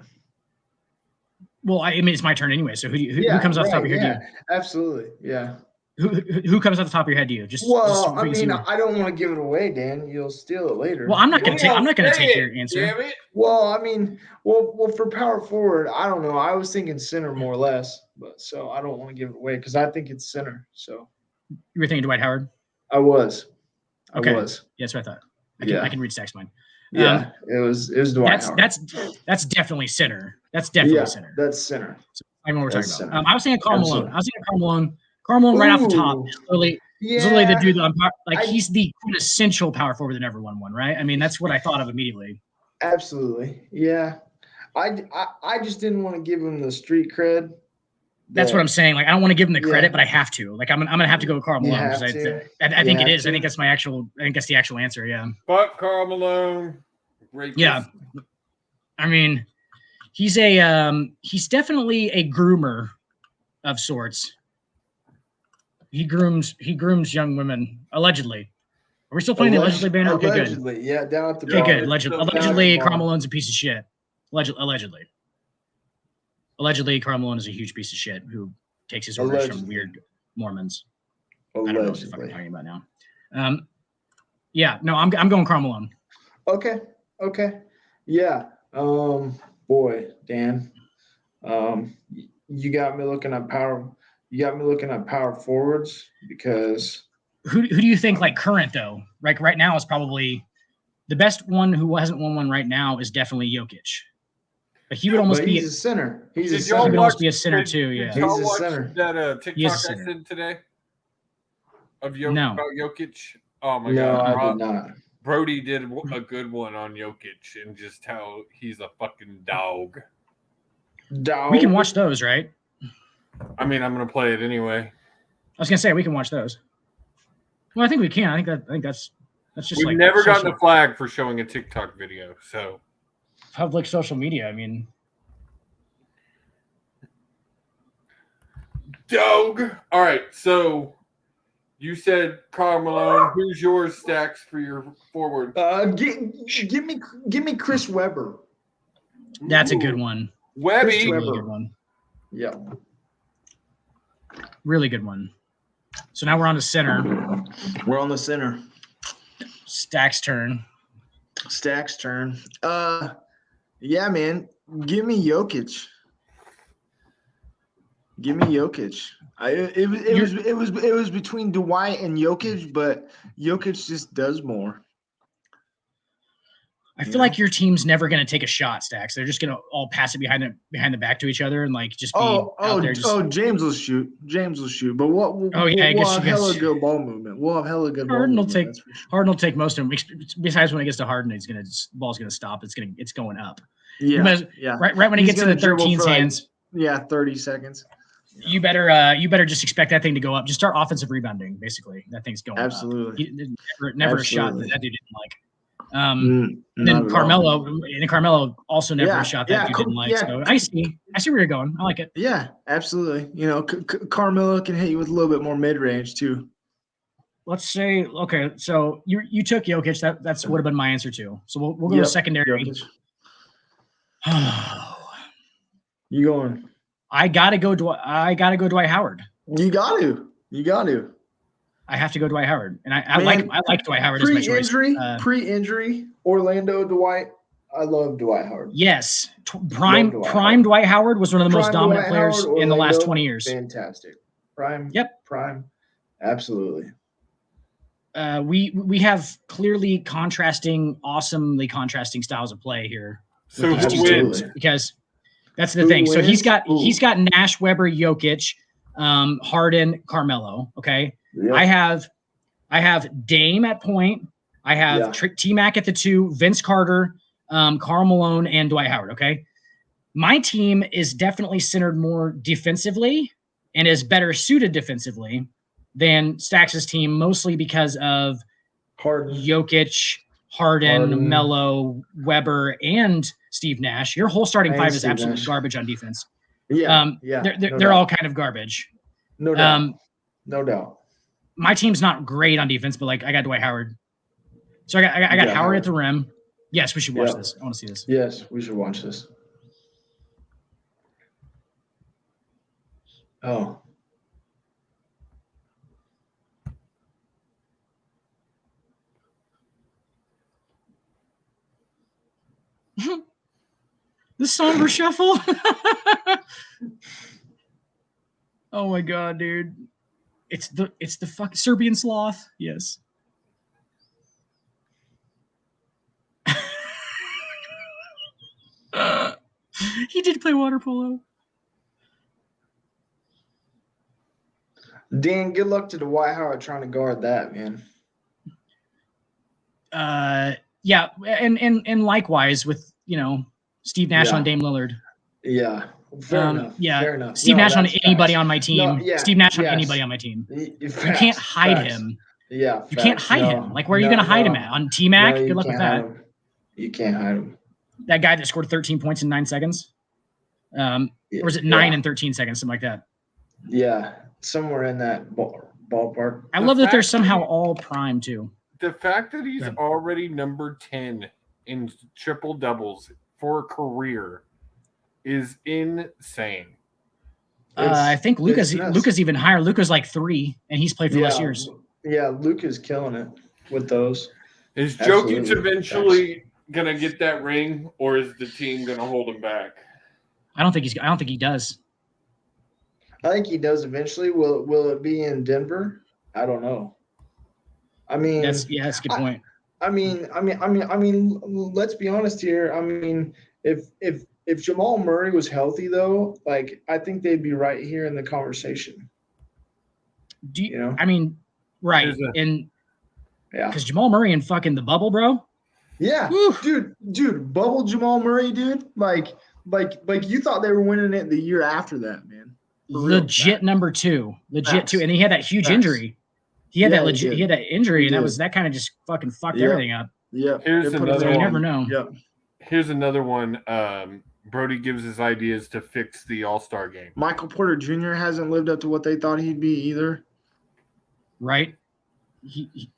Well, I mean, it's my turn anyway. So who comes off the top of your head? Absolutely. Yeah. To you? Who comes off the top of your head to you? Just Well, so I we can see mean, who- I don't want to give it away, Dan. You'll steal it later. Well, I'm not going to take. I'm not going to Say take it, your answer. Damn it. Well, I mean, well, for power forward, I don't know. I was thinking center more or less, but so I don't want to give it away because I think it's center. So You were thinking Dwight Howard. I was. Okay. I was. Yeah, that's what I thought. Yeah. I can read Stack's mind. Yeah. It was Dwight Howard. That's definitely center. That's definitely center. That's center. I know what we're That's talking center. about. I was thinking Karl Malone. Absolutely. I was thinking Karl Malone. Karl Malone right off the top. Ooh. Literally the dude that I- he's the quintessential power forward that never won one, right? I mean, that's what I thought of immediately. Absolutely. Yeah. I just didn't want to give him the street cred. That's what I'm saying. Like, I don't want to give him the credit, Yeah. but I have to. Like, I'm gonna have to go with Karl You Malone. have 'Cause to. I think You it have is. I to. think that's I think that's the actual answer. Yeah. But Karl Malone. Great. Yeah. I mean, he's definitely a groomer of sorts. He grooms young women, allegedly. Are we still playing the allegedly banner? Okay, good. Allegedly. Yeah, down at the Okay, bottom. good. Allegedly, Down at the Karl bottom. Malone's a piece of shit. Allegedly, Karl Malone is a huge piece of shit who takes his orders from Allegedly. weird Mormons. I don't know what the fuck I'm Allegedly. talking about now. Yeah, no, I'm going Karl Malone. Okay. Yeah. Boy, Dan. You got me looking at power. You got me looking at power forwards because Who do you think like current though? Like right now is probably the best one who hasn't won one right now is definitely Jokic. But he would almost but be he's a center. He's a Did y'all he would center. almost be a center Did- too. did Yeah. y'all He's a watch center. that He is TikTok a I center. sent today of No. about Jokic? Oh my No, god, I did not. Brody did a good one on Jokic and just how he's a fucking dog. Dog. We can watch those, right? I mean, I'm gonna play it anyway. I was gonna say we can watch those. Well, I think we can. I think that's just We've like never social- gotten a flag for showing a TikTok video, so public social media. I mean, dog. All right, so you said Karl Malone. Who's yours, Stacks, for your forward? Give me Chris Webber. that's a good one. Webby. Chris Really Webber. good one. Yeah. Really good one. So now we're on to center. We're on the center. Stack's turn. Stack's turn. Yeah, man. Give me Jokic. Give me Jokic. It was between Dwight and Jokic, but Jokic just does more. I feel like your team's never going to take a shot, Stacks. They're just going to all pass it behind the back to each other and like just be out there. Just, James will shoot. But we'll I have guess you hella guys- good ball movement. We'll have hella good ball Harden will movement. take that's for sure. Harden will take most of them. Besides when it gets to Harden, ball's gonna stop. It's going up. Yeah, might as- yeah. Right when it He's gets to gonna the dribble 13's for, like, hands, Yeah, 30 seconds. you better just expect that thing to go up. Just start offensive rebounding. Basically, that thing's going Absolutely. up. Never a shot Absolutely. that dude didn't like. Not And then at all. Carmelo also never Yeah, a shot that yeah, dude didn't like. yeah. So I see where you're going. I like it. Yeah, absolutely. You know, Carmelo can hit you with a little bit more mid range too. Let's say okay. So you took Jokic. That's would have been my answer too. So we'll go Yep, to secondary. Jokic. You going? I gotta go Dwight Howard. You got to. I have to go Dwight Howard, and I Man, like Dwight Howard as my choice. Pre-injury, Orlando Dwight. I love Dwight Howard. Yes, Dwight prime Dwight Howard was one of the most Prime dominant Dwight players Howard, in the last Orlando, 20 years. Fantastic. Prime. Yep. Prime. Absolutely. We have clearly awesomely contrasting styles of play here. So with these who two wins? teams because That's the Who thing. So he's wins? got Nash, Weber, Jokic, Harden, Carmelo. Okay. Yep. I have Dame at point. I have T-Mac at the 2, Vince Carter, Karl Malone, and Dwight Howard. Okay. My team is definitely centered more defensively and is better suited defensively than Stacks' team, mostly because of Harden. Jokic, Harden, Melo, Weber, and Steve Nash. Your whole starting five is absolutely garbage on defense. Yeah, they're all kind of garbage. No doubt. No doubt. My team's not great on defense, but like I got Dwight Howard. So I got Howard at the rim. Yes, we should watch this. I want to see this. Yes, we should watch this. Oh. The somber shuffle. Oh my god, dude. It's the fucking Serbian sloth. Yes. He did play water polo. Dan, good luck to Dwight Howard trying to guard that, man. Yeah, and likewise with, Steve Nash on Dame Lillard. Yeah. Fair enough. Yeah. Fair enough. Steve Nash on anybody on my team. No, Steve Nash on anybody on my team. You can't hide him. Yeah. You can't hide him. Like, where are you going to hide him at? On T-Mac? Good luck with that. You can't hide him. That guy that scored 13 points in 9 seconds? Or was it 9 and 13 seconds, something like that? Yeah. Somewhere in that ballpark. I love that they're somehow all prime, too. The fact that he's already number 10 in triple doubles for a career is insane. I think Luka's even higher. Luka's like 3, and he's played for less years. Yeah, Luka's killing it with those. Is Jokic eventually gonna get that ring, or is the team gonna hold him back? I don't think he does. I think he does eventually. Will it be in Denver? I don't know. I mean, that's a good point. I mean, let's be honest here. I mean, if Jamal Murray was healthy though, like I think they'd be right here in the conversation. Do you know? I mean, right. Because Jamal Murray and fucking the bubble, bro. Yeah. Dude, bubble Jamal Murray, dude. Like you thought they were winning it the year after that, man. Legit number 2. Legit 2. And he had that huge injury. He had that injury, and that kind of just fucking fucked everything up. Yeah. Here's another one. You never know. Yep. Here's another one. Brody gives his ideas to fix the All-Star game. Michael Porter Jr. hasn't lived up to what they thought he'd be either. Right? He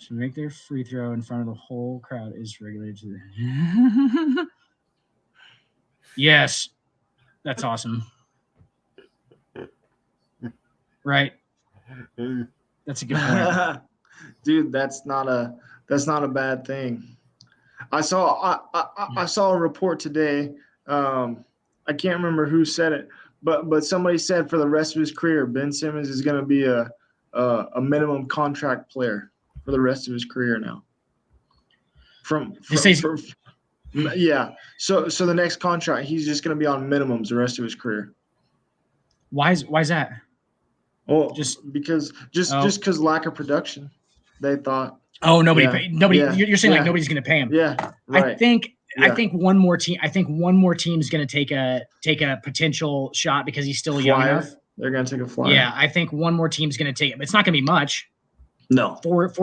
to make their free throw in front of the whole crowd is regulated to the Yes. That's awesome. Right. That's a good point. Dude, that's not a bad thing. I saw a report today. I can't remember who said it, but somebody said for the rest of his career, Ben Simmons is going to be a minimum contract player for the rest of his career now. Yeah. So the next contract, he's just going to be on minimums the rest of his career. Why is that? Well, just because lack of production, they thought. Oh, nobody. You're saying like nobody's going to pay him. Yeah, right. I think one more team. I think one more team is going to take a potential shot because he's still young enough. They're going to take a flyer. Yeah, I think one more team's going to take it. It's not going to be much. No, 4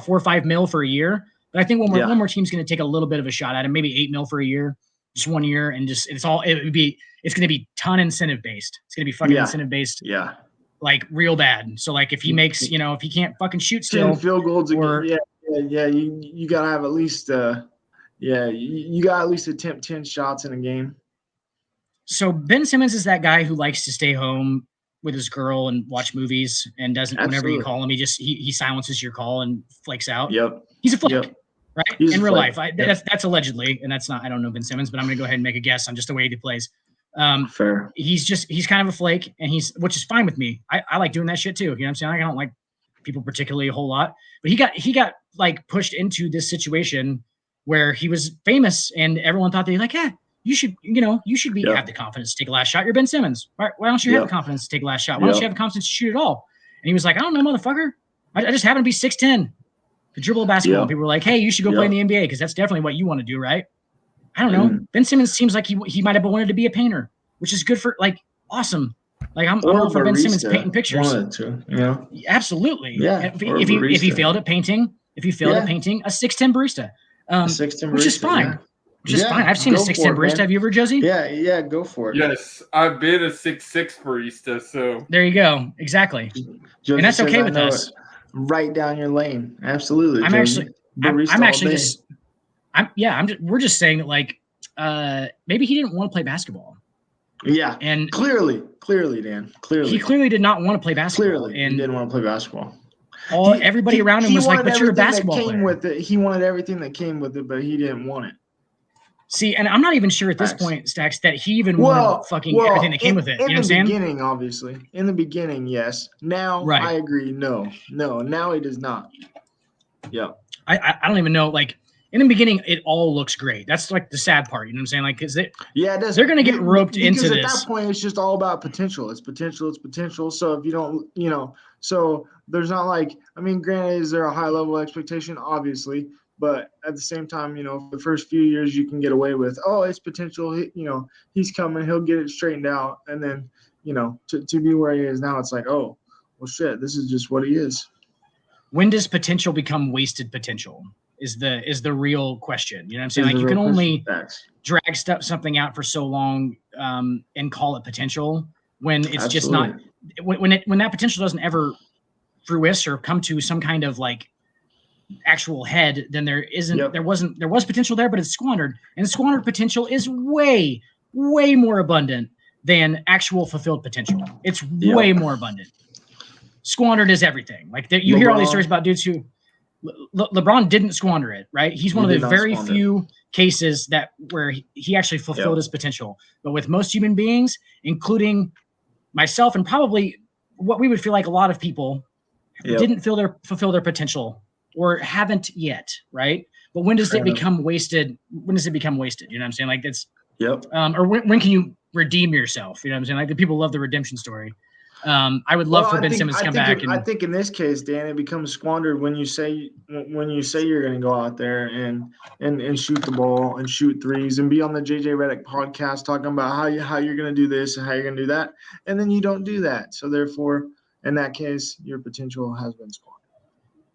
or 5 mil for a year. But I think one more team's going to take a little bit of a shot at him. Maybe 8 mil for a year, just 1 year, and just it's going to be ton incentive based. It's going to be fucking incentive based. Yeah. Like real bad. So like if he makes, if he can't fucking shoot still, 10 field goals you gotta have at least you got at least attempt 10 shots in a game. So Ben Simmons is that guy who likes to stay home with his girl and watch movies and doesn't. Absolutely. Whenever you call him, he silences your call and flakes out. Yep. He's a flake, right? In real life. That's allegedly, and that's not. I don't know Ben Simmons, but I'm gonna go ahead and make a guess on just the way he plays. Fair. He's kind of a flake, and which is fine with me. I like doing that shit too. You know what I'm saying? I don't like people particularly a whole lot, but he got like pushed into this situation where he was famous and everyone thought they'd like, you should be have the confidence to take a last shot. You're Ben Simmons. Why don't you have the confidence to take a last shot? Why don't you have the confidence to shoot it all? And he was like, I don't know, motherfucker. I just happen to be 6'10" to dribble a basketball. And people were like, hey, you should go play in the NBA because that's definitely what you want to do, right? I don't know. Ben Simmons seems like he might have wanted to be a painter, which is good for awesome. Like I'm all for Ben Simmons painting pictures. Absolutely. Yeah. If he failed at painting, a 6'10" barista, which is fine. Yeah. Which is fine. I've seen a 6'10" barista. Have you ever, Josie? Yeah, go for it. Yes, I've been a 6'6" barista, so there you go. Exactly. Josie and that's okay with us. Right down your lane. Absolutely. I'm Josie. We're just saying that like maybe he didn't want to play basketball. Yeah. And clearly, Dan. He clearly did not want to play basketball. Clearly, he didn't want to play basketball. Everybody around him was like, but you're a basketball player. With it. He wanted everything that came with it, but he didn't want it. See, and I'm not even sure at this point, Stacks, that he even wanted everything that came with it. You know what I'm saying? In the beginning, obviously. In the beginning, yes. Now, I agree. No. Now he does not. Yeah. I don't even know. Like, in the beginning, it all looks great. That's like the sad part. You know what I'm saying? Like, it does. They're going to get roped into this. Because at that point, it's just all about potential. It's potential. So if you don't, so there's not like, I mean, granted, is there a high level expectation? Obviously. But at the same time, for the first few years, you can get away with, it's potential. He's coming. He'll get it straightened out. And then, to be where he is now, it's like, oh, well, shit, this is just what he is. When does potential become wasted potential is the real question. You know what I'm saying? Like, you can only drag something out for so long and call it potential when it's just not – when that potential doesn't ever fruition or come to some kind of, like, actual head, then there was potential there, but it's squandered, and squandered potential is way more abundant than actual fulfilled potential. It's way more abundant. Squandered is everything. Like you hear all these stories about dudes who LeBron didn't squander it, right? He's one of the very few cases where he actually fulfilled his potential. But with most human beings, including myself and probably what we would feel like a lot of people, didn't fulfill their potential or haven't yet, right? But when does it become wasted? When does it become wasted? You know what I'm saying? Like it's or when can you redeem yourself? You know what I'm saying? Like the people love the redemption story. I would love for Ben Simmons to come back. I think in this case, Dan, it becomes squandered when you say you're going to go out there and shoot the ball and shoot threes and be on the JJ Redick podcast talking about how you're going to do this and how you're going to do that, and then you don't do that. So therefore, in that case, your potential has been squandered.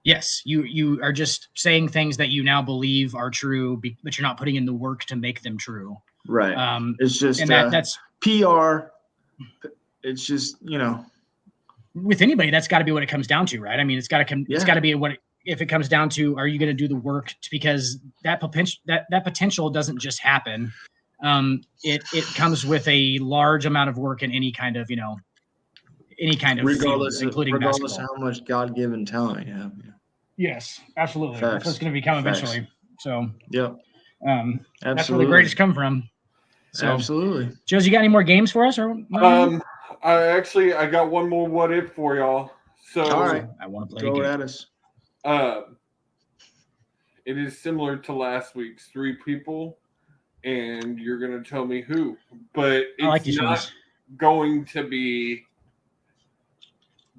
Yes, you are just saying things that you now believe are true, but you're not putting in the work to make them true. Right. It's just that's PR. It's just, with anybody, that's got to be what it comes down to, right? I mean, it's got to be if it comes down to, are you going to do the work because that potential doesn't just happen. It comes with a large amount of work in any kind of field, including regardless basketball. of how much God-given talent you have. Yes, absolutely. That's what's going to become eventually. So, that's where the greatest come from. So, absolutely. Joes, you got any more games for us? Or I got one more what if for y'all. So all right, I want to play throw it at us. It is similar to last week's 3 people, and you're going to tell me who. But it's not going to be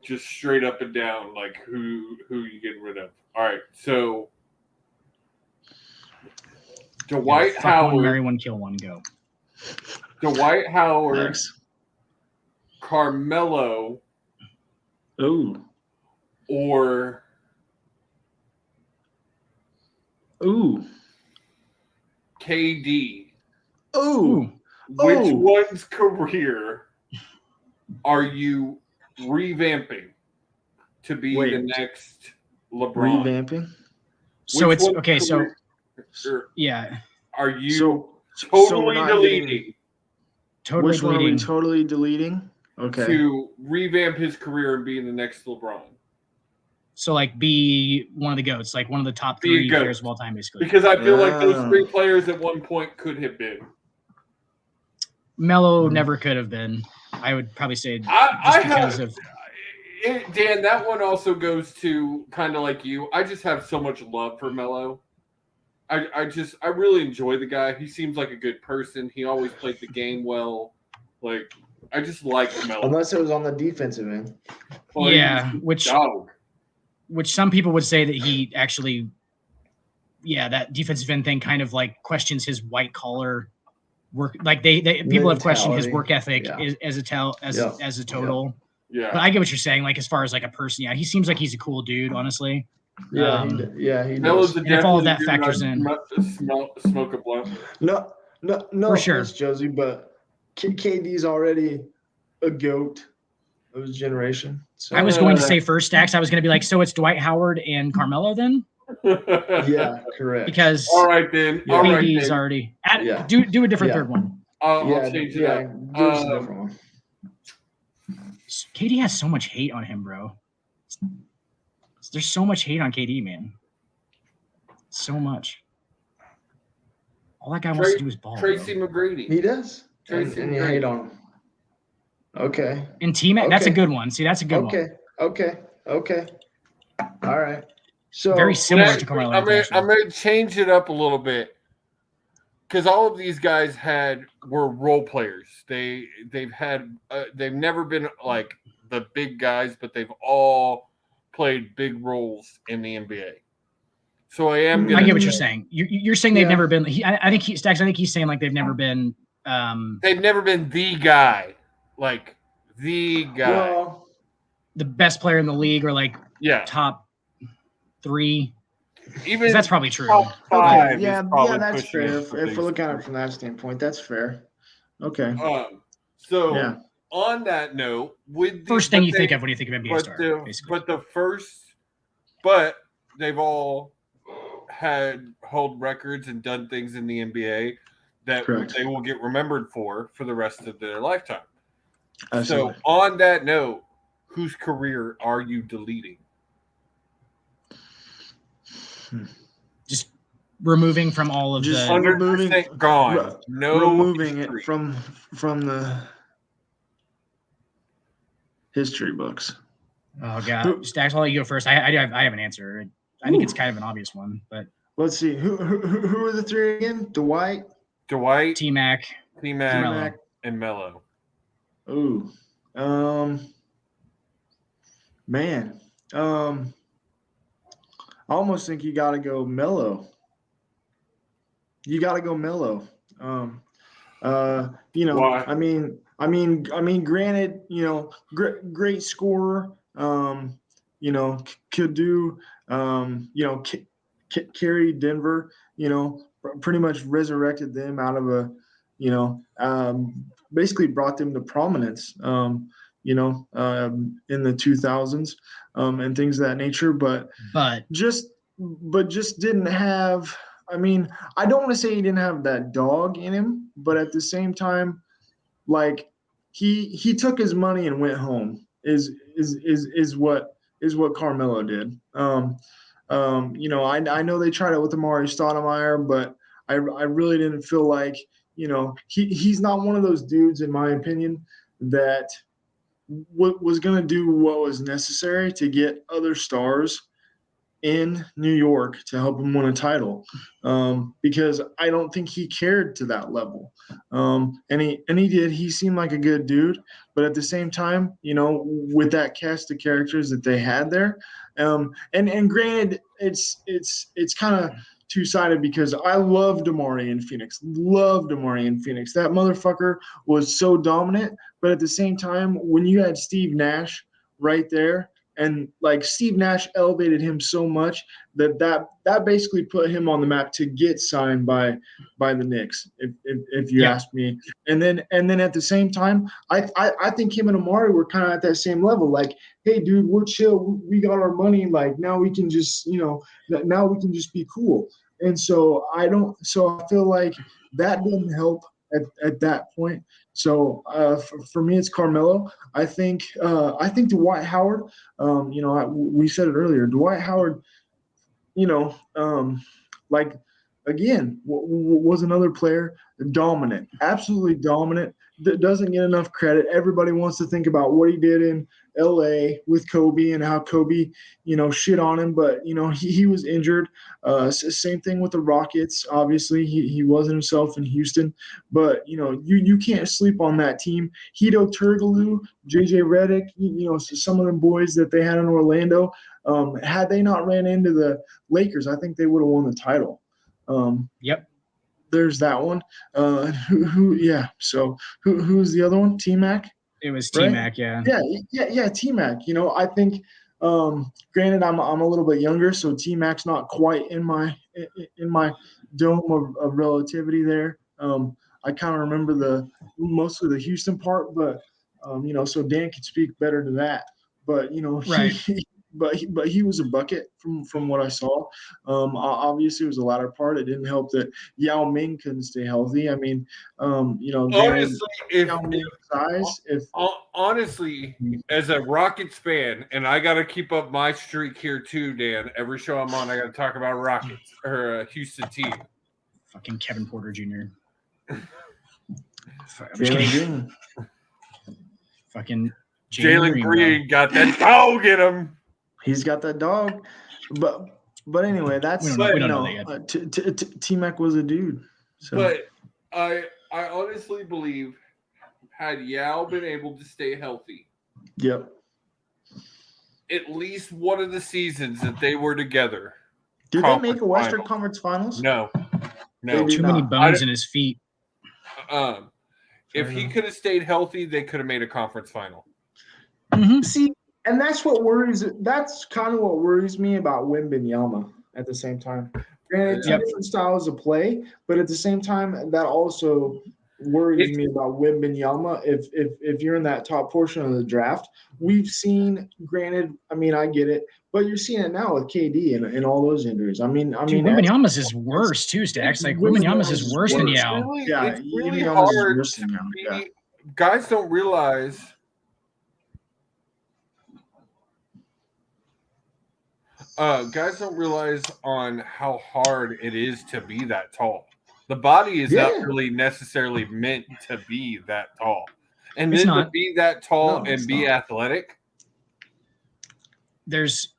just straight up and down like who you getting rid of. All right, so Dwight Howard, one, marry one, kill one, go. Dwight Howard, Carmelo, or KD. Which one's career are you revamping to be the next LeBron? Revamping? So it's okay. So yeah. Are you totally deleting? Which one are we totally deleting? Okay. To revamp his career and be the next LeBron. So like be one of the GOATs, like one of the top 3 players of all time, basically. Because I feel like those 3 players at one point could have been. Melo never could have been. I would probably say Dan, that one also goes to kind of like you. I just have so much love for Melo. I really enjoy the guy. He seems like a good person. He always played the game well. Like, I just like Melo. Unless it was on the defensive end. Well, Yeah, which some people would say that he actually, that defensive end thing kind of like questions his white collar work. Like people have questioned his work ethic as a total. Yeah. But I get what you're saying. Like as far as like a person, he seems like he's a cool dude, honestly. He does. And if all of that factors in, smoke a blunt. No, for sure, Josie, but KD's already a goat of his generation. So. I was going to say first, Stacks. I was going to be like, so it's Dwight Howard and Carmelo then? Yeah, correct. Because all right then, KD's already do a different third one. I'll change it up. Do a different one. KD has so much hate on him, bro. There's so much hate on KD, man. So much. All that guy wants to do is ball. Tracy McGrady. He does. And you hate on him. Okay. And T-Mac, that's a good one. See, that's a good one. Okay. All right. So very similar to Carmelo. I'm going to change it up a little bit because all of these guys were role players. They've never been like the big guys, but they've all played big roles in the NBA. So I get what you're saying. You're saying they've never been. I think he's saying like they've never been. They've never been the guy, like the guy, well, the best player in the league, or like top 3. Even that's probably true. Top 5 that's fair. If we look at it from that standpoint, that's fair. Okay. On that note, first thing you think of when you think of NBA star, but they've all held records and done things in the NBA that they will get remembered for the rest of their lifetime. Absolutely. So on that note, whose career are you deleting? Just removing from all of just the 100% gone. Removing it from the history books. Oh god, Stacks, I'll let you go first. I have an answer. I think it's kind of an obvious one, but let's see. Who are the 3 again? Dwight, T-Mac, and Melo. Ooh, man, I almost think you got to go Melo. Why? I mean, granted, great scorer. Could do, carry Denver. Pretty much resurrected them out of basically brought them to prominence. In the 2000s, and things of that nature. But just didn't have. I mean, I don't want to say he didn't have that dog in him, but at the same time, like he took his money and went home. Is what Carmelo did. I know they tried it with Amari Stoudemire, but I really didn't feel like he's not one of those dudes, in my opinion, that was going to do what was necessary to get other stars in New York to help him win a title, because I don't think he cared to that level. And he did. He seemed like a good dude, but at the same time, with that cast of characters that they had there, and granted, it's kind of two-sided because I love Damari in Phoenix. That motherfucker was so dominant, but at the same time, when you had Steve Nash right there, and like Steve Nash elevated him so much that basically put him on the map to get signed by the Knicks, if you ask me. And then at the same time, I think him and Amari were kind of at that same level. Like, hey, dude, we're chill. We got our money. Like now we can just now we can just be cool. And so I feel like that didn't help at that point. So for me, it's Carmelo. I think Dwight Howard. We said it earlier. Dwight Howard. again, was another player dominant, absolutely dominant. That doesn't get enough credit. Everybody wants to think about what he did in LA with Kobe and how Kobe, shit on him, but he was injured. Same thing with the Rockets. Obviously, he wasn't himself in Houston, but you can't sleep on that team. Hito Turkoglu, JJ Redick, some of them boys that they had in Orlando. Had they not ran into the Lakers, I think they would have won the title. Yep. There's that one. Yeah. So who's the other one? T-Mac? It was Right? T-Mac, yeah. Yeah, T-Mac. I think granted I'm a little bit younger, so T-Mac's not quite in my dome of relativity there. I kind of remember mostly the Houston part, but so Dan could speak better to that. But Right. But he was a bucket from what I saw. Obviously, it was the latter part. It didn't help that Yao Ming couldn't stay healthy. I mean, Honestly, Yao Ming's size, honestly, as a Rockets fan, and I got to keep up my streak here too, Dan. Every show I'm on, I got to talk about Rockets or Houston team. Fucking Kevin Porter Jr. Fucking Jalen Green got that dog in him. He's got that dog, but anyway, that's T-Mac was a dude. So. But I honestly believe had Yao been able to stay healthy, yep, at least one of the seasons that they were together. Did they make a Western Conference Finals? No. Too many bones in his feet. If he could have stayed healthy, they could have made a conference final. Mm-hmm. See, and that's kind of what worries me about Wembanyama at the same time. Granted, two different styles of play, but at the same time, that also worries me about Wembanyama. If you're in that top portion of the draft, we've seen. Granted, I mean, I get it, but you're seeing it now with KD and all those injuries. I mean, Wembanyama's is worse too, Stacks. Like Wembanyama's is worse than Yao. It's really hard. Guys don't realize. Guys don't realize on how hard it is to be that tall. The body is not really necessarily meant to be that tall. And then to be that tall and be athletic. There's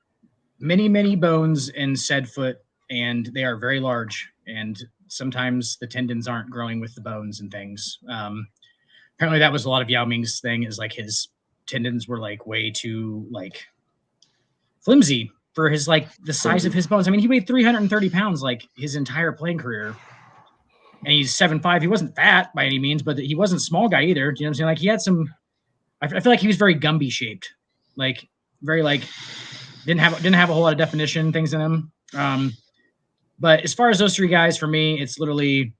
many, many bones in said foot, and they are very large. And sometimes the tendons aren't growing with the bones and things. Apparently that was a lot of Yao Ming's thing, is like his tendons were like way too like flimsy for his like the size of his bones. I mean, he weighed 330 pounds like his entire playing career. And he's 7'5". He wasn't fat by any means, but he wasn't a small guy either. Do you know what I'm saying? Like he had some I feel like he was very Gumby shaped. Like very like didn't have a whole lot of definition things in him. But as far as those three guys, for me, it's literally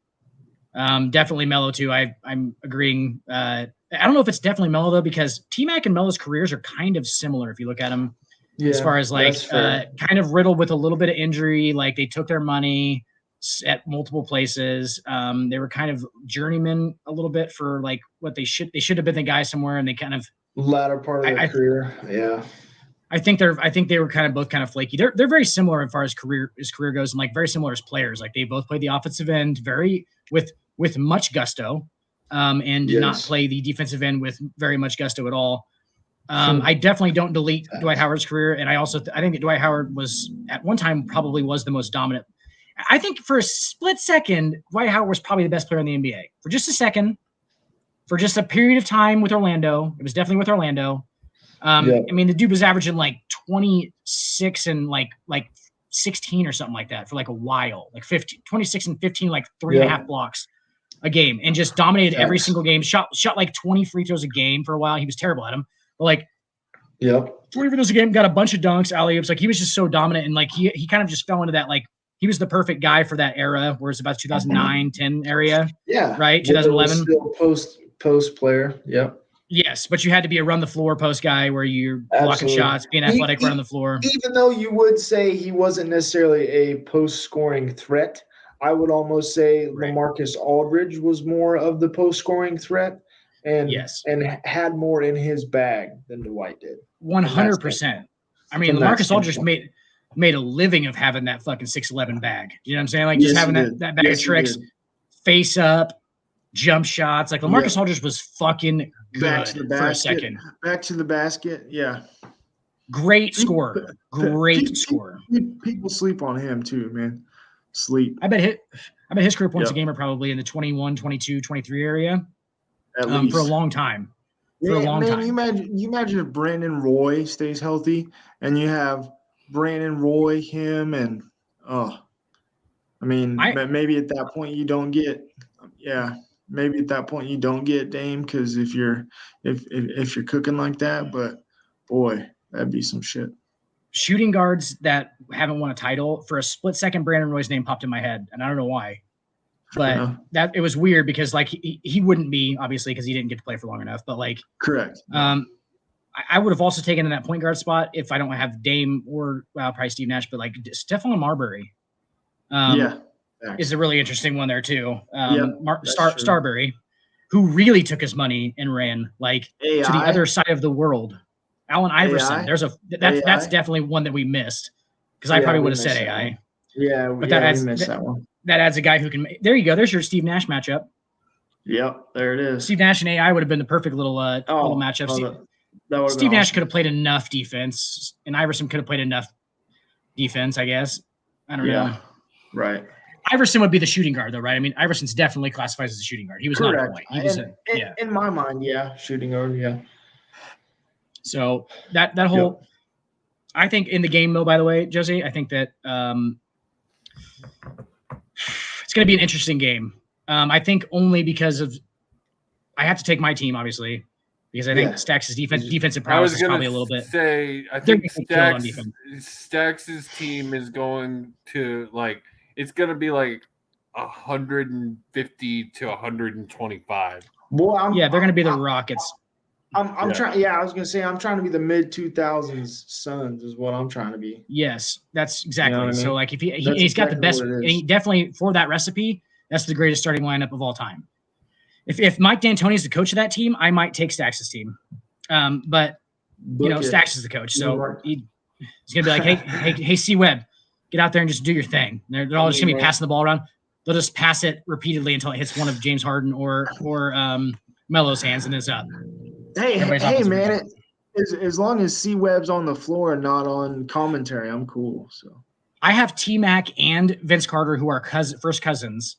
definitely Melo too. I'm agreeing. I don't know if it's definitely Melo though, because T-Mac and Melo's careers are kind of similar if you look at them. As far as like kind of riddled with a little bit of injury, like they took their money at multiple places. They were kind of journeymen a little bit for like what they should have been the guy somewhere, and they kind of latter part of their career. Yeah. I think they were kind of both kind of flaky. They're very similar as far as career goes, and like very similar as players. Like they both played the offensive end very with much gusto, and did not play the defensive end with very much gusto at all. I definitely don't delete Dwight Howard's career, and I think that Dwight Howard was at one time probably was the most dominant. I think for a split second, Dwight Howard was probably the best player in the NBA for just a second, for just a period of time with Orlando. It was definitely with Orlando. I mean, the dude was averaging like 26 and like 16 or something like that for like a while, like 26 and 15, like 3.5 blocks a game, and just dominated every single game. Shot like 20 free throws a game for a while. He was terrible at them, but like 20 free throws a game, got a bunch of dunks, alley-oops. Like he was just so dominant, and like he kind of just fell into that. Like he was the perfect guy for that era, where it's about 2009, 10 area. Yeah, right. 2011. Still post player. Yep. Yes, but you had to be a run the floor post guy where you're blocking shots, being athletic, running the floor. Even though you would say he wasn't necessarily a post scoring threat, I would almost say LaMarcus Aldridge was more of the post scoring threat, and had more in his bag than Dwight did. 100%. I mean, LaMarcus Aldridge made a living of having that fucking 6'11" bag. You know what I'm saying? Like just Yes, having he that, did. that bag Yes, of he tricks, did. face up, jump shots. Like LaMarcus Yeah. Aldridge was fucking Back good to the for a basket. second. Back to the basket. Yeah. Great scorer. Great People- scorer. People sleep on him too, man. Sleep. I bet his career points Yep. a game are probably in the 21, 22, 23 area At least. for a long time. For a long time. You imagine if Brandon Roy stays healthy and you have Brandon Roy, him, and maybe at that point you don't get maybe at that point you don't get Dame because if you're cooking like that, but boy, that'd be some shit. Shooting guards that haven't won a title, for a split second, Brandon Roy's name popped in my head, and I don't know why. But that it was weird because like he wouldn't be, obviously, because he didn't get to play for long enough. But like, correct. I would have also taken in that point guard spot if I don't have Dame or probably Steve Nash, but like Stephon Marbury. Is a really interesting one there too. Starbury, who really took his money and ran like to the other side of the world. Allen Iverson. That's definitely one that we missed because I probably would have said AI. Yeah, but we missed that one. That adds a guy who can. There you go. There's your Steve Nash matchup. Yep, there it is. Steve Nash and AI would have been the perfect little matchup. Steve Nash could have played enough defense, and Iverson could have played enough defense, I guess. I don't know. Right. Iverson would be the shooting guard, though, right? I mean, Iverson's definitely classified as a shooting guard. He was correct. Not a point. He was in my mind, shooting guard, yeah. So that whole, I think in the game, though, by the way, Josie, I think that it's going to be an interesting game. I think only because of I have to take my team, obviously, because I think Stacks' defensive prowess is probably a little bit. I think Stacks' team is going to it's going to be 150 to 125. Boy, they're going to be the Rockets. I'm trying. Yeah, I was gonna say I'm trying to be the mid 2000s Suns is what I'm trying to be. Yes, that's exactly. You know what I mean? So like if he's exactly got the best, and he definitely for that recipe, that's the greatest starting lineup of all time. If Mike D'Antoni is the coach of that team, I might take Stacks' team. But Stacks is the coach, so he's gonna be like, hey, C Webb, get out there and just do your thing. They're all just gonna be passing the ball around. They'll just pass it repeatedly until it hits one of James Harden or Melo's hands, and it's up. Hey, man! As long as C Webb's on the floor and not on commentary, I'm cool. So I have T Mac and Vince Carter, who are first cousins,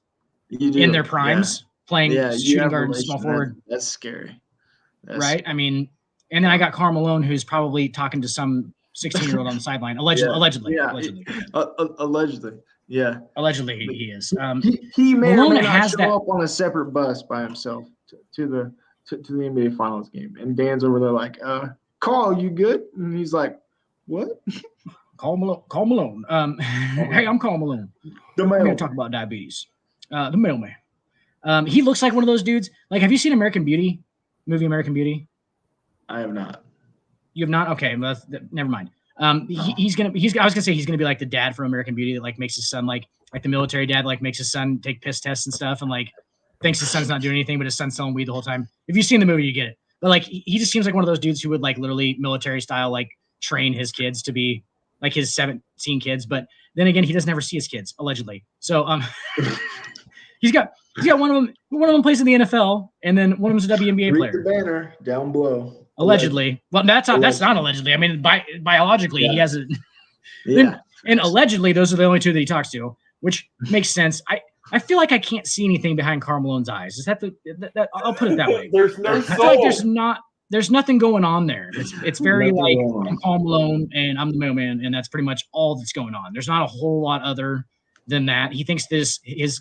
in their primes, playing shooting guard and small forward. That's scary, right? I mean, and then I got Karl Malone, who's probably talking to some 16-year-old on the sideline, allegedly. Yeah, allegedly he is. He may Malone or may not has show that up on a separate bus by himself to the NBA Finals game, and Dan's over there like, "Carl, you good?" And he's like, "What?" Karl Malone. Hey, I'm Karl Malone. I'm going to talk about diabetes. The mailman. He looks like one of those dudes. Like, have you seen American Beauty? Movie American Beauty? I have not. You have not? Okay, well, never mind. I was gonna say he's gonna be like the dad from American Beauty that like makes his son like the military dad like makes his son take piss tests and stuff and like thinks his son's not doing anything but his son's selling weed the whole time. If you've seen the movie, you get it. But like he just seems like one of those dudes who would like literally military style like train his kids to be like his 17 kids. But then again, he doesn't ever see his kids allegedly. So he's got one of them. One of them plays in the NFL, and then one of them's a WNBA player. Read the banner down below. Allegedly. Well, that's not allegedly. I mean, biologically, he has a. And allegedly, those are the only two that he talks to, which makes sense. I feel like I can't see anything behind Karl Malone's eyes. Is that that I'll put it that way. There's no soul. I feel like there's nothing going on there. It's very like I'm Karl Malone and I'm the mailman, and that's pretty much all that's going on. There's not a whole lot other than that. He thinks this is.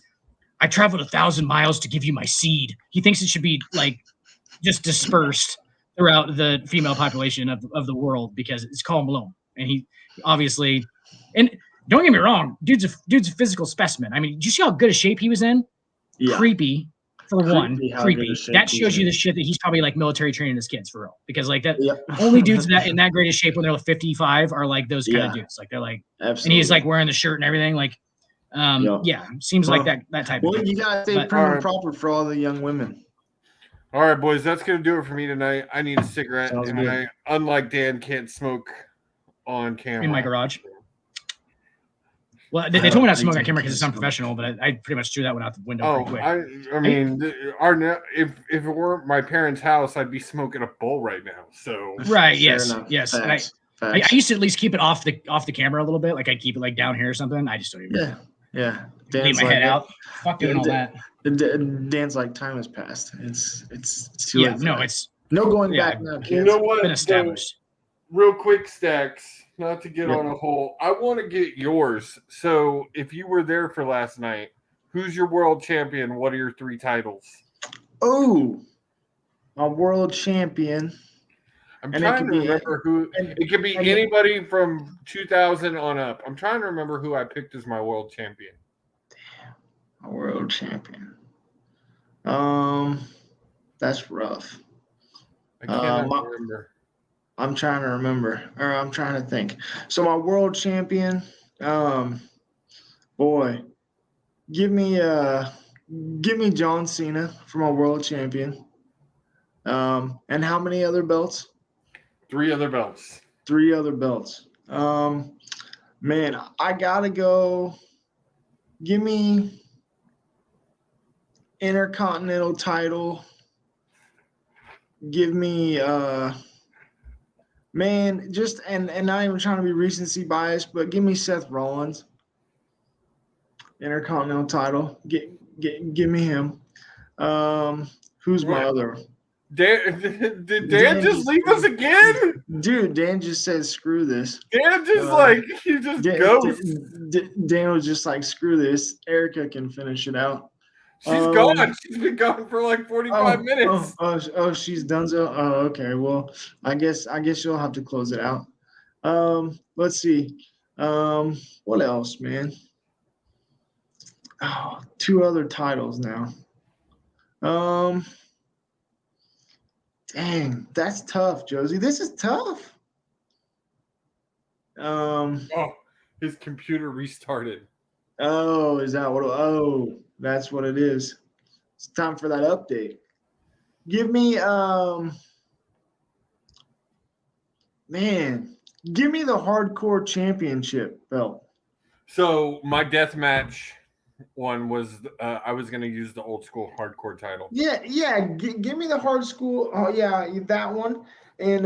I traveled 1,000 miles to give you my seed. He thinks it should be like just dispersed throughout the female population of the world because it's Karl Malone, and he obviously. And don't get me wrong, dude's a physical specimen. I mean, did you see how good a shape he was in? Yeah. Creepy for one. Creepy. That shows you the shit that he's probably like military training his kids for real. Because like that, only dudes in that great of shape when they're like 55 are like those kind of dudes. Like they're like, absolutely. And he's like wearing the shirt and everything. Like, seems like that type of thing. You gotta stay prim and proper for all the young women. All right, boys, that's gonna do it for me tonight. I need a cigarette, and I, unlike Dan, can't smoke on camera in my garage. Well, they told me not to smoke on camera because it's unprofessional, but I pretty much threw that one out the window pretty quick. I mean, if it weren't my parents' house, I'd be smoking a bowl right now. So Right, Fair yes, enough. yes. And Facts. I Facts. used to at least keep it off the camera a little bit. Like I keep it like down here or something. I just don't even Yeah. leave Dan's my like, head out. Fuck doing all that. Dan's like, time has passed. It's too Yeah, late. for no, that. it's no going yeah, back now, you kids. know what? been though? established. Real quick, Stacks, not to get Yep. on a hole. I want to get yours. So if you were there for last night, who's your world champion? What are your 3 titles? Oh, a world champion. I'm And it trying could to be- remember who. and- It could be and- anybody from 2000 on up. I'm trying to remember who I picked as my world champion. A world champion. That's rough. I cannot my- remember. I'm trying to remember, or I'm trying to think. So my world champion, boy, give me John Cena for my world champion. And how many other belts? 3 other belts. 3 other belts. Man, I gotta go. Give me Intercontinental title. Give me man, just and not even trying to be recency biased, but give me Seth Rollins. Intercontinental title. Give me him. Who's my other? Did Dan Dan just leave us again? Dude, Dan just said screw this. Dan just he just goes. Dan was just like, screw this. Erica can finish it out. She's gone. She's been gone for like 45 minutes. She's done so. Oh, okay. Well, I guess you'll have to close it out. Let's see. What else, man? Oh, 2 other titles now. Dang, that's tough, Josie. This is tough. His computer restarted. Oh, is that what? Oh, that's what it is. It's time for that update. Give me, give me the hardcore championship belt. So my deathmatch one was I was going to use the old school hardcore title. Yeah. Give me the hard school. Oh yeah, that one. And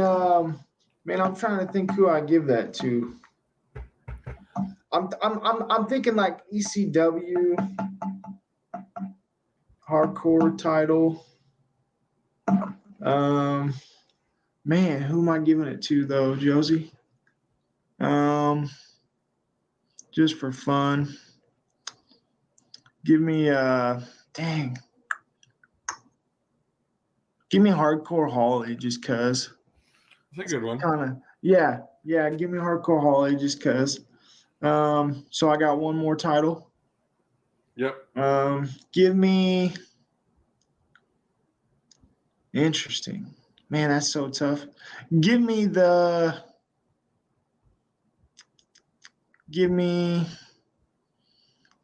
man, I'm trying to think who I give that to. I'm thinking like ECW hardcore title. Man, who am I giving it to though, Josie? Just for fun. Give me dang. Give me hardcore Holly just cause. That's a good one. Yeah, give me hardcore Holly just cause. So I got one more title. Yep. Give me interesting. Man, that's so tough. Give me the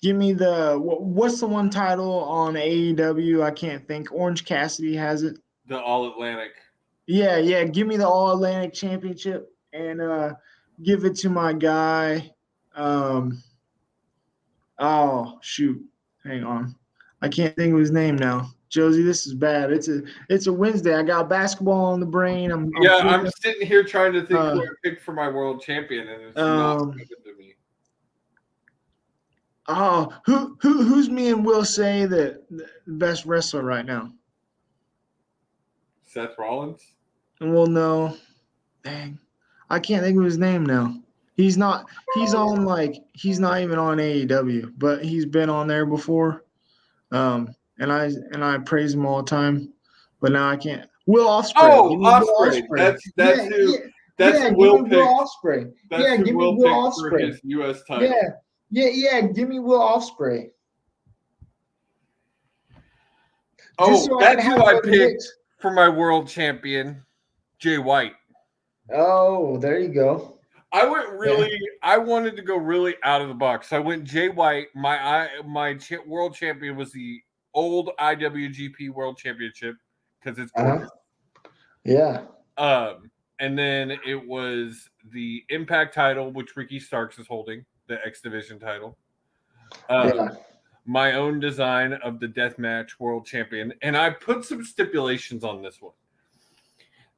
what's the one title on AEW? I can't think. Orange Cassidy has it. The All Atlantic. Yeah. Give me the All Atlantic Championship and give it to my guy. Oh shoot, hang on, I can't think of his name now. Josie, this is bad. It's a Wednesday. I got basketball on the brain. I'm sitting here trying to think who I picked for my world champion, and it's not coming to me. Oh, who's me and Will say the best wrestler right now? Seth Rollins. And we'll know. Dang, I can't think of his name now. He's not even on AEW, but he's been on there before. And I praise him all the time, but now I can't. Will Ospreay. Oh, Ospreay. That's who. That's who Will picked. Will Ospreay. That's who Will picked for his U.S. title. Yeah. Give me Will Ospreay. Oh, that's who I picked for my world champion, Jay White. Oh, there you go. I wanted to go really out of the box. I went Jay White. My world champion was the old IWGP World Championship because it's gorgeous. Yeah. And then it was the Impact title, which Ricky Starks is holding. the X Division title. Yeah. My own design of the Deathmatch World Champion, and I put some stipulations on this one.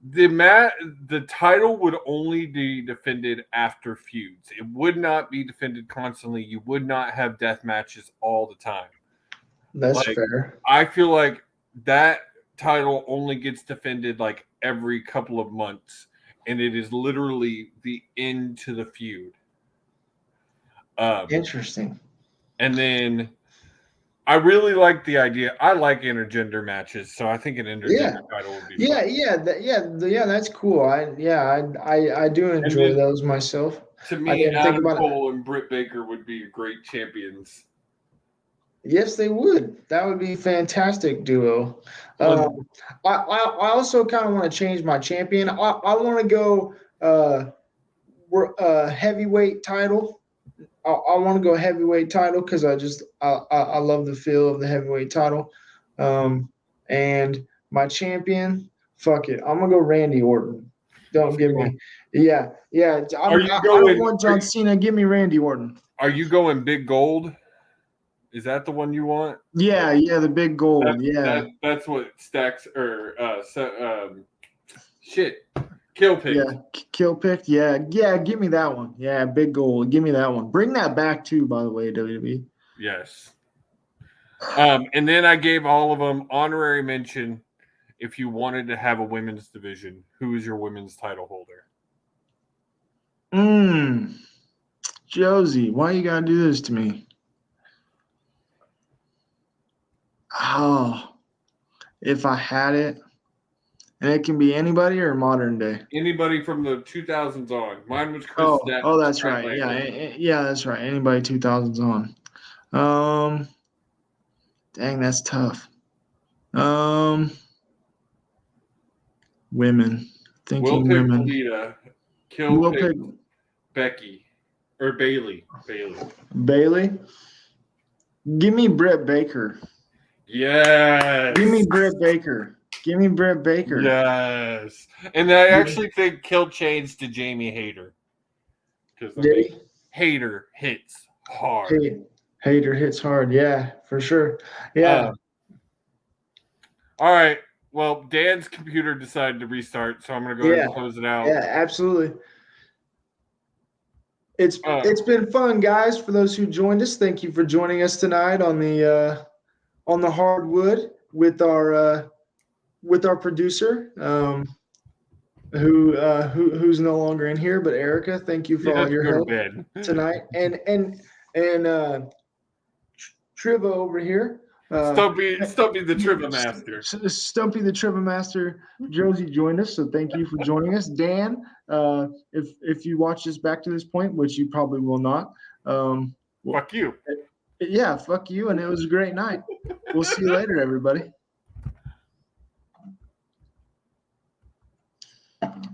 The title would only be defended after feuds. It would not be defended constantly. You would not have death matches all the time. That's Like, fair. I feel like that title only gets defended like every couple of months, and it is literally the end to the feud. Interesting. And then I really like the idea. I like intergender matches, so I think an intergender title would be fun. That's cool. I do enjoy those myself. To I me, didn't think Adam about it. Cole and Britt Baker would be great champions. Yes, they would. That would be a fantastic duo. I also kind of want to change my champion. I want to go heavyweight title. I want to go heavyweight title because I love the feel of the heavyweight title. And my champion, fuck it, I'm gonna go Randy Orton. Don't give me, yeah. I don't want John Cena. Give me Randy Orton. Are you going Big Gold? Is that the one you want? Yeah, the big gold. That's what Stacks or Kill pick. Yeah, kill pick. Yeah. Give me that one. Yeah, big gold. Give me that one. Bring that back too. By the way, WWE. Yes. And then I gave all of them honorary mention. If you wanted to have a women's division, who is your women's title holder? Josie, why you gotta do this to me? Oh, if I had it, and it can be anybody or modern day. Anybody from the 2000s on. Mine was Chris. Oh, that's right. Yeah, that's right. Anybody 2000s on. Dang, that's tough. Women. Thinking Will pick women. Lita. Kill pick Becky or Bailey. Bailey. Give me Britt Baker. Yes. Give me Britt Baker. Yes. And I actually think Kill changed to Jamie Hayter. Because Hayter hits hard. Hayter hits hard. Yeah, for sure. Yeah. All right. Well, Dan's computer decided to restart, so I'm going to go ahead and close it out. Yeah, absolutely. It's been fun, guys. For those who joined us, thank you for joining us tonight on the Hardwood with our producer, who's no longer in here, but Erica. Thank you for all your help tonight, and Triva over here. Stumpy the Triva Master. Stumpy the Triva Master. Josie joined us, so thank you for joining us. Dan, if you watch this back to this point, which you probably will not, fuck you. Yeah, fuck you, and it was a great night. We'll see you later, everybody.